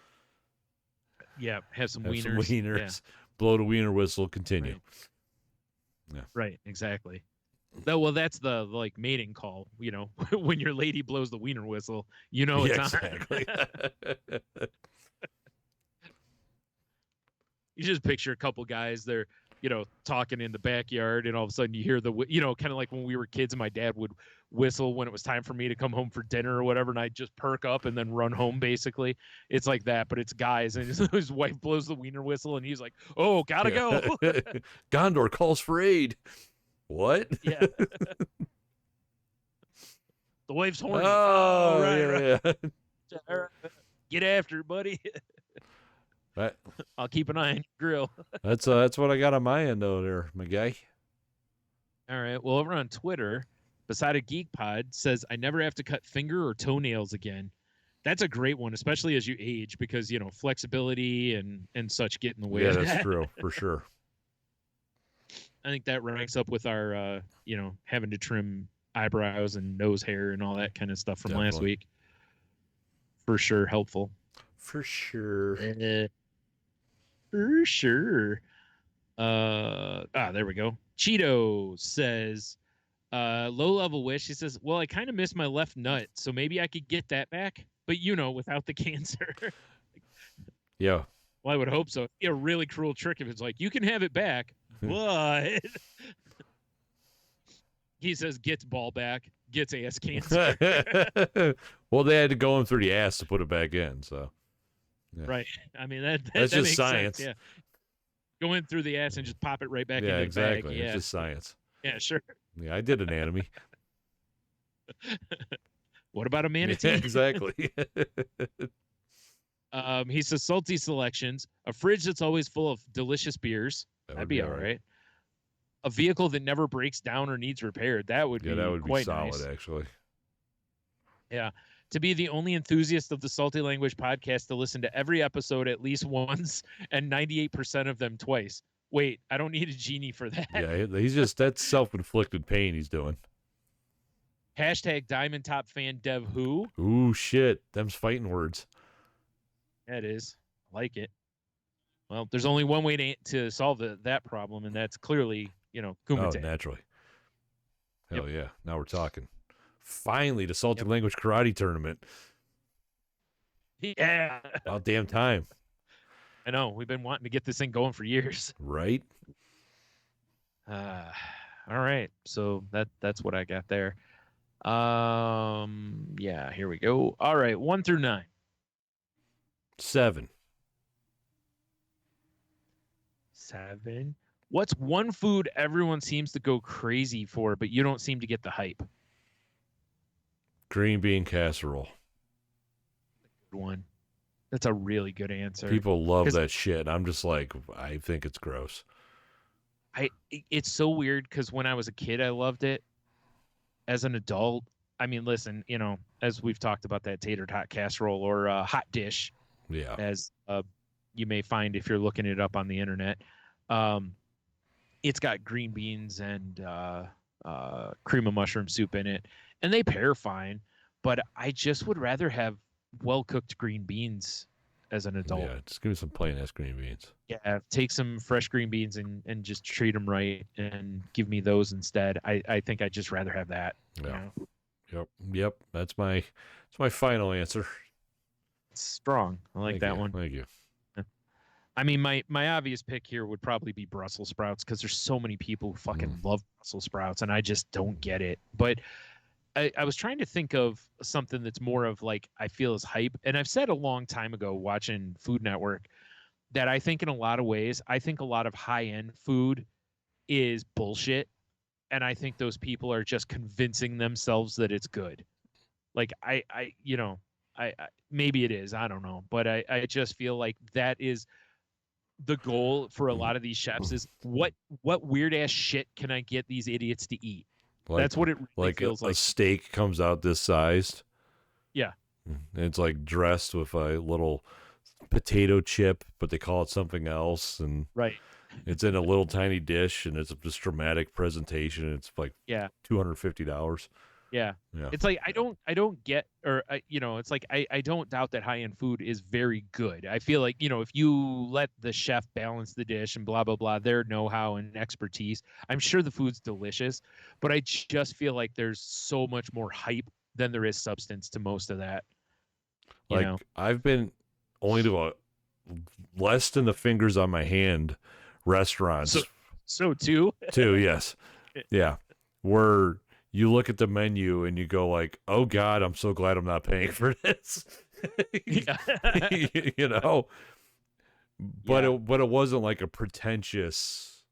Yeah, have some wieners. Yeah. Blow the wiener whistle, continue. Right. Yeah. Right, exactly. Well, that's the mating call, when your lady blows the wiener whistle, it's exactly. on. You just picture a couple guys, they're, talking in the backyard, and all of a sudden you hear the, kind of like when we were kids and my dad would whistle when it was time for me to come home for dinner or whatever, and I'd just perk up and then run home, basically. It's like that, but it's guys, and his wife blows the wiener whistle, and he's like, oh, gotta go. Gondor calls for aid. What? Yeah. The wife's horny. Oh, right. Get after it, buddy. Right. I'll keep an eye on your grill. That's what I got on my end though, there, my guy. All right. Well, over on Twitter, Beside a Geek Pod says, I never have to cut finger or toenails again. That's a great one, especially as you age, because flexibility and such get in the way. Yeah, of that's that. true for sure. I think that ranks up with our having to trim eyebrows and nose hair and all that kind of stuff from last week. For sure, helpful. For sure. For sure. There we go. Cheeto says, low level wish. He says, well, I kind of miss my left nut, so maybe I could get that back, but without the cancer. Yeah. Well, I would hope so. It'd be a really cruel trick if it's like, you can have it back, but he says gets ball back, gets ass cancer. Well, they had to go in through the ass to put it back in, so. Yeah. Right. I mean, that's just makes science. Sense, yeah. Go in through the ass and just pop it right back into exactly. the bag. Yeah, it's just science. Yeah, sure. Yeah, I did anatomy. What about a manatee? Yeah, exactly. He says salty selections, a fridge that's always full of delicious beers. That'd be all right. A vehicle that never breaks down or needs repaired. That would be quite solid, nice. Actually. Yeah. To be the only enthusiast of the Salty Language podcast to listen to every episode at least once and 98% of them twice. Wait, I don't need a genie for that. Yeah, that's self-inflicted pain he's doing. Hashtag Diamond Top Fan Dev Who. Ooh, shit. Them's fighting words. That is. I like it. Well, there's only one way to solve that problem, and that's clearly, Kumite. Oh, naturally. Hell yeah. Now we're talking. Finally, the Salty Language Karate Tournament. Yeah. About damn time. I know. We've been wanting to get this thing going for years. Right? All right. So that's what I got there. Yeah, here we go. All right, 1 through 9. 7. 7. What's one food everyone seems to go crazy for, but you don't seem to get the hype? Green bean casserole. Good one. That's a really good answer. People love 'Cause that shit. I'm just like, I think it's gross. it's so weird because when I was a kid, I loved it. As an adult, I mean, listen, as we've talked about that tater tot casserole or hot dish, Yeah. as you may find if you're looking it up on the internet. Um, it's got green beans and cream of mushroom soup in it, and they pair fine. But I just would rather have well cooked green beans as an adult. Yeah. Just give me some plain ass green beans. Yeah, take some fresh green beans and just treat them right and give me those instead. I think I'd just rather have that. Yeah. Yep. That's my final answer. It's strong. I like that one. Thank you. I mean, my obvious pick here would probably be Brussels sprouts because there's so many people who fucking love Brussels sprouts, and I just don't get it. But I was trying to think of something that's more of like I feel is hype, and I've said a long time ago watching Food Network that I think in a lot of ways, I think a lot of high end food is bullshit, and I think those people are just convincing themselves that it's good. Like I maybe it is, I don't know, but I just feel like that is the goal for a lot of these chefs is what weird ass shit can I get these idiots to eat? That's what it really feels like. A steak comes out this sized. Yeah. It's like dressed with a little potato chip, but they call it something else, and right. It's in a little tiny dish, and it's this dramatic presentation. It's like $250. Yeah. It's like I don't get, or it's like I don't doubt that high end food is very good. I feel like if you let the chef balance the dish and blah blah blah, their know-how and expertise, I'm sure the food's delicious. But I just feel like there's so much more hype than there is substance to most of that. Like I've been only to a less than the fingers on my hand restaurants. So too, yes, yeah, where you look at the menu and you go like, oh God, I'm so glad I'm not paying for this. But it wasn't like a pretentious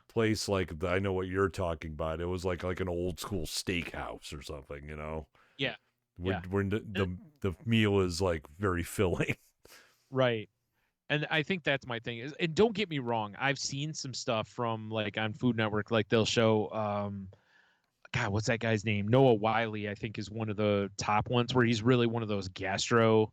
place like I know what you're talking about. It was like an old school steakhouse or something, where the meal is like very filling. Right. And I think that's my thing is, and don't get me wrong, I've seen some stuff from like on Food Network, like they'll show God, what's that guy's name? Noah Wiley, I think, is one of the top ones where he's really one of those gastro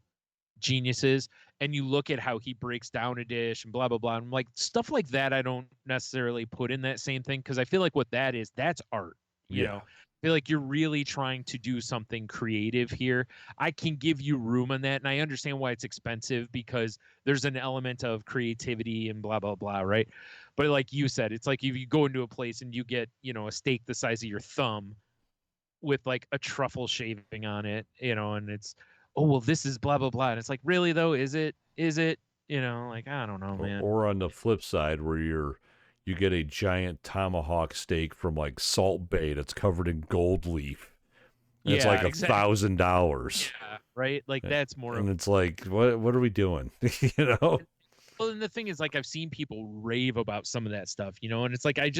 geniuses. And you look at how he breaks down a dish and blah, blah, blah. And like stuff like that, I don't necessarily put in that same thing because I feel like what that is, that's art. You know, I feel like you're really trying to do something creative here. I can give you room on that. And I understand why it's expensive because there's an element of creativity and blah, blah, blah. Right. But like you said, it's like if you go into a place and you get, a steak the size of your thumb with like a truffle shaving on it, and it's, oh, well, this is blah, blah, blah. And it's like, really though? Is it? Like, I don't know, man. Or on the flip side where you get a giant tomahawk steak from like Salt Bay that's covered in gold leaf. And it's like $1,000. Yeah, right. Like that's more. And it's like, what are we doing? Well, and the thing is, like, I've seen people rave about some of that stuff, and it's like I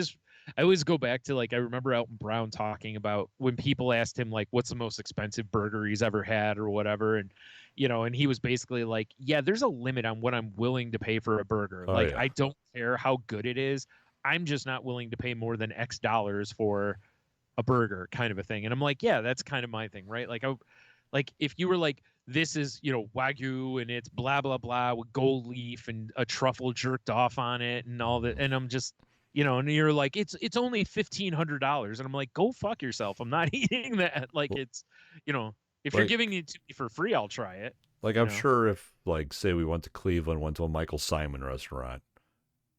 always go back to like I remember Elton Brown talking about when people asked him like, what's the most expensive burger he's ever had or whatever, and and he was basically like, yeah, there's a limit on what I'm willing to pay for a burger. I don't care how good it is. I'm just not willing to pay more than X dollars for a burger, kind of a thing. And I'm like, yeah, that's kind of my thing, right? Like if you were like, this is, Wagyu and it's blah, blah, blah with gold leaf and a truffle jerked off on it and all that. And I'm just, and you're like, it's only $1,500. And I'm like, go fuck yourself. I'm not eating that. Like it's, if you're giving it to me for free, I'll try it. Like I'm sure if like, say we went to Cleveland, went to a Michael Simon restaurant,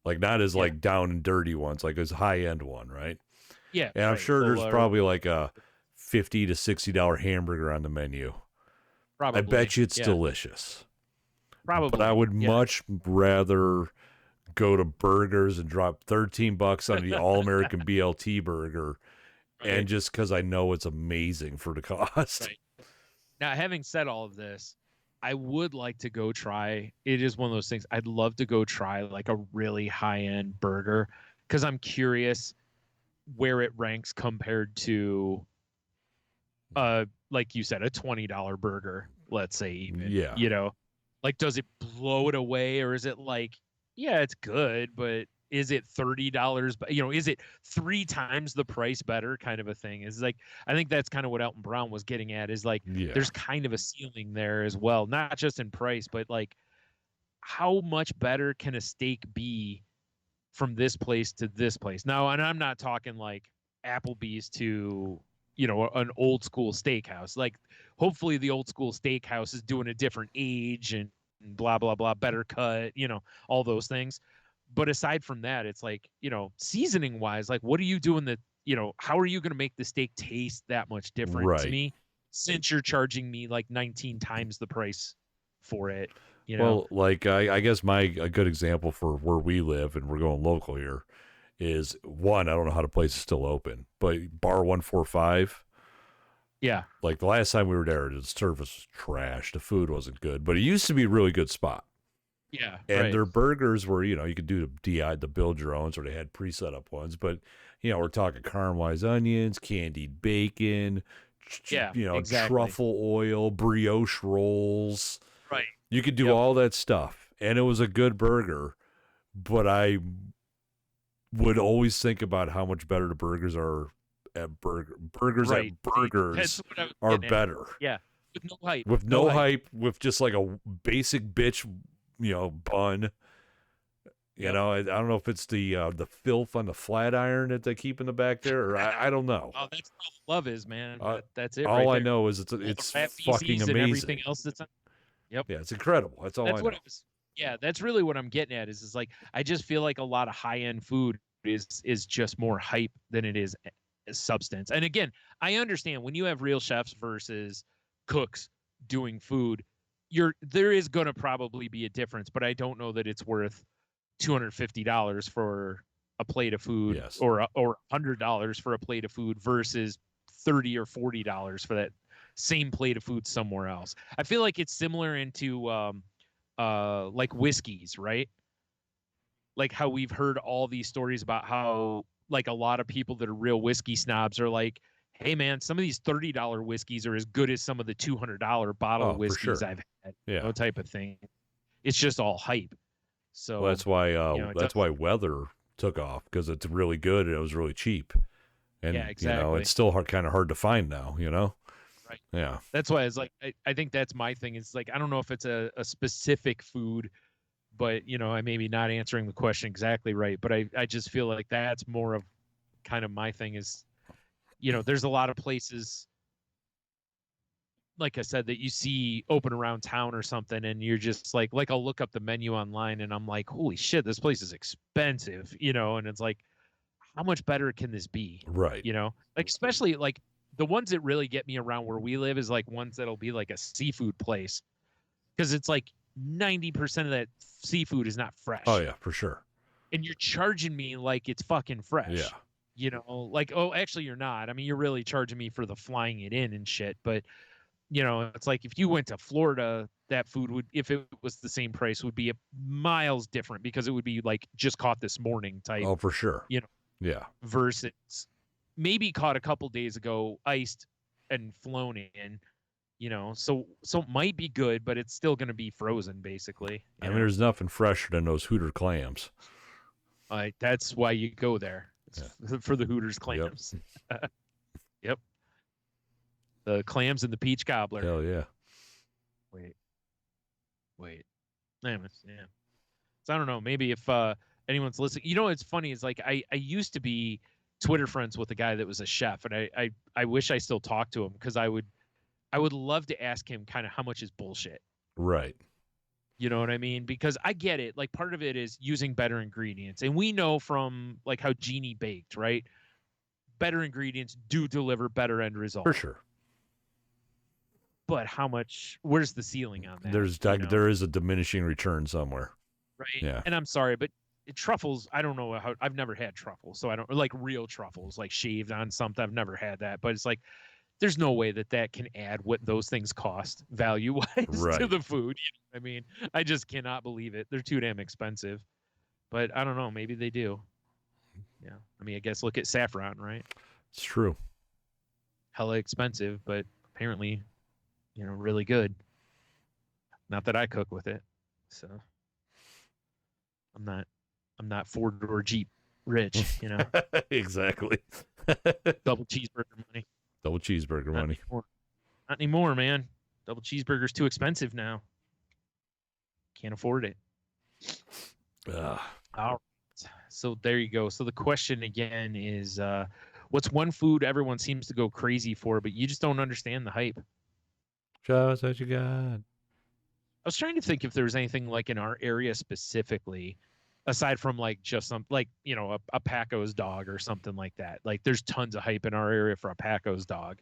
like not as like down and dirty ones, like as high end one. Right. Yeah. And I'm sure there's probably like a $50 to $60 hamburger on the menu. Probably. I bet you it's delicious. Probably. But I would much rather go to burgers and drop $13 on the All-American BLT burger, and just because I know it's amazing for the cost. Right. Now, having said all of this, I would like to go try. It is one of those things. I'd love to go try like a really high-end burger because I'm curious where it ranks compared to like you said, a $20 burger. let's say, even, Yeah. like, does it blow it away, or is it like, yeah, it's good, but is it $30, is it 3 times the price better, kind of a thing? Is like, I think that's kind of what Elton Brown was getting at, is like, Yeah. there's kind of a ceiling there as well, not just in price, but like, how much better can a steak be from this place to this place? Now, and I'm not talking like Applebee's to, an old school steakhouse. Like, hopefully the old school steakhouse is doing a different age and blah, blah, blah, better cut, all those things. But aside from that, it's like, seasoning wise, like, what are you doing that, how are you going to make the steak taste that much different to Right. me, since you're charging me like 19 times the price for it? Well, like I guess a good example for where we live, and we're going local here, is one. I don't know how the place is still open, but Bar 145. Yeah. Like the last time we were there, the service was trash. The food wasn't good, but it used to be a really good spot. Yeah. And right. their burgers were, you could do the build your owns, or they had pre-set up ones. But we're talking caramelized onions, candied bacon, Yeah, exactly. truffle oil, brioche rolls. Right. You could do all that stuff, and it was a good burger. But I would always think about how much better the burgers are at burgers Right. at burgers That's what I was are getting at. better. Yeah. With no hype. With no hype, with just like a basic bitch, bun. Yep. I don't know if it's the filth on the flat iron that they keep in the back there, or I don't know. Oh, that's all love is, man. That's it. All right I there. know is it's All the rat fucking feces amazing. And everything else that's on. Yep. Yeah, it's incredible. That's all I know. What it was. Yeah, that's really what I'm getting at. Is like, I just feel like a lot of high end food is just more hype than it is substance. And again, I understand when you have real chefs versus cooks doing food, there is going to probably be a difference, but I don't know that it's worth $250 for a plate of food, Yes. or $100 for a plate of food versus $30 or $40 for that same plate of food somewhere else. I feel like it's similar into like whiskeys, right? Like how we've heard all these stories about how, like, a lot of people that are real whiskey snobs are like, hey man, some of these $30 whiskeys are as good as some of the $200 bottle whiskeys I've had. Yeah. Type of thing. It's just all hype. So that's why why Weather took off, because it's really good and it was really cheap. And yeah, exactly. it's still kind of hard to find now, Right. Yeah. That's why it's like, I think that's my thing. It's like, I don't know if it's a specific food, but I may be not answering the question exactly right, but I just feel like that's more of kind of my thing is, there's a lot of places, like I said, that you see open around town or something, and you're just like I'll look up the menu online and I'm like, holy shit, this place is expensive, and it's like, how much better can this be? Right. Like, especially like the ones that really get me around where we live is like ones that'll be like a seafood place, because it's like 90% of that seafood is not fresh. Oh yeah, for sure. And you're charging me like it's fucking fresh. Yeah. Like, oh, actually you're not. I mean, you're really charging me for the flying it in and shit. But it's like, if you went to Florida, that food would, if it was the same price, would be miles different, because it would be like just caught this morning type. Oh, for sure. Yeah. Versus maybe caught a couple days ago, iced and flown in. So it might be good, but it's still going to be frozen, basically. I mean, there's nothing fresher than those Hooter clams. That's why you go there. It's for the Hooters clams. Yep. Yep. The clams and the peach cobbler. Hell yeah. Wait. Anyways, yeah. So I don't know. Maybe if anyone's listening, it's funny. It's like I used to be Twitter friends with a guy that was a chef, and I wish I still talked to him, because I would love to ask him kind of how much is bullshit. Right. You know what I mean? Because I get it. Like, part of it is using better ingredients. And we know from like how Jeannie baked, right? Better ingredients do deliver better end results. For sure. But where's the ceiling on that? There is a diminishing return somewhere. Right. Yeah. And I'm sorry, but truffles, I don't know how, I've never had truffles. So I don't, like real truffles, like shaved on something. I've never had that. But it's like, there's no way that can add what those things cost value-wise to the food. I mean, I just cannot believe it. They're too damn expensive. But I don't know. Maybe they do. Yeah. I mean, I guess look at saffron, right? It's true. Hella expensive, but apparently, really good. Not that I cook with it, so I'm not four-door Jeep rich, you know. Exactly. Double cheeseburger money. Double cheeseburger Not money. anymore. Not anymore, man. Double cheeseburger's too expensive now. Can't afford it. All right. So there you go. So the question again is, what's one food everyone seems to go crazy for, but you just don't understand the hype? Show us what you got. I was trying to think if there was anything like in our area specifically, aside from like just some like a Paco's dog or something like that. Like there's tons of hype in our area for a Paco's dog,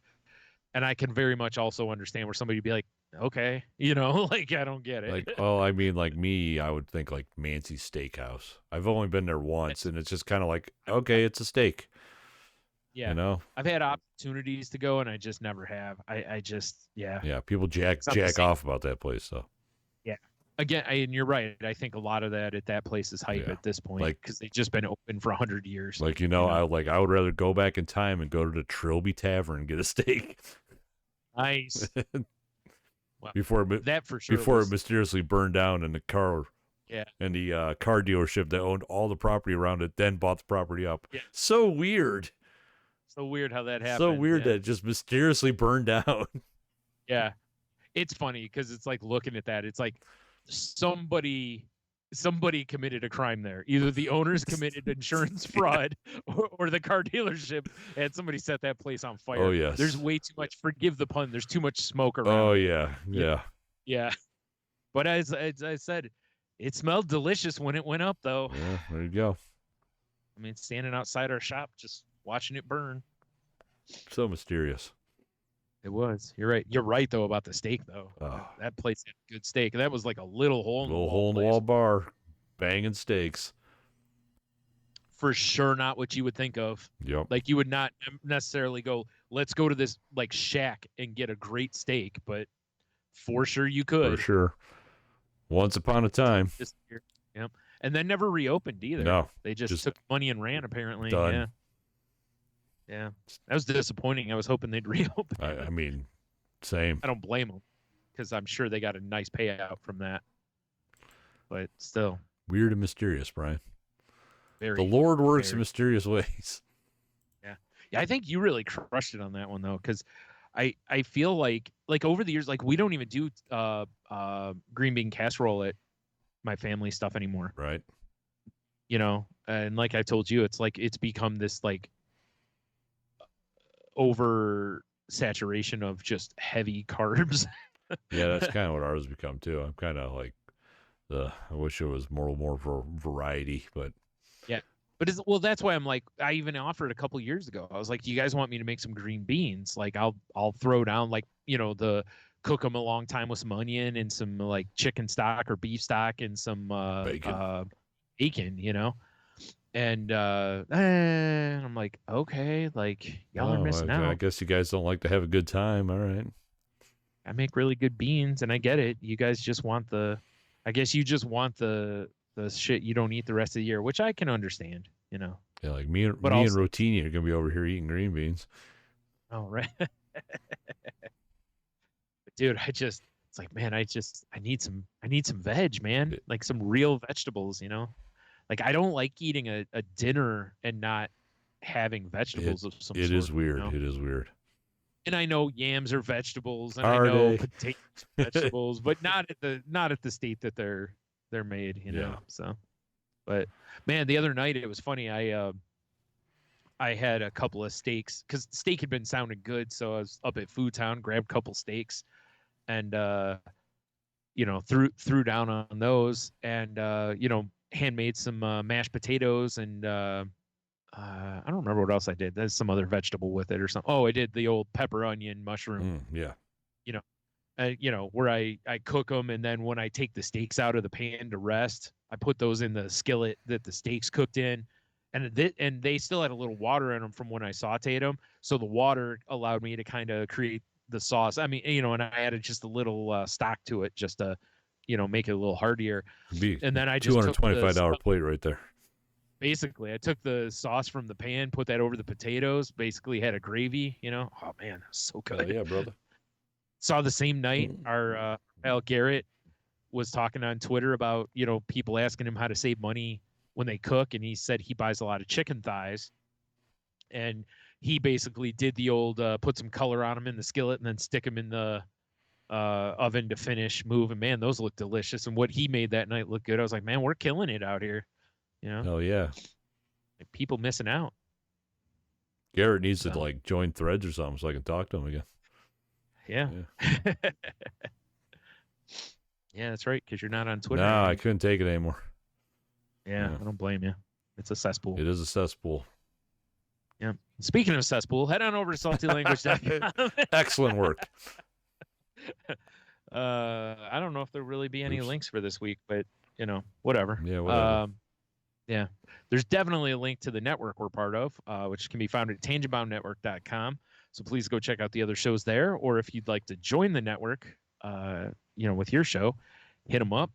and I can very much also understand where somebody would be like, okay, like I don't get it. Like, oh, I mean, like me, I would think like Mancy's Steakhouse. I've only been there once, and it's just kind of like, okay, it's a steak. Yeah. You know? I've had opportunities to go, and I just never have. I just, yeah. Yeah, people jack off about that place, though. Yeah. Again, and you're right. I think a lot of that at that place is hype at this point, because they've just been open for 100 years. Like, I would rather go back in time and go to the Trilby Tavern and get a steak. Nice. Well, before that for sure it mysteriously burned down in the car. Yeah. And the car dealership that owned all the property around it then bought the property up. Yeah. So weird. So weird how that happened. So weird that it just mysteriously burned down. Yeah. It's funny because it's like looking at that. It's like somebody committed a crime there. Either the owners committed insurance fraud or the car dealership had somebody set that place on fire. Oh, yes. There's way too much, forgive the pun, there's too much smoke around. Oh, yeah. Yeah. Yeah. But as I said, it smelled delicious when it went up, though. Yeah, there you go. I mean, standing outside our shop, just watching it burn. So mysterious. It was. You're right. You're right, though, about the steak, though. Oh. That place had good steak. That was like a little hole in the wall bar, banging steaks. For sure, not what you would think of. Yep. Like, you would not necessarily go, let's go to this, like, shack and get a great steak, but for sure you could. For sure. Once upon a time. Yep. And then never reopened either. No. They just took money and ran, apparently. Done. Yeah. Yeah. That was disappointing. I was hoping they'd reopen. I mean, same. I don't blame them because I'm sure they got a nice payout from that. But still. Weird and mysterious, Brian. Very. The Lord works in mysterious ways. Yeah. Yeah, I think you really crushed it on that one, though, because I feel like over the years, like we don't even do green bean casserole at my family stuff anymore. Right. And like I told you, it's like it's become this like over saturation of just heavy carbs. Yeah, that's kind of what ours become too. I'm kind of like I wish it was more variety, but yeah. But that's why I'm like, I even offered a couple years ago. I was like, do you guys want me to make some green beans? Like I'll throw down like, cook them a long time with some onion and some like chicken stock or beef stock and some bacon, And I'm like, okay, like y'all are missing out. I guess you guys don't like to have a good time. All right. I make really good beans and I get it. You guys just want I guess you just want the shit you don't eat the rest of the year, which I can understand, Yeah, like me and Rotini are gonna be over here eating green beans. Oh, right. But dude, it's like, man, I need some veg, man. Like some real vegetables, Like I don't like eating a dinner and not having vegetables of some sort. It is weird. It is weird. And I know yams are vegetables, and I know potatoes are vegetables, but not at the state that they're made, Yeah. So, but man, the other night it was funny. I had a couple of steaks because steak had been sounding good, so I was up at Food Town, grabbed a couple steaks, and threw down on those, and handmade some mashed potatoes and I don't remember what else I did. There's some other vegetable with it or something. Oh, I did the old pepper, onion, mushroom. Yeah. Where I cook them, and then when I take the steaks out of the pan to rest, I put those in the skillet that the steaks cooked in, and they still had a little water in them from when I sautéed them. So the water allowed me to kind of create the sauce. I mean, and I added just a little stock to it just to, make it a little heartier. And then I just $225 plate right there. Basically, I took the sauce from the pan, put that over the potatoes, basically had a gravy, Oh, man, that was so good. Yeah, brother. Saw the same night, our pal Garrett was talking on Twitter about, people asking him how to save money when they cook. And he said he buys a lot of chicken thighs. And he basically did the old put some color on them in the skillet and then stick them in the oven to finish move. And man, those look delicious. And what he made that night looked good. I was like, man, we're killing it out here. Hell yeah. Like, people missing out. Garrett needs to like join Threads or something so I can talk to him again. Yeah. Yeah, that's right. Because you're not on Twitter. No, I couldn't take it anymore. Yeah, I don't blame you. It's a cesspool. It is a cesspool. Yeah. Speaking of cesspool, head on over to saltylanguage.com. Excellent work. I don't know if there'll really be any links for this week, but whatever. Yeah, whatever. Yeah. There's definitely a link to the network we're part of, which can be found at tangentboundnetwork.com. So please go check out the other shows there. Or if you'd like to join the network, with your show, hit them up.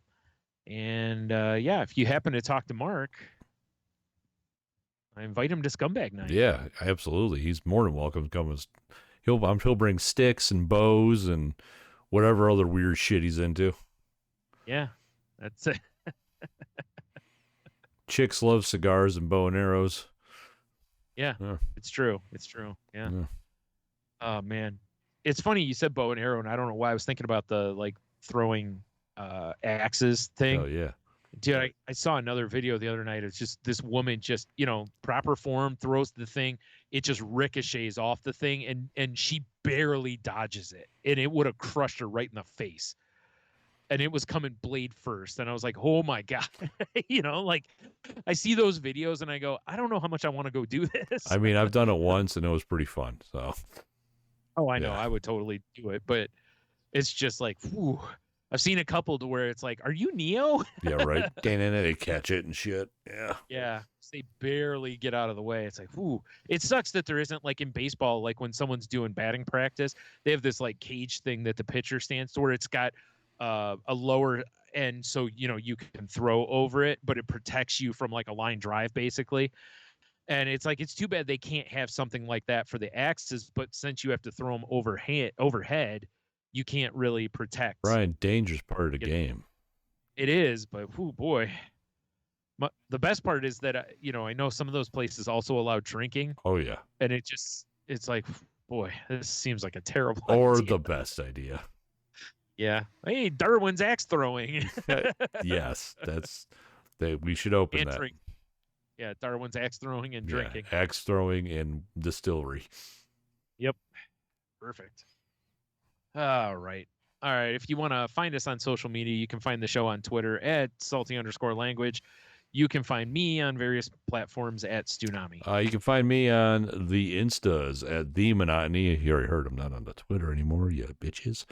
And if you happen to talk to Mark, I invite him to Scumbag Night. Yeah, absolutely. He's more than welcome to come. He'll bring sticks and bows and whatever other weird shit he's into. Yeah, that's it. Chicks love cigars and bow and arrows. Yeah, it's true. It's true. Yeah. Oh man, it's funny you said bow and arrow, and I don't know why I was thinking about the like throwing axes thing. Oh yeah. Dude, I saw another video the other night. It's just this woman just, proper form, throws the thing. It just ricochets off the thing, and she barely dodges it. And it would have crushed her right in the face. And it was coming blade first. And I was like, oh, my God. Like I see those videos, and I go, I don't know how much I want to go do this. I mean, I've done it once, and it was pretty fun. So. Oh, I know. I would totally do it. But it's just like, whew. I've seen a couple to where it's like, are you Neo? Yeah, right. They catch it and shit. Yeah. Yeah. They barely get out of the way. It's like, ooh. It sucks that there isn't, like in baseball, like when someone's doing batting practice, they have this like cage thing that the pitcher stands to where it's got a lower end so you can throw over it, but it protects you from like a line drive basically. And it's like, it's too bad they can't have something like that for the axes, but since you have to throw them overhead, you can't really protect. Brian, dangerous part of the game. It is, but oh boy. The best part is that, I know some of those places also allow drinking. Oh, yeah. And it's like, boy, this seems like a terrible or idea. The best idea. Yeah. Hey, Darwin's axe throwing. Yes, we should open and that. Drink. Yeah, Darwin's axe throwing and drinking. Axe throwing and distillery. Yep. Perfect. All right. If you want to find us on social media, you can find the show on Twitter at salty_language. You can find me on various platforms at Stunami. You can find me on the Instas at The Monotony. You already heard I'm not on the Twitter anymore, you bitches.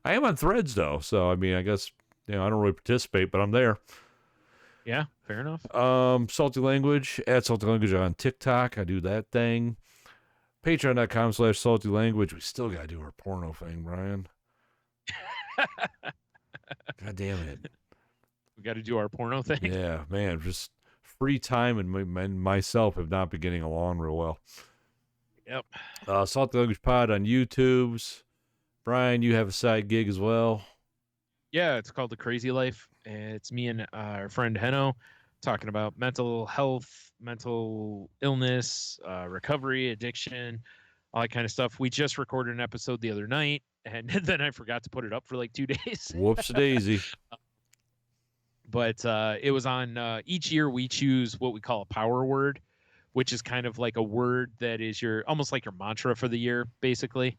I am on Threads, though. So, I mean, I guess, I don't really participate, but I'm there. Yeah, fair enough. Salty Language, at Salty Language on TikTok. I do that thing. Patreon.com/Salty Language. We still got to do our porno thing, Brian. God damn it. We got to do our porno thing. Yeah, man. Just free time and myself have not been getting along real well. Yep. Salty Language Pod on YouTube's. Brian, you have a side gig as well. Yeah, it's called The Crazy Life. It's me and our friend Heno talking about mental health, mental illness, recovery, addiction, all that kind of stuff. We just recorded an episode the other night, and then I forgot to put it up for like 2 days. Whoops daisy. But it was on each year we choose what we call a power word, which is kind of like a word that is almost like your mantra for the year, basically.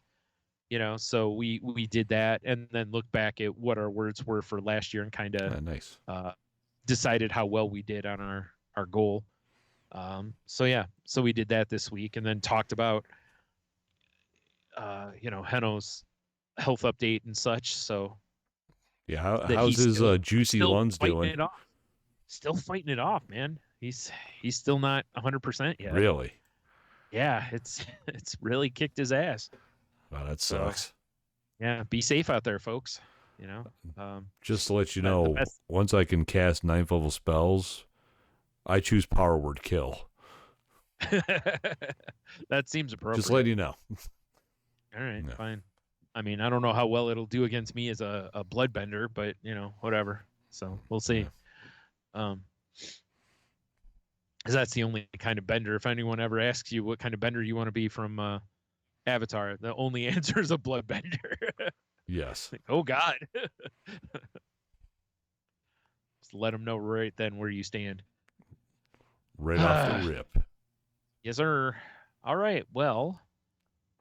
So we did that and then looked back at what our words were for last year and kind of nice. Decided how well we did on our goal. So we did that this week and then talked about Heno's health update and such. So yeah, how's his juicy lungs doing? Still fighting it off, man. He's still not 100% yet. Really? Yeah, it's really kicked his ass. Wow, that sucks. So, yeah, be safe out there, folks. Just to let you know, once I can cast 9th level spells, I choose power word kill. That seems appropriate. Just letting you know. All right, fine. I mean, I don't know how well it'll do against me as a bloodbender, but whatever. So we'll see. Yeah. 'Cause that's the only kind of bender. If anyone ever asks you what kind of bender you want to be from Avatar, the only answer is a bloodbender. Yes. Like, oh God. Just let them know right then where you stand. Right off the rip. Yes, sir. All right. Well,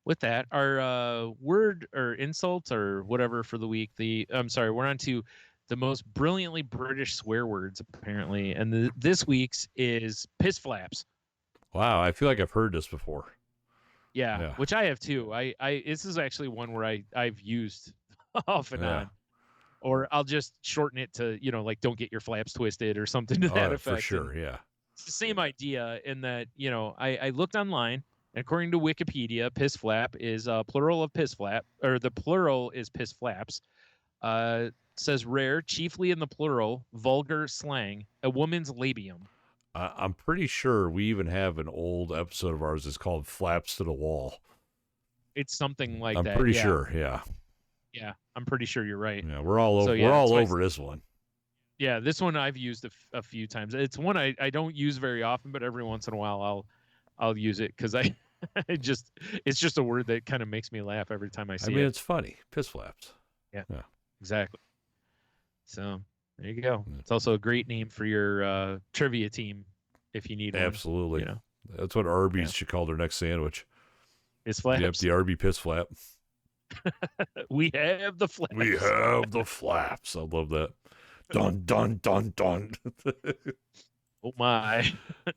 with that, our word or insult or whatever for the week. I'm sorry, we're on to the most brilliantly British swear words apparently, and this week's is Pissflaps. Wow, I feel like I've heard this before. Yeah, which I have too. I this is actually one where I've used off and on, or I'll just shorten it to like don't get your flaps twisted or something to that effect. For sure, yeah. It's the same idea in that I looked online. And according to Wikipedia, pissflap is plural of pissflap, or the plural is pissflaps. Says rare, chiefly in the plural, vulgar slang, a woman's labium. I'm pretty sure we even have an old episode of ours that's called Flaps to the Wall. It's something like that. I'm pretty sure, yeah. Yeah, I'm pretty sure you're right. Yeah, we're all over. We're all over this one. Yeah, this one I've used a few times. It's one I don't use very often, but every once in a while I'll use it because it's just a word that kind of makes me laugh every time I see it. I mean, it's funny. Piss flaps. Yeah, exactly. So there you go. It's also a great name for your trivia team if you need one. Absolutely. That's what Arby's should call their next sandwich. Piss flaps. Yep, the Arby piss flap. We have the flaps. We have the flaps. I love that. Dun, dun, dun, dun. Oh, my.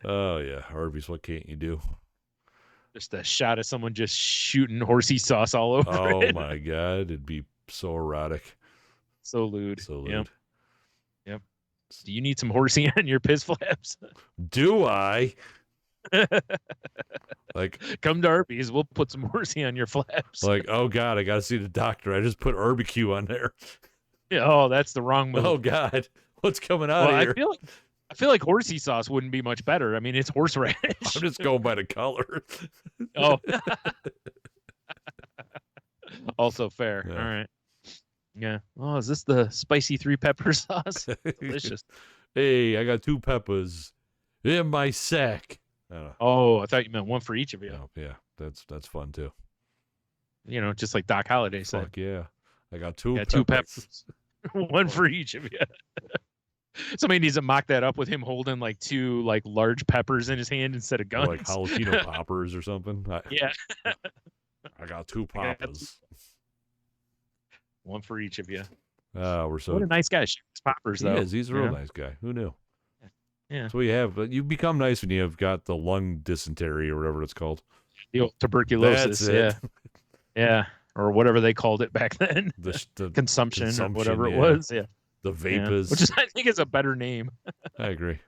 Oh, yeah. Arby's, what can't you do? Just a shot of someone just shooting horsey sauce all over it. Oh, my God. It'd be so erotic. So lewd. So lewd. Yep. Do you need some horsey on your piss flaps? Do I? Like, come to Arby's. We'll put some horsey on your flaps. Like, oh, God, I got to see the doctor. I just put barbecue on there. Yeah, oh, that's the wrong move. Oh, God. What's coming out of here? I feel like horsey sauce wouldn't be much better. I mean, it's horseradish. I'm just going by the color. Oh. Also fair. Yeah. All right. Yeah. Oh, is this the spicy 3-pepper sauce? Delicious. Hey, I got 2 peppers in my sack. Oh, I thought you meant one for each of you. Oh, yeah, that's fun too. Just like Doc Holliday said. Fuck yeah. I got 2 peppers. 2 peppers. One for each of you. Somebody needs to mock that up with him holding like 2 like large peppers in his hand instead of guns. Or like jalapeno poppers or something. Yeah. I got 2 poppers. One for each of you. We're so. What a nice guy. Poppers though. He is. He's a real nice guy. Who knew? Yeah. So you have. You become nice when you've got the lung dysentery or whatever it's called. The old tuberculosis. That's it. Yeah. Yeah. Or whatever they called it back then. The consumption or whatever it was. Yeah. The vapors. Which is, I think, is a better name. I agree.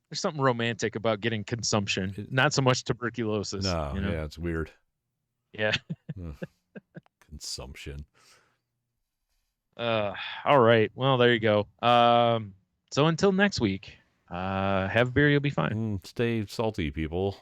There's something romantic about getting consumption, not so much tuberculosis. No, yeah, it's weird. Yeah. Consumption. All right. Well, there you go. So until next week, have a beer, you'll be fine. Stay salty, people.